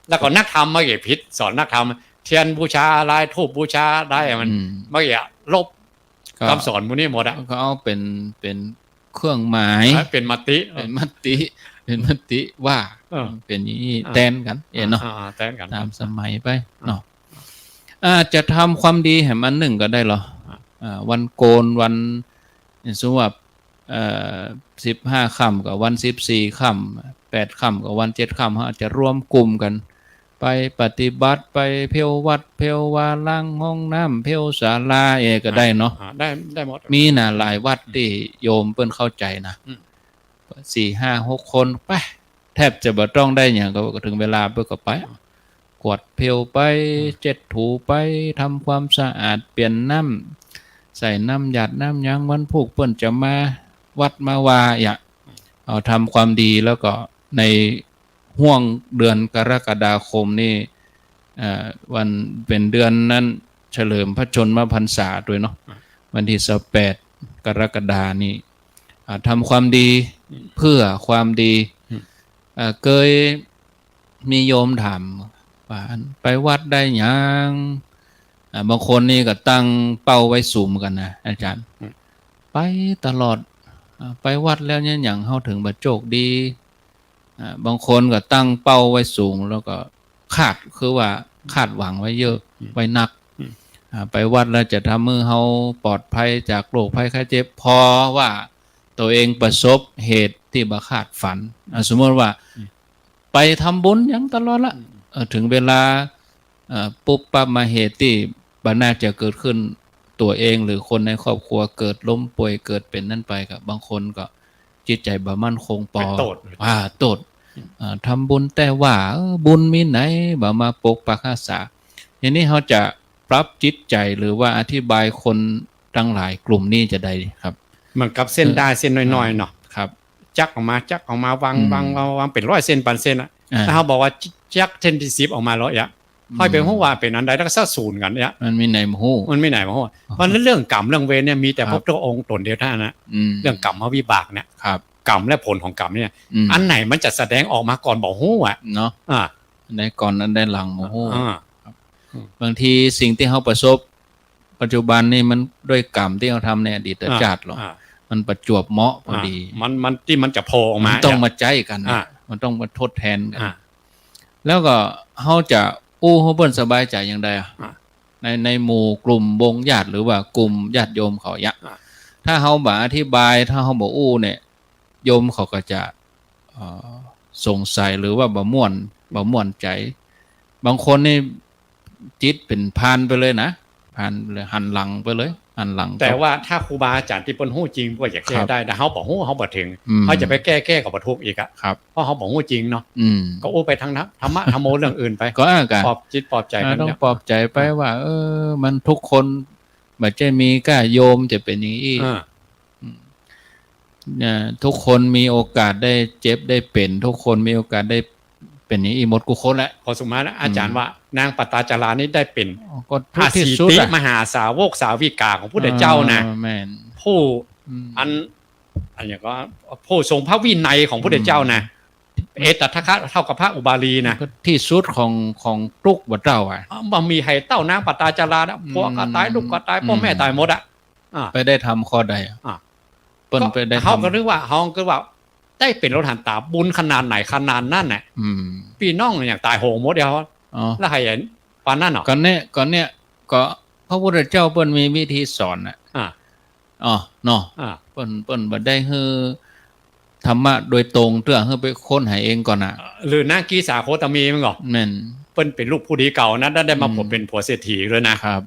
แล้วก็นักธรรมมาเกี่ยพิษสอนนักธรรมเทียนบูชาอะไรธูปบูชาได้มันมาเกี่ยลบคำสอนมูนี่หมดอ่ะก็เอาเป็นเครื่องหมายเป็นมติว่าเป็นนี้แทนกันเนาะแทนกันตามสมัยไปเนาะจะทำความดีให้มันหนึ่งก็ได้หรอวันโกนวันสมมติว่า15 ค่ำกับวัน14 ค่ำ8 ค่ำกับวัน7 ค่ำอาจจะรวมกลุ่มกันไปปฏิบัติไปเพียววัดเพียววาล้างห้องน้ำเพียวศาลาก็ได้เนาะได้หมดมีนะหลายวัดที่โยมเปิ้นเข้าใจนะ4-5-6 คนไปแทบจะบ่ต้องได้อย่างก็ถึงเวลาเปิ้นก็ไปกวาดเพียวไปเจ็ดถูไปทำความสะอาดเปลี่ยนน้ำใส่น้ำหยาดน้ำยางวันพุกเปิ้นจะมาวัดมาวาเอาทำความดีแล้วก็ในห่วงเดือนกรกฎาคมนี่วันเป็นเดือนนั้นเฉลิมพระชนมพรรษาด้วยเนาะวันที่18 กรกฎานี่ทำความดีเพื่อความดีเคยมีโยมถามว่าไปวัดได้ยังบางคนนี่ก็ตั้งเป้าไว้สูงกันนะอาจารย์ไปตลอดไปวัดแล้วเนี่ยอย่างเข้าถึงบัดโจกดีบางคนก็ตั้งเป้าไว้สูงแล้วก็คือว่าคาดหวังไว้เยอะไว้นักไปวัดแล้วจะทำมือเขาปลอดภัยจากโรคภัยไข้เจ็บพอว่าตัวเองประสบเหตุที่บ่คาดฝันสมมติว่าไปทำบุญอย่างตลอดละถึงเวลา ปุ๊บปั๊บมาเหตุที่บัน่าจะเกิดขึ้นตัวเองหรือคนในครอบครัวเกิดล้มป่วยเกิดเป็นนั่นไปกับบางคนก็จิตใจบ่มั่นคงปอ ไปโตด โตดทำบุญแต่ว่าบุญมีไหนบ่มาปกปักรักษาอย่างนี้เขาจะปรับจิตใจหรือว่าอธิบายคนทั้งหลายกลุ่มนี้จะได้ครับ เหมือนกับเส้นได้เส้นน้อยๆเนาะ ครับ จักออกมาวางเป็น100 เส้นพันเส้นอ่ะ อ่า ถ้าเขาบอกว่าจักเส้นที่10ออกมา100อ่ะค่อยเป็นหัวว่าเป็นอันใดแล้วก็ซะศูนย์กันเนี่ย มันมีในหมู่ มันไม่ไหนมาหัวเพราะฉะนั้นเรื่องกรรมเรื่องเวรเนี่ยมีแต่พระพุทธองค์ตนเดียวเท่านั้นนะ เรื่องกรรมวิบากเนี่ย ครับ กรรมและผลของกรรมเนี่ย อันไหนมันจะแสดงออกมาก่อนบอกฮู้อ่ะ เนาะ อ่า อันใดก่อนอันใดหลังหมู่ อ่า บางทีสิ่งที่เขาประสบปัจจุบันนี่มันด้วยกรรมที่เขาทำในอดีตชาติหรอกมันประจวบเหมาะพอดี มันที่มันจะโผล่ออกมา ต้องมาใจกันนะ อ่า มันต้องมาทดแทนกัน อ่า แล้วก็เขาจะเขาเปิ้นสบายใจอย่างใดอ่ะ อ่า ในหมู่กลุ่มวงญาติหรือว่ากลุ่มญาติโยมเขายะ อ่า ถ้าเขาบ่อธิบายถ้าเขาบอกเนี่ยโยมเขาก็จะสงสัยหรือว่าบ่ม่วนใจ บางคนนี่จิตเป็นพานไปเลยนะพานเลยหันหลังไปเลยหันหลัง แต่ว่าถ้าครูบาอาจารย์ที่เปิ้นฮู้จริงก็อยากแก้ได้แต่เขาบอกฮู้เขาบ่ถึง อืม เขาจะไปแก้กับบ่ทุกข์อีกอ่ะ ครับ เพราะเขาบอกฮู้จริงเนาะ ก็โอ้ไปทางธรรมะธรรมโมเรื่องอื่นไป ก็อากาศ ปลอบจิตปลอบใจกัน ต้อง เนี่ย ปลอบใจไปว่า มันทุกคนบัดจะมีก้าโยมจะเป็นอย่างนี้ อ่า เนี่ยทุกคนมีโอกาสได้เจ็บได้เป็นทุกคนมีโอกาสได้เป็นอย่างนี้หมดกุคนแหละ พอสมมาแล้วอาจารย์ว่านางปตาจารานี่ได้เป็น ก็ทุ พ ก ระ ที่ สี สุด ติ อะ มหาสาวกสาวิกาของพุทธเจ้านะ แม่น ผู้ อืม อันอย่างก็ผู้ทรงพระวินัยของพุทธเจ้านะเอตทัคคะเท่ากับพระอุบาลีนะ ก็ที่สุดของทุกวัดเราอ่ะ บ่มีให้เต้านางปตาจารานะผัวก็ตายลูกก็ตายพ่อแม่ตายหมดอ่ะอ่า ไปได้ทำข้อใดอะ อ่ะ เปิ้นไปได้ เขาก็ ทำ นึกว่าเขาก็ว่าได้เป็นรถหันตาบุญขนาดไหนขนาดนั่นน่ะ อืม พี่น้องอย่างตายโหงหมดเดียว อ๋อ แล้วให้เห็นปานนั่นเหรอ ก่อนเนี่ยก็พระพุทธเจ้าเปิ้นมีวิธีสอนอ่ะ อ่า อ๋อเนาะ อ่า เปิ้นบ่ได้ฮือธรรมะโดยตรงเตื้อฮือไปค้นหาเองก่อนน่ะ หรือนางกีสาโคตมีมั้งเหรอ แม่น เปิ้นเป็นลูกผู้ดีเก่านะได้มาผมเป็นผัวเศรษฐีเลยนะครับ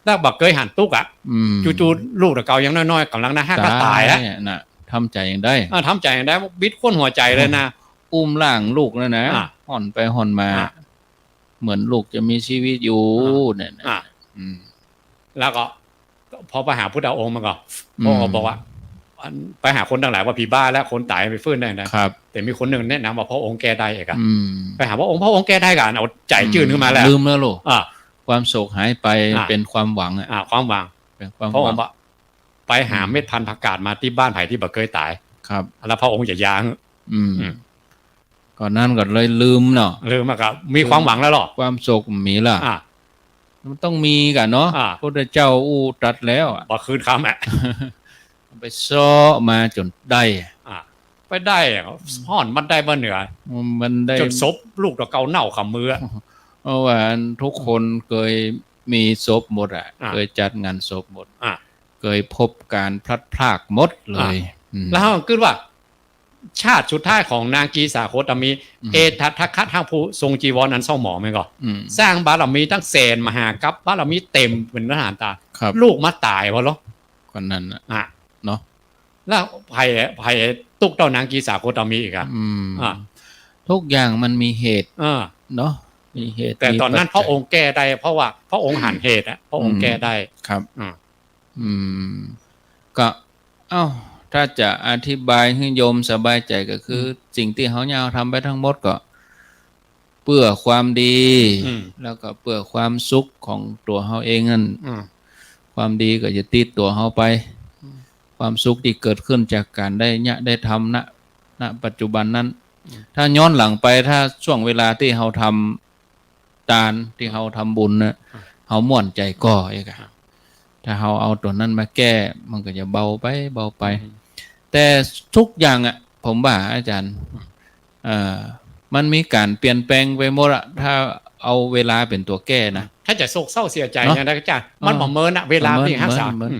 แล้วบักเคยหันตุกอ่ะ อืม จู่ๆลูกเก่ายังน้อยๆกำลังนะห้าก็ตายอ่ะ น่ะทำใจยังได้ ทำใจได้บิดข้นหัวใจเลยนะ อุ้มร่างลูกแล้วนะ อ่ะ ห่อนไปห่อนมา อ่ะ เหมือนลูกจะมีชีวิตอยู่ อ่ะ เนี่ยนะ อ่ะ อืม แล้วก็พอไปหาพุทธองค์มันก็ อืม พ่อก็บอกว่าไปหาคนต่างหลายว่าผีบ้าแล้วคนตายไปฟื้นได้นะครับ แต่มีคนหนึ่งแนะนำว่าพระองค์แก้ได้เอกอะ อืม ไปหาพระองค์แก้ได้กันเอาใจจืดขึ้นมาแล้ว ลืมแล้วลูก อ่า ความโศกหายไป อ่ะ เป็นความหวังอ่ะ ความหวัง เป็นความ พระ ห อ วั ง ง ค์บอกไปหาเม็ดพันธุ์ผักกาดมาที่บ้านไผ่ที่บักเคยตาย ครับ แล้วพระองค์อย่ายั้ง อืม อืม ก่อนนั้นก็เลยลืมเนาะ ลืมอะครับมีความหวังแล้วหรอ ความโศกมีล่ะ อ่า มันต้องมีกันเนาะ อ่ะ พระเจ้าอู้ตรัสแล้วอะ บักคืนคำอ่ะ ไปซ้อมาจนได้ ไปได้ห่อนมันได้มาเหนือ มันได้ จนซบลูกตะเกาเน่าขำมืออะ เพราะว่าทุกคนเคยมีศพหมดอ่ะ อ่ะ เคยจัดงานศพหมด อ่ะ เคยพบการพลัดพรากหมดเลยอืม แล้วเขาคิดว่า ชาติสุดท้ายของนางกีสาโคตมี อืม เอทัทคะทางผู้ทรงจีวรนั้นเศร้าหมองไหมก่อน อืม สร้างบารมีตั้งแสนมหากัปบารมีเต็มเป็นทหารตา ครับ ลูกมาตายวะเหรอ คนนั้นน่ะ อ่ะ เนาะ แล้วภัยตุกเต้านางกีสาโคตมีอีกอ่ะ อืม อ่ะ ทุกอย่างมันมีเหตุ อ่า เนาะมีเหตุ แต่ตอนนั้น มี พ ปัจ ระ จัย องค์แก้ได้ เพราะว่าพระองค์หันเหตุอะพระองค์แก้ได้ ครับ อืม อืม ก็เอ้าถ้าจะอธิบายให้โยมสบายใจก็คืออสิ่งที่เขาเนี่ยทำไปทั้งหมดก็ เพื่อความดี อืม แล้วก็เพื่อความสุขของตัวเขาเองนั่น อืม ความดีก็จะติดตัวเขาไป ความสุขที่เกิดขึ้นจากการได้เนี่ยได้ทำณปัจจุบันนั้น ถ้าย้อนหลังไปถ้าช่วงเวลาที่เขาทำทานที่เขาทำบุญนะเขาม่วนใจก่อเองอะถ้าเขาเอาตัวนั้นมาแก้ มันก็จะเบาไป แต่ทุกอย่างอ่ะ ผมว่าอาจารย์มันมีการเปลี่ยนแปลงไปหมดอะถ้าเอาเวลาเป็นตัวแก้นะ ถ้าจะโศกเศร้าเสียใจ เนอะ อย่างไรก็จ้ามันบอกเมินอะเวลาที่รักษา เหมือน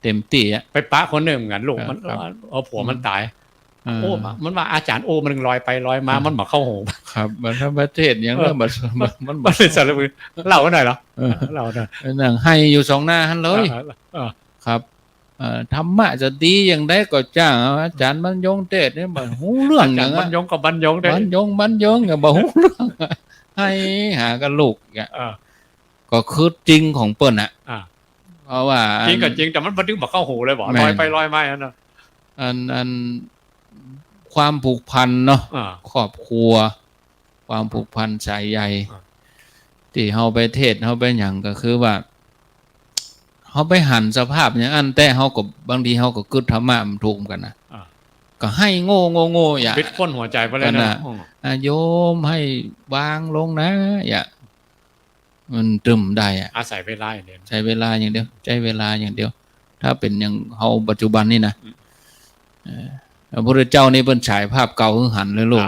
เต็มที่อ่ะ ไปปะคนหนึ่งเหมือนลูกมัน ครับ เอาผัวมันตาย โอ้มันว่าอาจารย์โอ้มันลอยไปลอยมามันมาเข้าหู ครับมันทั้งประเทศยังเริ่มมัน มันเป็นสารพัดเล่าหน่อยเหรอเล่าหน่อย หนังให้อยู่สองหน้าหันเลย เออ ครับธรรมะจะดีอย่างได้ก็จ้างอาจารย์บรรยงเทศน์เนี่ยบ่หูเรื่องอย่าง บรรยงกับบรรยงได้ บรรยงอย่างบ่หูเรื่องให้หากันลูกอย่าง เออ ก็คือจริงของเปิ้นอ่ะ อ่า เพราะว่า จริงก็จริงแต่มันบันทึกมาเข้าหูเลยบอก แม่น ลอยไปลอยมาอันนั้น อันความผูกพันเนาะ อ่า ครอบครัว ความผูกพันสายใย อ่า ที่เฮาไปเทศน์เฮาไปหยังก็คือว่าเฮาไปหันสภาพอย่างอันแต่เฮาก็บางทีเฮาก็กึดธรรมะมันถูกกันนะ อ่า ก็ให้โง่อย่า ปิดก้นหัวใจไปเลย นั่น นะ น่ะ โยมให้วางลงนะอย่ามันตึมได้อ่ะ อาศัยเวลาอย่างเดียว ใช้เวลาอย่างเดียวใช้เวลาอย่างเดียว ถ้าเป็นอย่างเฮาปัจจุบันนี่นะพระพุทธเจ้านี่เพิ่นฉายภาพเก่าคือหันเลยลูก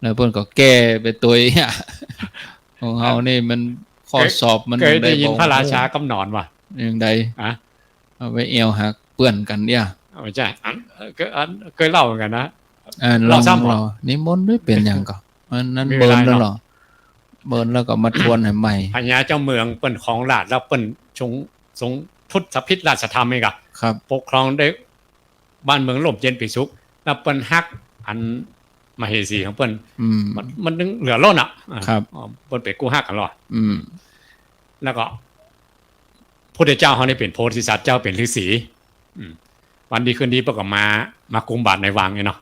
แล้วเพิ่นก็แก้ไปตัวอ่ะของเฮานี่มันข้อสอบมัน เคยได้ยิน บอก พระราชากำหนอนว่ะ อย่างใด อ่ะ เอาไปเอวหักเปื้อนกันเนี่ย ไม่ใช่เคยเล่าเหมือนกันนะ ลอง เราซ้ำเหรอ นิมนต์ด้วยเป็นอย่างก็มันนั้น มีเว เบิ ลา ร์นแล้ว เนาะ เหรอเบิร์นแล้วก็มาทวนให้ใหม่ พญาเจ้าเมืองเปิ้นของราชแล้วเปิ้นทรงทุตพิษราชธรรมเองอะ ครับ ปกครองได้บ้านเมืองร่มเย็นเป็นสุขแล้วเปิ้นฮักอันมเหสีของเปิ้น อืม มันนึงเหลือล้นอ่ะ ครับ เปิ้นเป็นกู้ฮักกันหรอ อืม แล้วก็พุทธเจ้าเขานี่เป็นโพธิสัตว์เจ้าเป็นฤาษีวันดีคืนดีประกอบมากุมบาทในวังเนาะ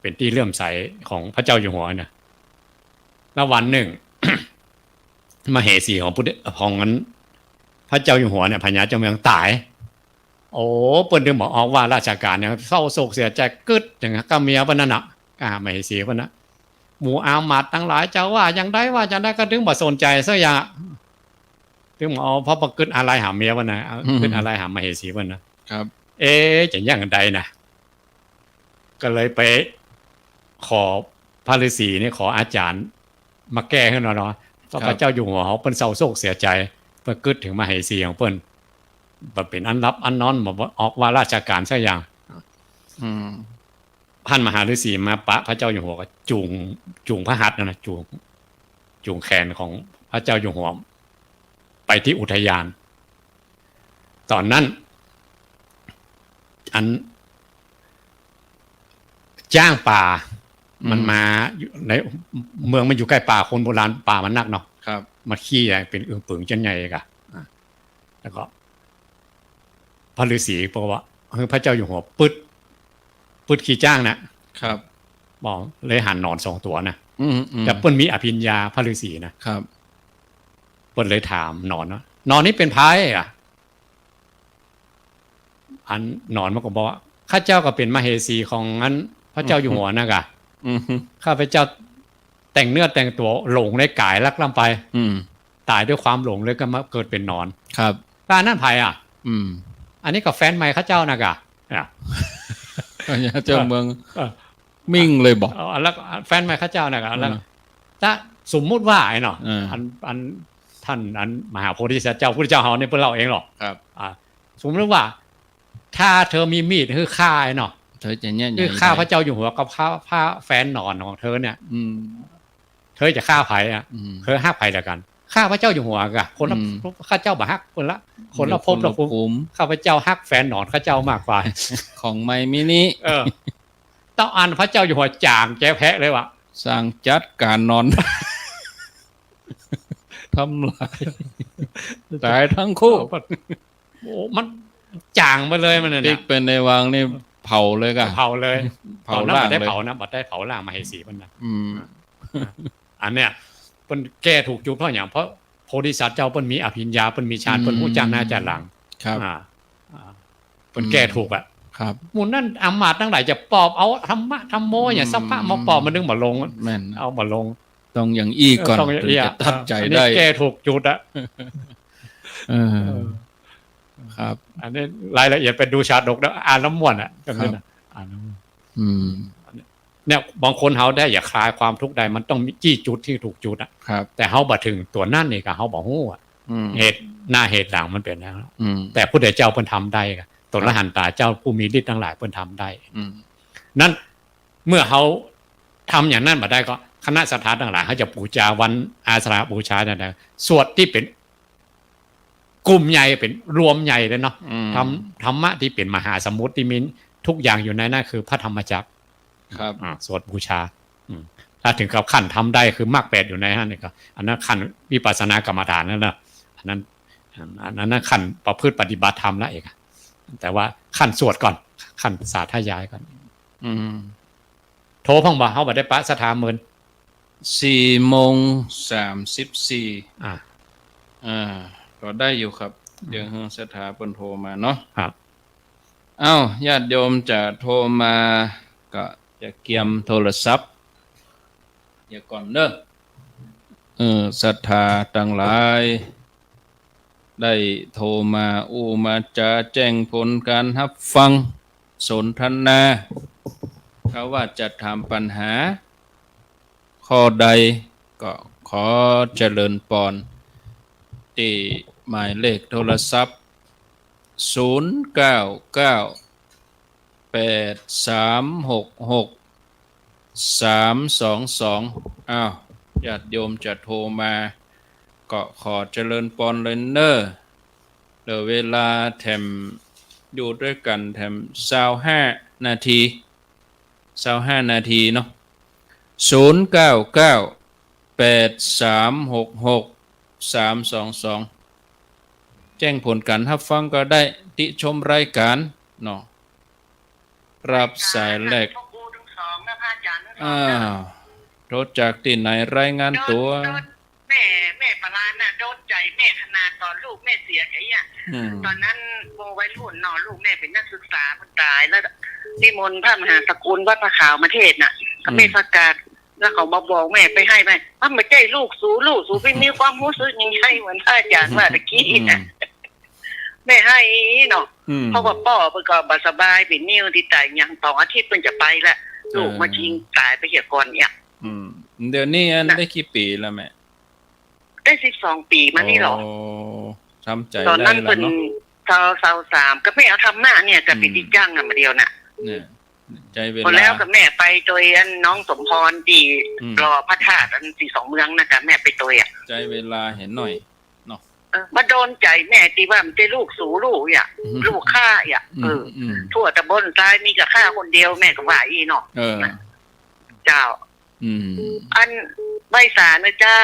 เป็นที่เลื่อมใสของพระเจ้าอยู่หัวเนี่ยแล้ววันหนึ่ง มเหสีของนั้นพระเจ้าอยู่หัวเนี่ยพญาเจ้าเมืองตาย โอ้เปิ้นดึงบอกออกว่าราชการเนี่ยเศร้าโศกเสียใจกึดอย่างนั้นก็เมียเพิ่นนั่นน่ะมเหสีเพิ่นน่ะหมู่อามาตย์ทั้งหลายเจ้าว่าอย่างใดว่าจังได๋ก็ถึงบ่สนใจซะอย่างถึงเอาเพราะบ่กึดอะไรหาเมียเพิ่นน่ะกึดอะไรหามเหสีเพิ่นน่ะ ครับ จะอย่างใดนะก็เลยไปขอพระฤาษีนี่ขออาจารย์มาแก้ให้หน่อยเนาะเพราะพระเจ้าอยู่หัวเขาเปิ้นเศร้าโศกเสียใจเพิ่นกึดถึงมเหสีของเปิ้นบ่เป็นอันรับอันนอนบ่ออกว่าราชการซะอย่าง อืม ท่านมหาฤาษีมาปะพระเจ้าอยู่หัวก็จูงพระหัตถ์นะจูงแขนของพระเจ้าอยู่หัวไปที่อุทยาน ตอนนั้นอันจ้างป่ามันมาในเมืองมันอยู่ใกล้ป่าคนโบราณป่ามันนักเนาะ ครับ มาขี้เป็นอึ่งปึงจันใหญ่กะแล้วก็พระฤาษีบอกว่าพระเจ้าอยู่หัวปึดขี้จ้างนะครับ บอกเลยหันหนอน2 ตัวนะ อืม แต่เปิ้นมีอภิญญาพระฤาษีนะครับ เปิ้นเลยถามหนอนว่านอนนี้เป็นพายอ่ะอันหนอนมันก็บอกว่าข้าเจ้าก็เป็นมเหสีของงั้นพระเจ้าอยู่หัวนะกะ อืม ข้าพเจ้าแต่งเนื้อแต่งตัวหลงในกายลักล้ำไป อืม ตายด้วยความหลงเลยก็มาเกิดเป็นหนอน ครับ การนั่นภัยอ่ะ อืม อันนี้ก็แฟนใหม่ข้าเจ้านะกะ พญาเจ้าเมือง เออ มิ่งเลยบอก แล้วแฟนใหม่ข้าเจ้านะกะแล้วถ้าสมมุติว่าไอ้เนาะอันท่านอันมหาโพธิสัตว์เจ้าพุทธเจ้าเฮาเนี่ยเพิ่นเล่าเองหรอก ครับ สมมติว่า ถ้าเธอมีมีดคือฆ่าไอ้เนาะ เธอจะเนี่ย คือฆ่าพระเจ้าอยู่หัวกับฆ่าแฟนหนอนของเธอเนี่ย อืม เธอจะฆ่าไผอ่ะ อืม เธอฮักไผเดียวกันฆ่าพระเจ้าอยู่หัวกะคนละ อืม ข้าเจ้าบ่ฮักคนละภพละภูมิ ภูมิ ข้าพเจ้าฮักแฟนหนอนข้าเจ้ามากกว่า ของไมมินิ ต้องอ่านพระเจ้าอยู่หัวจางแจ้แพะเลยว่ะ สร้างจัดการนอน ทำลายตายทั้งคู่ โอ้มันจางไปเลยมัน ติ๊ เนี่ ก ย เป็นในวังนี่เผาเลยกะ เผาเลย เผา ตอนนั้น ล่าง บัดได้ เลย เผานะบัดได้เผาล่างมาให้สีมันนะ อืม อันเนี้ยเปิ้นแก้ถูกจุดเพราะอย่างเพราะโพธิสัตว์เจ้าเปิ้นมีอภิญญาเปิ้นมีฌานเปิ้นรู้จักหน้าจักหลัง ครับ เปิ้นแก้ถูกอ่ะ ครับ หมู่นั่นอำมาตย์ทั้งหลายจะปอบเอาธรรมะธรรมโมอย่างสัพพะมาปอบมันนึงมาลง แม่น เอามาลง ต้องอย่างอี้ก่อน ต้อง ถึงจะทัดใจ อันนี้ ได้ แก้ถูกจุดอ่ะ เออครับ อันนี้รายละเอียดไปดูชาดกแล้วอ่านน้ำม่วนอ่ะจำได้นะอ่านน้ำม่วน อืม เนี่ยบางคนเฮาได้อย่าคลายความทุกข์ใดมันต้องมีจี้จุดที่ถูกจุดอ่ะ ครับ แต่เฮาบ่ถึงตัวนั่นนี่ก็เฮาบ่ฮู้อ่ะ อืม เหตุหน้าเหตุหลังมันเป็นแล้ว อืม แต่พุทธเจ้าเพิ่นทำได้ก็ตนละหันตาเจ้าผู้มีฤทธิ์ทั้งหลายเพิ่นทำได้ อืม นั้นเมื่อเขาทำอย่างนั้นมาได้ก็คณะสัทธาต่างหลายเขาจะบูชาวันอาสาฬหบูชาเนี่ยนะสวดที่เป็นกลุ่มใหญ่เป็นรวมใหญ่เลยเนาะทำธรรมะที่เป็นมหาสมุทรที่มีทุกอย่างอยู่ในนั้นคือพระธรรมจักรครับสวดบูชาถ้าถึงกับขั้นทำได้คือมรรค8อยู่ในนั้นนี่ก็อันนั้นขั้นวิปัสสนากรรมฐานนั่นนะอันนั้นขั้นประพฤติปฏิบัติธรรมแล้วเองแต่ว่าขั้นสวดก่อนขั้นสาธยายก่อนโทรพ่องบ่าเขาบ่ได้ปะสถาเมิน4:34ก็ได้อยู่ครับเดี๋ยวสถาเพิ่นโทรมาเนาะครับญาติโยมจะโทรมาก็จะเกียมโทรศัพท์อย่าก่อนเด้อศรัทธาทั้งหลายได้โทรมามาจะแจ้งผลการรับฟังสนทนาเขาว่าจะถามปัญหาข้อใดก็ขอเจริญพรที่หมายเลขโทรศัพท์0998366322ญาติโยมจะโทรมาก็ขอเจริญพรเลยเนอเดี๋ยวเวลาแถมอยู่ด้วยกันแถม25 นาทีเนาะ0998366322แจ้งผลการรับฟังก็ได้ติชมรายการเนาะรับสายแรกโทรจากที่ไหนรายงานตัวแม่ปลาน่ะโดนใจแม่ขนาดตอนลูกแม่เสียใจอ่ะตอนนั้นโมไว้รุ่นนอนลูกแม่เป็นนักศึกษาคนตายแล้วนิมนต์พระมหาสกุลวัดพระขาวมาเทศน่ะก็แม่ประกาศแล้วเขามาบอกแม่ไปให้ไหมว่าไม่ใช่ลูกสู่ไปมีความรู้สึกยังไงเหมือนพระอาจารย์ว่าตะกี้น่ะแม่ให้เนาะเพราะว่าพ่อเพิ่นก็บ่สบายเป็นนิ้วที่ตายยัง2 อาทิตย์เพิ่นจะไปละลูกมาทิ้งตายไปเสียก่อนเนี่ยเดี๋ยวนี้ได้กี่ปีแล้วแม่ได้12 ปีมานี่หรอทำใจตอนนั้นเป็น23ก็ไม่เอาทำหน้าเนี่ยกับปิติจ้างมาเดียวน่ะเนี่ยใจเวลาพอแล้วกับแม่ไปโดยน้องสมพรที่รอพระธาตุ42 เมืองนะกับแม่ไปตัวใจเวลาเห็นหน่อยเนาะมาโดนใจแม่ตีว่ามันจะลูกสู่ลูกลูกข้าทั่วตำบลซ้ายมีกับข้าคนเดียวแม่ก็ว่าอีเนาะเจ้าอันใบสารนะเจ้า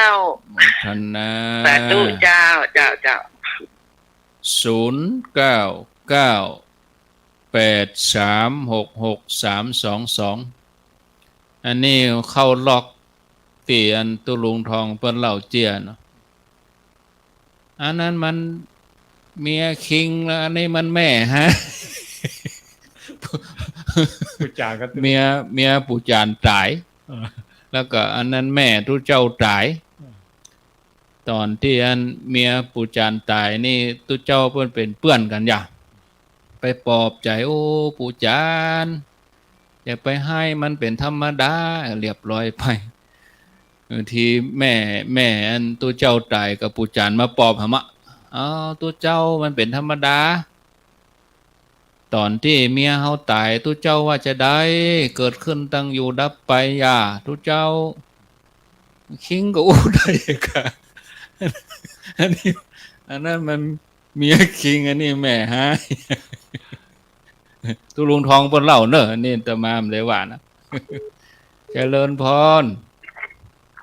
ท่านนะสาธุเจ้า0998366322อันนี้เข้าล็อกตีอันตุลุงทองเปิ้นเหล่าเจียเนาะอันนั้นมันเมียคิงแล้วอันนี้มันแม่ฮะปู่จานก็เมียปู่จานตายแล้วก็อันนั้นแม่ทุเจ้าตายตอนที่อันเมียปู่จานตายนี่ทุเจ้าเพิ่นเป็นเพื่อนกันอย่าไปปลอบใจปู่จานอย่าไปให้มันเป็นธรรมดาเรียบร้อยไปทีแม่อันตัวเจ้าตายกับปู่จานมาปลอบหะมะตัวเจ้ามันเป็นธรรมดาตอนที่เมียเฮาตายตัวเจ้าว่าจะได้เกิดขึ้นตั้งอยู่ดับไปอย่าตัวเจ้าคิงก็ได้ค่ะอันนั้นมันเมียคิงอันนี้แม่ฮะตุลุงทองเพิ่นเล่าเนอะนี่ตะมามเลยว่านะเจริญพร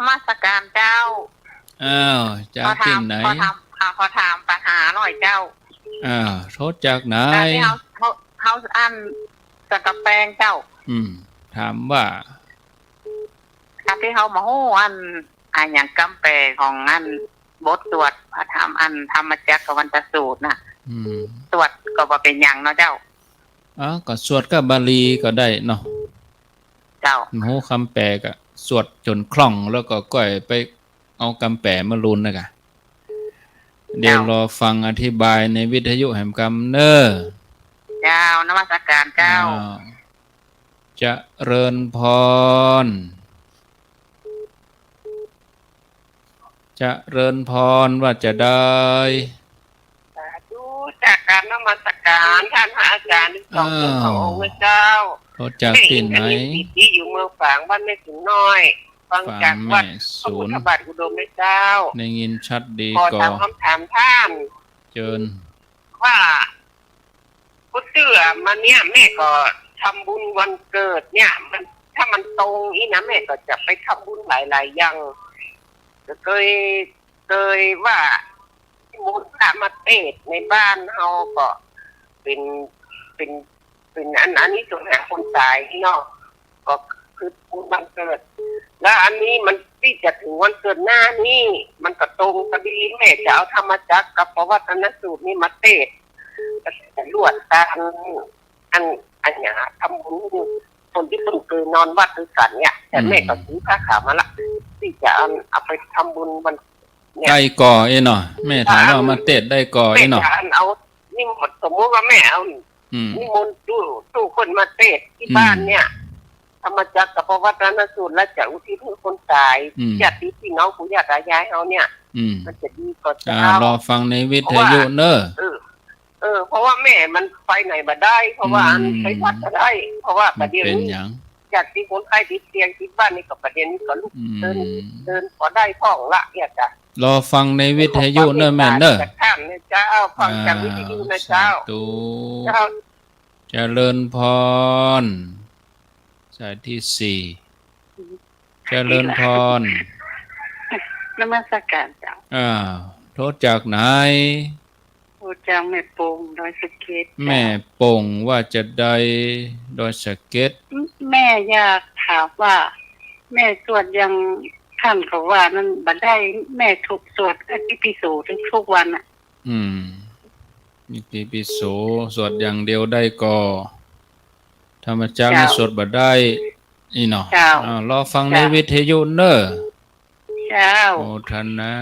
มาสการเจ้าจากที่ไหนขอถามปัญหาหน่อยเจ้าโทษจากไหนเขาอันสกแปงเจ้าถามว่าที่เขามาโหอันอย่างกำแปงของอันบทตรวจพระธรรมอันธรรมจักรวันตสูตรน่ะตรวจก็บ่เป็นอย่างเนาะเจ้าก็สวดกับบาลีก็ได้เนาะเจ้าโหคำแปลก็สวดจนคล่องแล้วก็ก้อยไปเอาคำแปลมาลุนนะกะเดี๋ยวรอฟังอธิบายในวิทยุแห่งกรรมเนอเจ้านมัสการเจ้าจะเริญพรจะเริญพรว่าจะได้สาธุจากการนมัสการท่านอาจารย์สองพระองค์เจ้า รถจากที่ไหน ที่อยู่เมืองฝางบ้านแม่ถึงน้อยฟัง ฝา จาก ง วั แม่ ดพระ ศู พุท น ธ ย์ บาทอุดมเจ้า ในยินชัดดี ขอ ก่อ ถามคำถามท่าน เจิญ ว่าพุทธเตือมาเนี่ยแม่ก็ทำบุญวันเกิดเนี่ย มันถ้ามันตรงอีนะแม่ก็จะไปทำบุญหลายๆอย่างเคยว่ามูลค่ามาเทศในบ้านเฮาก็เป็นอันนี้ส่วนหาคนตายเนาะก็คือบุญวันเกิด แล้วอันนี้มันที่จะถึงวันเกิดหน้านี่มันก็ตรงกันดีแม่จะเอาธรรมจักรกับประวัตินสูตรนี่มาเทศแต่ลวดตาอันอย่างทำบุญคนที่เพิ่งเคยนอนวัดด้วยกันเนี่ยแต่แม่ก็ซื้อผ้าขาวมาละที่จะเอาไปทำบุญวันเนี่ย ได้ก่อเนาะแม่ถามว่ามาเตะได้ก่อ แม่ เนาะ จะเอานี่หมดสมมติว่าแม่เอา อืม นิมนต์ตู้คนมาเทศที่บ้านเนี่ยธรรมจักรกับประวัตินสูตรและจะอุทิศให้คนตายญาติพี่น้องปู่ย่าตายายเขาเนี่ย มัน จะดีกว่าเจ้าร อฟังในวิทยุเนอะ เพราะว่าแม่มันไปไหนมาได้ เพราะว่าไปวัดก็ได้ เพราะว่าประเดี๋ยว เป็น นี้ อย่าง จากที่คนไข้ติดเตียงที่บ้านนี่ก็ประเด็นนี้ก็ลุกเดินพอได้ท้องละเนี่ยจ้ะ รอฟังในวิทยุเนอะแม่เนอะ จากท่านนะเจ้าฟังจากวิทยุนะเจ้า ตู เจ้า เจริญพรสายที่สี่เจริญพร นมัสการเจ้า โทษจากไหน โอ้จังแม่ปงดอยสะเก็ด แม่ป่งว่าจะได้ดอยสะเก็ด แม่อยากถามว่า แม่สวดยังท่านเขาว่านั่นบัดได้แม่ถูกสวดอธิปิโสทุกวันอ่ะ อิติปิโสสวดอย่างเดียวได้ก่อธรรมจักรนี่สวดบ่ได้อีเนาะรอฟังในวิทยุเนอะ เจ้า โมทนา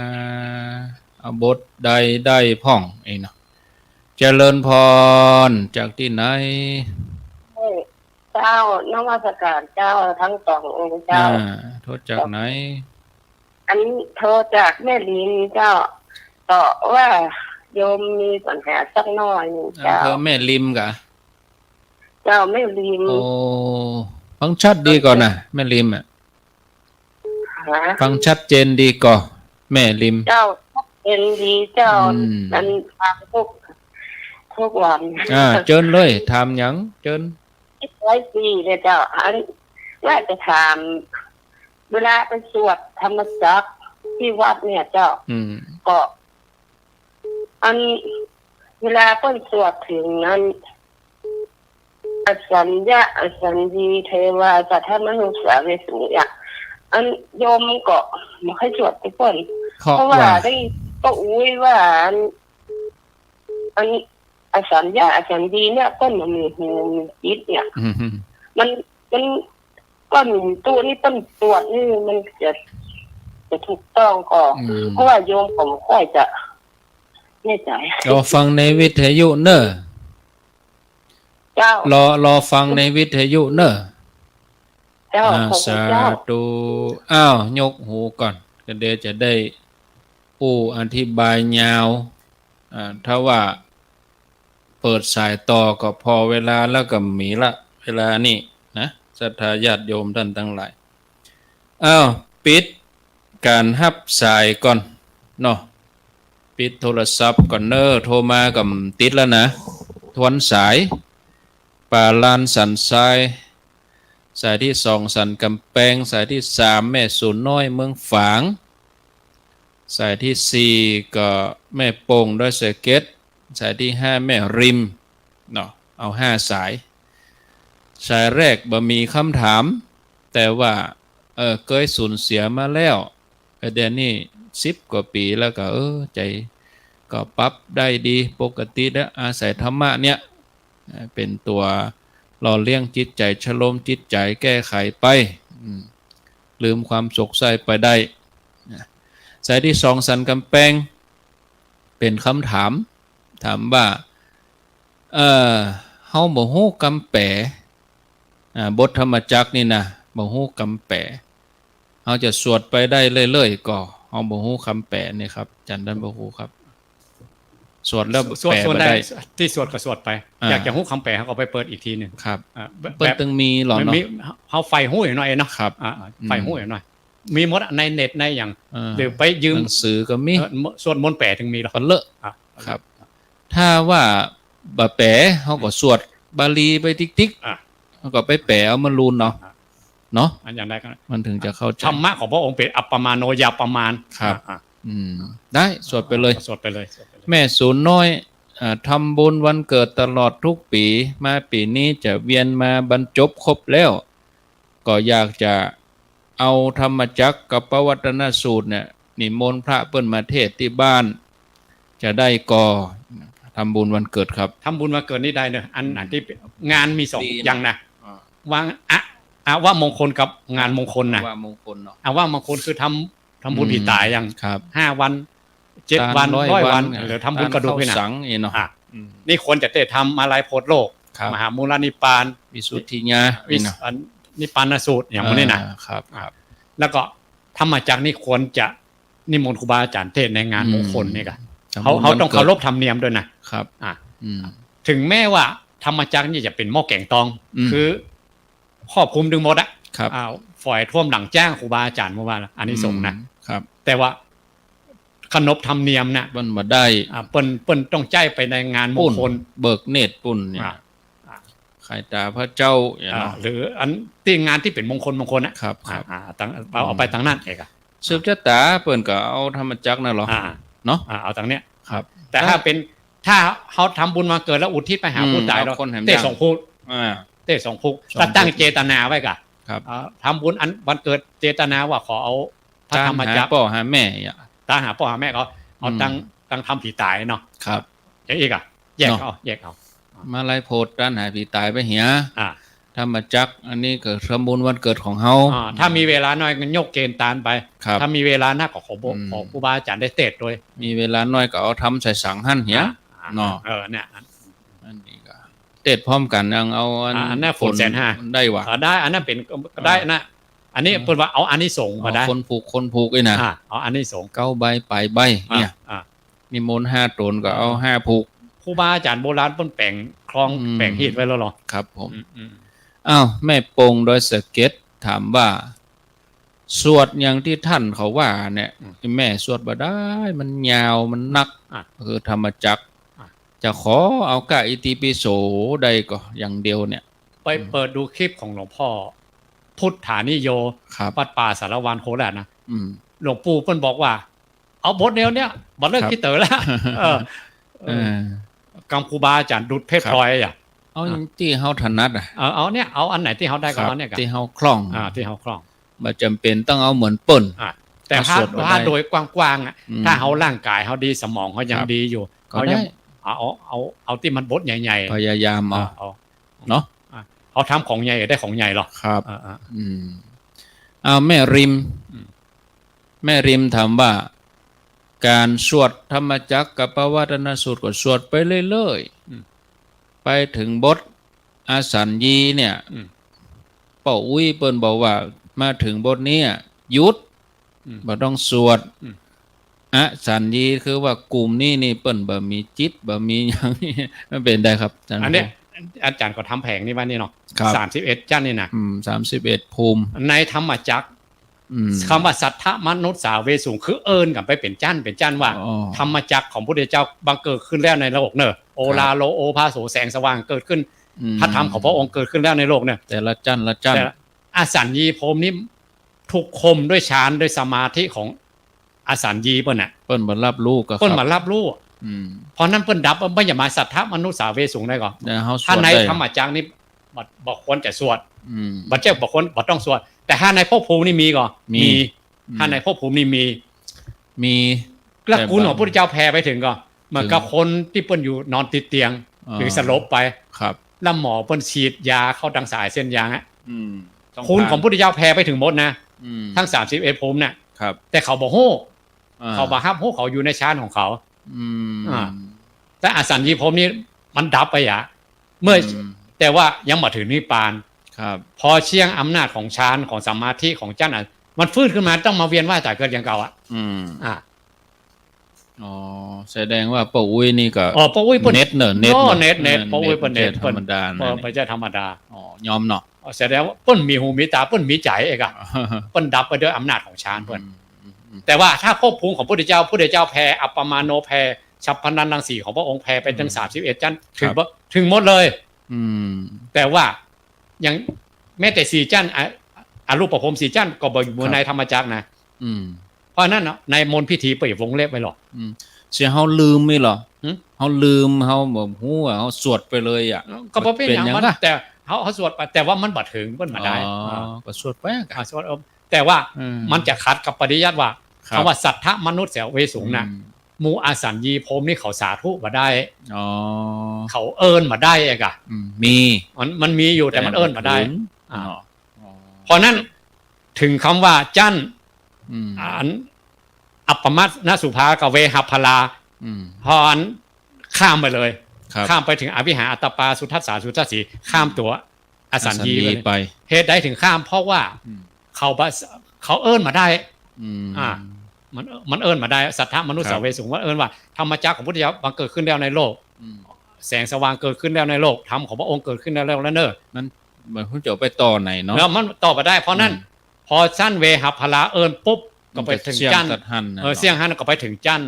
เอาบทใดได้พ่องอีเนาะเจริญพรจากที่ไหน เจ้านมัสการเจ้าทั้งสององค์เจ้า โทษจากไหน อันโทรจากแม่ลีนเจ้าต่อว่าโยมมีปัญหาสักหน่อยนึงเจ้า อำเภอแม่ริมกะ เจ้าแม่ลีน โอ้ฟังชัดดีก่อนนะแม่ริมอ่ะ หา ฟังชัดเจนดีก่อนแม่ริม เจ้าเป็นดีเจ้านั้นทางทุกวัน เจิญเลยถามหยังเจิญ 100 ปีเลยเจ้าอันว่าจะถามเวลาไปสวดธรรมจักรที่วัดเนี่ยเจ้าก็อันเวลาเพิ่นสวดถึงนั้นอสัญญาอสัญญีเทวาสัทธมนุษย์สาเวสุเนี่ยอันโยมก็ไม่ค่อยสวดไปเพิ่นเพราะว่าได้ก็อุ้ยว่าอันอสัญญาอสัญญีเนี่ยเพิ่นมันมีหูมีจิตเนี่ยมันก้อนตัวนี้ต้นตรวจนี่มันจะถูกต้องก็เพราะว่าโยมผมค่อยจะแน่ใจ รอฟังในวิทยุเนอะ เจ้าร อฟังในวิทยุเนอะ เจ้าขอบ สา คุณเจ้า ธุยกหูก่อนก็เดี๋ยวจะได้อธิบายยาวถ้าว่าเปิดสายต่อก็พอเวลาแล้วก็มีละเวลานี่นะศรัทธาญาติโยมท่านทั้งหลายปิดการฮับสายก่อนเนาะปิดโทรศัพท์ก่อนเนอโทรมากับติดแล้วนะทวนสายป่าลานสันทรายสายที่2สันกำแพงสายที่3แม่สูนน้อยเมืองฝางสายที่4ก็แม่โป่งด้วยสะเก็ดสายที่5แม่ริมเนาะเอา5สายสายแรกบ่มีคำถามแต่ว่าเคยสูญเสียมาแล้วเดี๋ยวนี้10 กว่าปีแล้วก็ใจก็ปรับได้ดีปกติแล้วอาศัยธรรมะเนี่ยเป็นตัวหล่อเลี้ยงจิตใจชโลมจิตใจแก้ไขไปลืมความสกใสไปได้สายที่2สันกำแพงเป็นคำถามว่าเฮาบ่ฮู้กำแปบทธรรมจักรนี่นะบ่ฮู้กำแปเฮาจะสวดไปได้เรื่อยๆก็เฮาบ่ฮู้คำแปนี่ครับจันทร์บ่ฮู้ครับ สวดแล้ว สวด แปล สวด บ่ ได้ ได้ ที่สวดก็สวดไป อ่า อยากจะฮู้คำแปลเขาก็ไปเปิดอีกทีหนึง ครับ แบบ เปิ้นตึงมีหรอ มัน เนาะ มีเฮาไฟหู้หน่อยเนาะ ครับ ไฟหู้หน่อยมีหมดในเน็ตในอย่าง หรือไปยื ห ม นังสือก็มี สวดมนต์แปลถึงมีหรอก ก็เลอะ อ่ะ ครับ ถ้าว่าบ่แปลเฮาก็สวดบาลีไปติ๊ก อ่ะ ๆเฮาก็ไปแปลเอามารูนเนาะ อ่ะ เนาะ อันอย่างใดก็ มันถึงจะเข้าใจ ธรรมะของพระองค์เป็นอัปปมาโนยาประมาณ ครับ อ่ะ ได้สวดไปเลย สวดไปเลยสวดไปเลย แม่ศูนย์น้อยทำบุญวันเกิดตลอดทุกปีมาปีนี้จะเวียนมาบรรจบครบแล้ว ก็อยากจะเอาธรรมจักรกับปวัตนสูตรเนี่ยนิมนต์พระเปิ้นมาเทศน์ที่บ้าน จะได้ก่อทำบุญวันเกิดครับ ทำบุญมาเกิดนี่ได้เนอะอันที่งานมีสอง ดีนะ อย่างนะวางว่ามงคลกับงานมงคลนะ ว่ามงคลเนาะ ว่ามงคลคือทำบุญผีตายอย่าง ครับ 5 วัน 7 วัน100 วันหรือทำบุญกระดูกให้ ทาน นะ ข้าวสังเนาะ อ่ะนี่ควรจะได้ทำมาลายโพธิ์โลก ครับ มหามูลนิปาน วิสุทธิญา วิ เนาะ นิปานสูตรอย่างนี้นะ ครับครับ แล้วก็ธรรมจักรนี่ควรจะนิมนต์ครูบาอาจารย์เทศน์ในงานมงคลนี่กันเขาต้องเคารพธรรมเนียมด้วยนะครับ อ่ะ อืม ถึงแม้ว่าธรรมจักรนี่จะเป็นหม้อแกงตอง คือครอบคลุมดึงหมดอะ ครับ ฝ่ายท่วมหลังจ้างครูบาอาจารย์เมื่อวานอันนี้ส่งส์นะครับ แต่ว่าขนบธรรมเนียมนะ มันมาได้ เปิ้นต้องใจไปในงานมงคล เบิกเนตรปุ่นเนี่ย อ่ะอ่ะ ไข่ตาพระเจ้าอย่างเนาะ หรืออันที่งานที่เป็นมงคลนะครับ ครับ เอาไปทางนั้นเองอะ สืบชะตาเปิ้นก็เอาธรรมจักรนั่นเหรอ อ่า เนาะ เอาทางเนี้ย ครับ แต่ถ้าเขาทำบุญมาเกิดแล้วอุทิศไปหาผู้ตายแล้ว เอาคนแหม เต้ ย่าง สองผู้ อ่า เต้สองผู้ สอง แต่ตั้ง ผู้ เจตนาไว้กะ ครับ ทำบุญอันวันเกิดเจตนาว่าขอเอาพระ ตา ธรรม หา จักร พ่อหาแม่อ่ะ ตาหาพ่อหาแม่เขาเอา อืม ตั้งทำผีตายเนาะ ครับ อย่างอีกอะแยก เนาะ เอาแยกเอา มาไล่โพดด้านหาผีตายไปเหีย อ่า ธรรมจักรอันนี้ก็ทำบุญวันเกิดของเฮา ถ้ามีเวลาน้อยก็ยกเกณฑ์ตานไป ครับ ถ้ามีเวลาหน้าก็ขอ อืม ขอครูบาอาจารย์ได้เตดด้วย มีเวลาน้อยก็เอาทำใส่สังหั่นเหีย เนาะ เนี่ย อันนี้ก็เตดพร้อมกันยังเอา อันนั้นฝน150,000 ได้วะ ได้อันนั้นเป็นก็ได้นะอันนี้เพิ่นว่าเอาอันนี้ส่งส์มาได้ คนผูกไอ้นะ เอาอันนี้ส่งส์ เก้าใบปลายใบเนี่ย อ่า นิมนต์5ตนก็เอา5ผูก ครูบาอาจารย์โบราณเพิ่นแปลงคลอง อืม แปลงฮีดไว้แล้วเหรอ ครับผม อืม อ้าวแม่ปงโดยสะเก็ตถามว่า สวดอย่างที่ท่านเขาว่าเนี่ยแม่สวดบ่ได้มันยาวมันนัก อ่ะ คือธรรมจักร อ่ะ จะขอเอากะอิติปิโสได้ก็อย่างเดียวเนี่ย ไปเปิดดูคลิปของหลวงพ่อ พุทธานิโย ครับ วัดป่าสารวานโคราชนะ อืม หลวงปู่เพิ่นบอกว่า เอาบทแนวเนี้ยบ่เลิก ครับ คิดเต๋อแล้วเออ เออ กังครูบาอาจารย์ดุดเพชร ครับ พลอยอ่ะ เอาอย่างที่เฮาถนัดอ่ะ เอาเนี่ยเอาอันไหนที่เขาได้ก็ ครับ เอาเนี่ยกัน ที่เฮาคล่อง ที่เขาคล่อง บ่จำเป็นต้องเอาเหมือนเปิ้น แต่ ถ้าสวดบ่ได้ ถ้าโดยกว้างๆอ่ะ อืม ถ้าเขาร่างกายเขาดีสมองเขายัง ครับ ดีอยู่ ก็ เขายั ได้ งเอาที่มันบทใหญ่ๆ พยายามเอา เอา เนาะ เขาทำของใหญ่ได้ของใหญ่หรอก ครับ อ่า อืมเอาแม่ริม อืม แม่ริมถามว่า การสวดธรรมจักรกับปวัตนสูตรก็สวดไปเรื่อยๆไปถึงบทอาสัญญีเนี่ย อืม ป้าอุ้ยเปิ้นบอกว่ามาถึงบทนี้หยุด อืม บ่ต้องสวด อืม อาสัญญีคือว่ากลุ่มนี้นี่เปิ้นบ่มีจิตบ่มีหยังนี่ มันเป็นได้ครับาจารย์ อันเนี้ยอาจารย์ก็ทำแผงนี่ว่านี่เนาะ ครับ 31จันนี่นะ 31ภูมิ ในธรรมจักร อืม คำว่าสัทธมนุษย์สาเวสูงคือเอิญกันไปเป็นจันว่า อ๋อ ธรรมจักรของพระพุทธเจ้าบังเกิดขึ้นแล้วในโลกเนอะโอลาโลโอภาโสแสงสว่างเกิดขึ้น พระธรรมของพระองค์เกิดขึ้นแล้วในโลกเนี่ย แต่ละจันละจัน แต่อสัญญีพรหมนี่ถูกคมด้วยฌานด้วยสมาธิของอสัญญีเปิ้นน่ะ เปิ้นบ่รับรู้ก็ เปิ้น ครับ มารับรู้ อืม เพราะนั้นเปิ้นดับไม่อย่ามาสัทธมนุษย์สาเวสูงได้ก่อน แต่เฮาส ถ้าว ด ใน ได้ ธรรมจักรนี่บ่ควรจะสวด อืม บ่เจ้าบ่ควรบ่ต้องสวด แต่ถ้าในภพภูมินี่มีก่อน มี ถ้าในภพภูมินี่มี มี แล้วคุณของพระพุทธเจ้าแผ่ไปถึงก่อนเหมือนกับคนที่เปิ้นอยู่นอนติดเตียง หรือสลบไป ครับ แล้วหมอเปิ้นฉีดยาเข้าทางสายเส้นยางอะ อืม คุณของพระพุทธเจ้าแผ่ไปถึงหมดนะ อืม ทั้ง31ภูมิน่ะ ครับ แต่เขาบ่ฮู้ อ่ เขาบ่ฮับฮู้เขาอยู่ในฌานของเขา อืม อ่า แต่อสัญญีภพนี่มันดับไปอ่ะเมื่ออแต่ว่ายังบ่ถึงนิพพาน ครับ พอเชียงอำนาจของฌานของสมาธิของจันทร์มันฟื้นขึ้นมาต้องมาเวียนว่ายตายเกิดอย่างเก่าอ่ะ อืม อ่า อ๋อแสดงว่าป้าอุ้ยนี่ก็ อ๋อป้าอุ้ยเปิ้น เน็ตเนอะเน็ต อ๋อ เนอะ เน็ตป้าอุ้ยเปิ้นเน็ต ธรรมดา เปิ้นไม่ใช่ธรรมดา อ๋อยอมเนาะ แสดงว่าเปิ้นมีหูมีตาเปิ้นมีใจเองอะเปิ้นดับไปด้วยอำนาจของฌานเปิ้นแต่ว่าถ้าควบคุมของพระพุทธเจ้าแผ่อัปปมาโนแผ่ฉัพพนันรังสีของพระองค์แผ่ไปถึง31จันทร์ถึงหมดเลยแต่ว่ายังแม้แต่4จันทร์อรูปประพรม4จันทร์ก็บ่อยู่ในธรรมจักรนะเพราะนั้นในมนต์พิธีเปิดวงเล็บไว้หรอกเสียเฮาลืมมั้ยหรอเฮาลืมเฮาบ่ฮู้เฮาสวดไปเลยอ่ะก็บ่เป็นหยังมันแต่เฮาสวดไปแต่ว่ามันบ่ถึงเพิ่นบ่ได้ก็สวดไปก็สวดแต่ว่ามันจะขัดกับปริยัติว่าคำว่าสัทธมนุษย์เวสูงน่ะหมู่อาสัญญีพรหมนี่เขาสาธุบ่ได้เขาเอิ้นบ่ได้เองอ่ะมีมันมีอยู่แต่มันเอิ้นบ่ได้เพราะนั้นถึงคำว่าจั่นอัปปมัสนสุภากับเวหัพพลาพอข้ามไปเลยข้ามไปถึงอวิหาอัตตปาสุทัสสาสุทัสสีข้ามตัวอสัญญีไปเหตุใดถึงข้ามเพราะว่าเขาเอิ้นมาได้มันเอิ้นมาได้สัทธมนุษย์เวสูงว่าเอิ้นว่าธรรมจักรของพุทธเจ้าบังเกิดขึ้นแล้วในโลกแสงสว่างเกิดขึ้นแล้วในโลกธรรมของพระองค์เกิดขึ้นแล้วแล้วเนอะนั้นมันพุทธเจ้าไปต่อไหนเนาะแล้วมันต่อไปได้เพราะนั้นพอสั้นเวหัพพลาเอิ้นปุ๊บก็ไปถึงจั่นเสี่ยงหันก็ไปถึงจั่น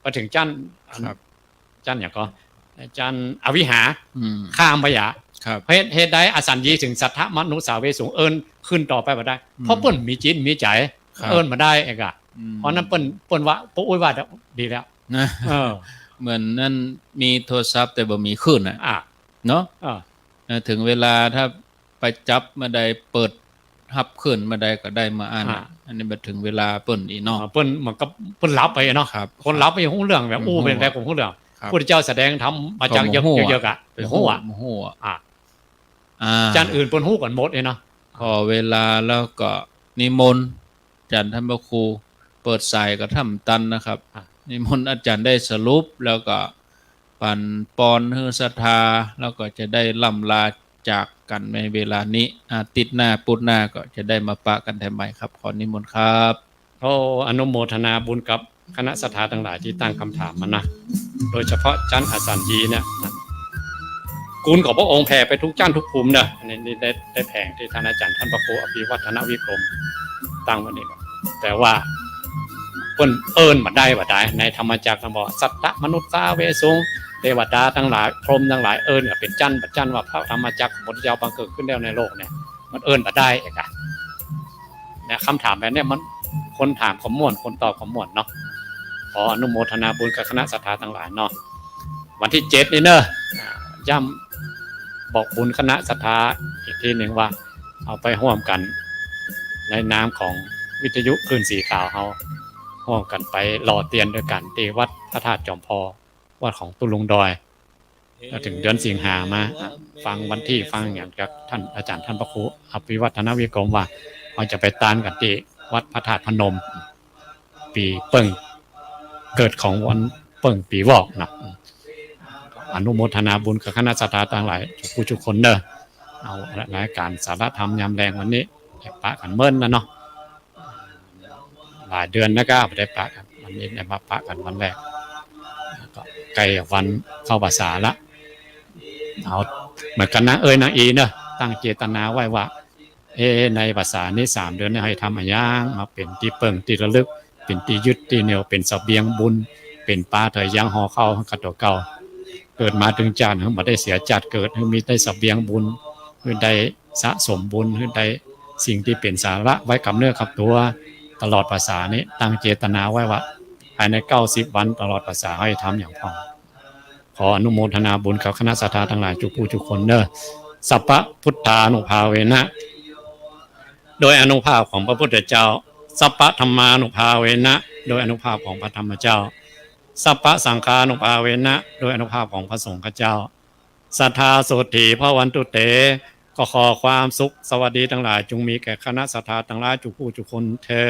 ไปถึงจั่นจั่นอย่างก็จั่นอวิหาข้ามไปอย่าเหตุใดอสัญญีถึงสัทธมนุษย์เวสูงเอิ้นขึ้นต่อไปบ่ได้เพราะเปิ้นมีจิตมีใจเอิ้นมาได้เองอ่ะเพราะนั้นเปิ้นว่าปู่อุ้ยว่าดีแล้วเหมือนนั่นมีโทรศัพท์แต่บ่มีคลื่นน่ะเนาะถึงเวลาถ้าไปจับมาได้เปิดฮับขึ้นมาได้ก็ได้มาอ่านอันนี้มาถึงเวลาเปิ้นอีเนาะเปิ้นมันก็เปิ้นรับไปเนาะคนรับไปฮู้เรื่องแบบเป็นแบบของฮู้เรื่องพุทธเจ้าแสดงธรรมมาจากเยอะๆอ่ะฮู้อ่ะจันอื่นเปิ้นฮู้กันหมดเนาะพอเวลาแล้วก็นิมนต์อาจารย์ท่านพระครูเปิดสายกับถ้ำตันนะครับนิมนต์อาจารย์ได้สรุปแล้วก็ปั่นปอนฮือศรัทธาแล้วก็จะได้ล่ำลาจากกันในเวลานี้ติดหน้าปุดหน้าก็จะได้มาปะกันแทนใหม่ครับขอนิมนต์ครับอนุโมทนาบุญกับคณะศรัทธาทั้งหลายที่ตั้งคำถามมานะโดยเฉพาะจันทร์อสัญญีเนี่ยกุลของพระองค์แผ่ไปทุกจั่นทุกภูมิเนอะนี่ได้แผงที่ท่านอาจารย์ท่านพระครูอภิวัฒนวิกรมตั้งวันนี้แต่ว่าเพิ่นเอิ้นมาได้ว่าได้ในธรรมจักรท่านบอกสัทธมนุษย์เวสูงเทวดาทั้งหลายพรหมทั้งหลายเอิ้นก็เป็นจั่นว่าพระธรรมจักรของพระพุทธเจ้าบังเกิดขึ้นแล้วในโลกเนี่ยมันเอิ้นมาได้เองอ่ะเนี่ยคำถามแบบนี้มันคนถามขม่วนคนตอบขม่วนเนาะขออนุโมทนาบุญกับคณะศรัทธาทั้งหลายเนาะวันที่7นี่เนอะย่ำบอกบุญคณะศรัทธาอีกทีหนึ่งว่าเอาไปร่วมกันในนามของวิทยุคลื่นสีขาวเฮาร่วมกันไปหล่อเตียนด้วยกันที่วัดพระธาตุจอมพอวัดของตุลุงดอยถึงเดือนสิงหามาฟังวันที่ฟังอย่างจากท่านอาจารย์ท่านพระครูอภิวัฒนวิกรมว่าเราจะไปต้านกันที่วัดพระธาตุพนมปีเปิ่งเกิดของวันเปิ่งปีวอกนะอนุโมทนาบุญกับคณะศรัทธาทั้งหลายทุกคนเด้อเอารายการสาระธรรมยามแรงวันนี้ปะกันเมิ้นนะเนาะหลายเดือนนะครับได้ปะกันวันนี้ได้มาปะกันวันแรกก็ใกล้วันเข้าพรรษาละเอาเหมือนกันนะนางอีเนอะตั้งเจตนาไว้ว่าในพรรษานี้3เดือนนี้ให้ทำอะไรอย่างมาเป็นที่เปิ่งที่ระลึกเป็นที่ยึดที่เหนี่ยวเป็นเสบียงบุญเป็นปลาเถยยังห่อเข้ากับตัวเก่าเกิดมาถึงจานให้บ่ได้เสียจัดเกิดให้มีได้เสบียงบุญให้ได้สะสมบุญให้ได้สิ่งที่เป็นสาระไว้กับเนื้อกับตัวตลอดพรรษานี้ตั้งเจตนาไว้ว่าภายใน90วันตลอดพรรษาให้ทำอย่างพอขออนุโมทนาบุญกับคณะศรัทธาทั้งหลายทุกคนเด้อสัพพพุทธานุภาเวนะโดยอนุภาพของพระพุทธเจ้าสัพพธรรมานุภาเวนะโดยอนุภาพของพระธรรมเจ้าสัพพสังฆานุภาเวนะโดยอนุภาพของพระสงฆ์เจ้าศรัทธาโสติภวันตุเตก็ขอความสุขสวัสดีทั้งหลายจงมีแก่คณะศรัทธาทั้งหลายทุกผู้ทุกคนเทอ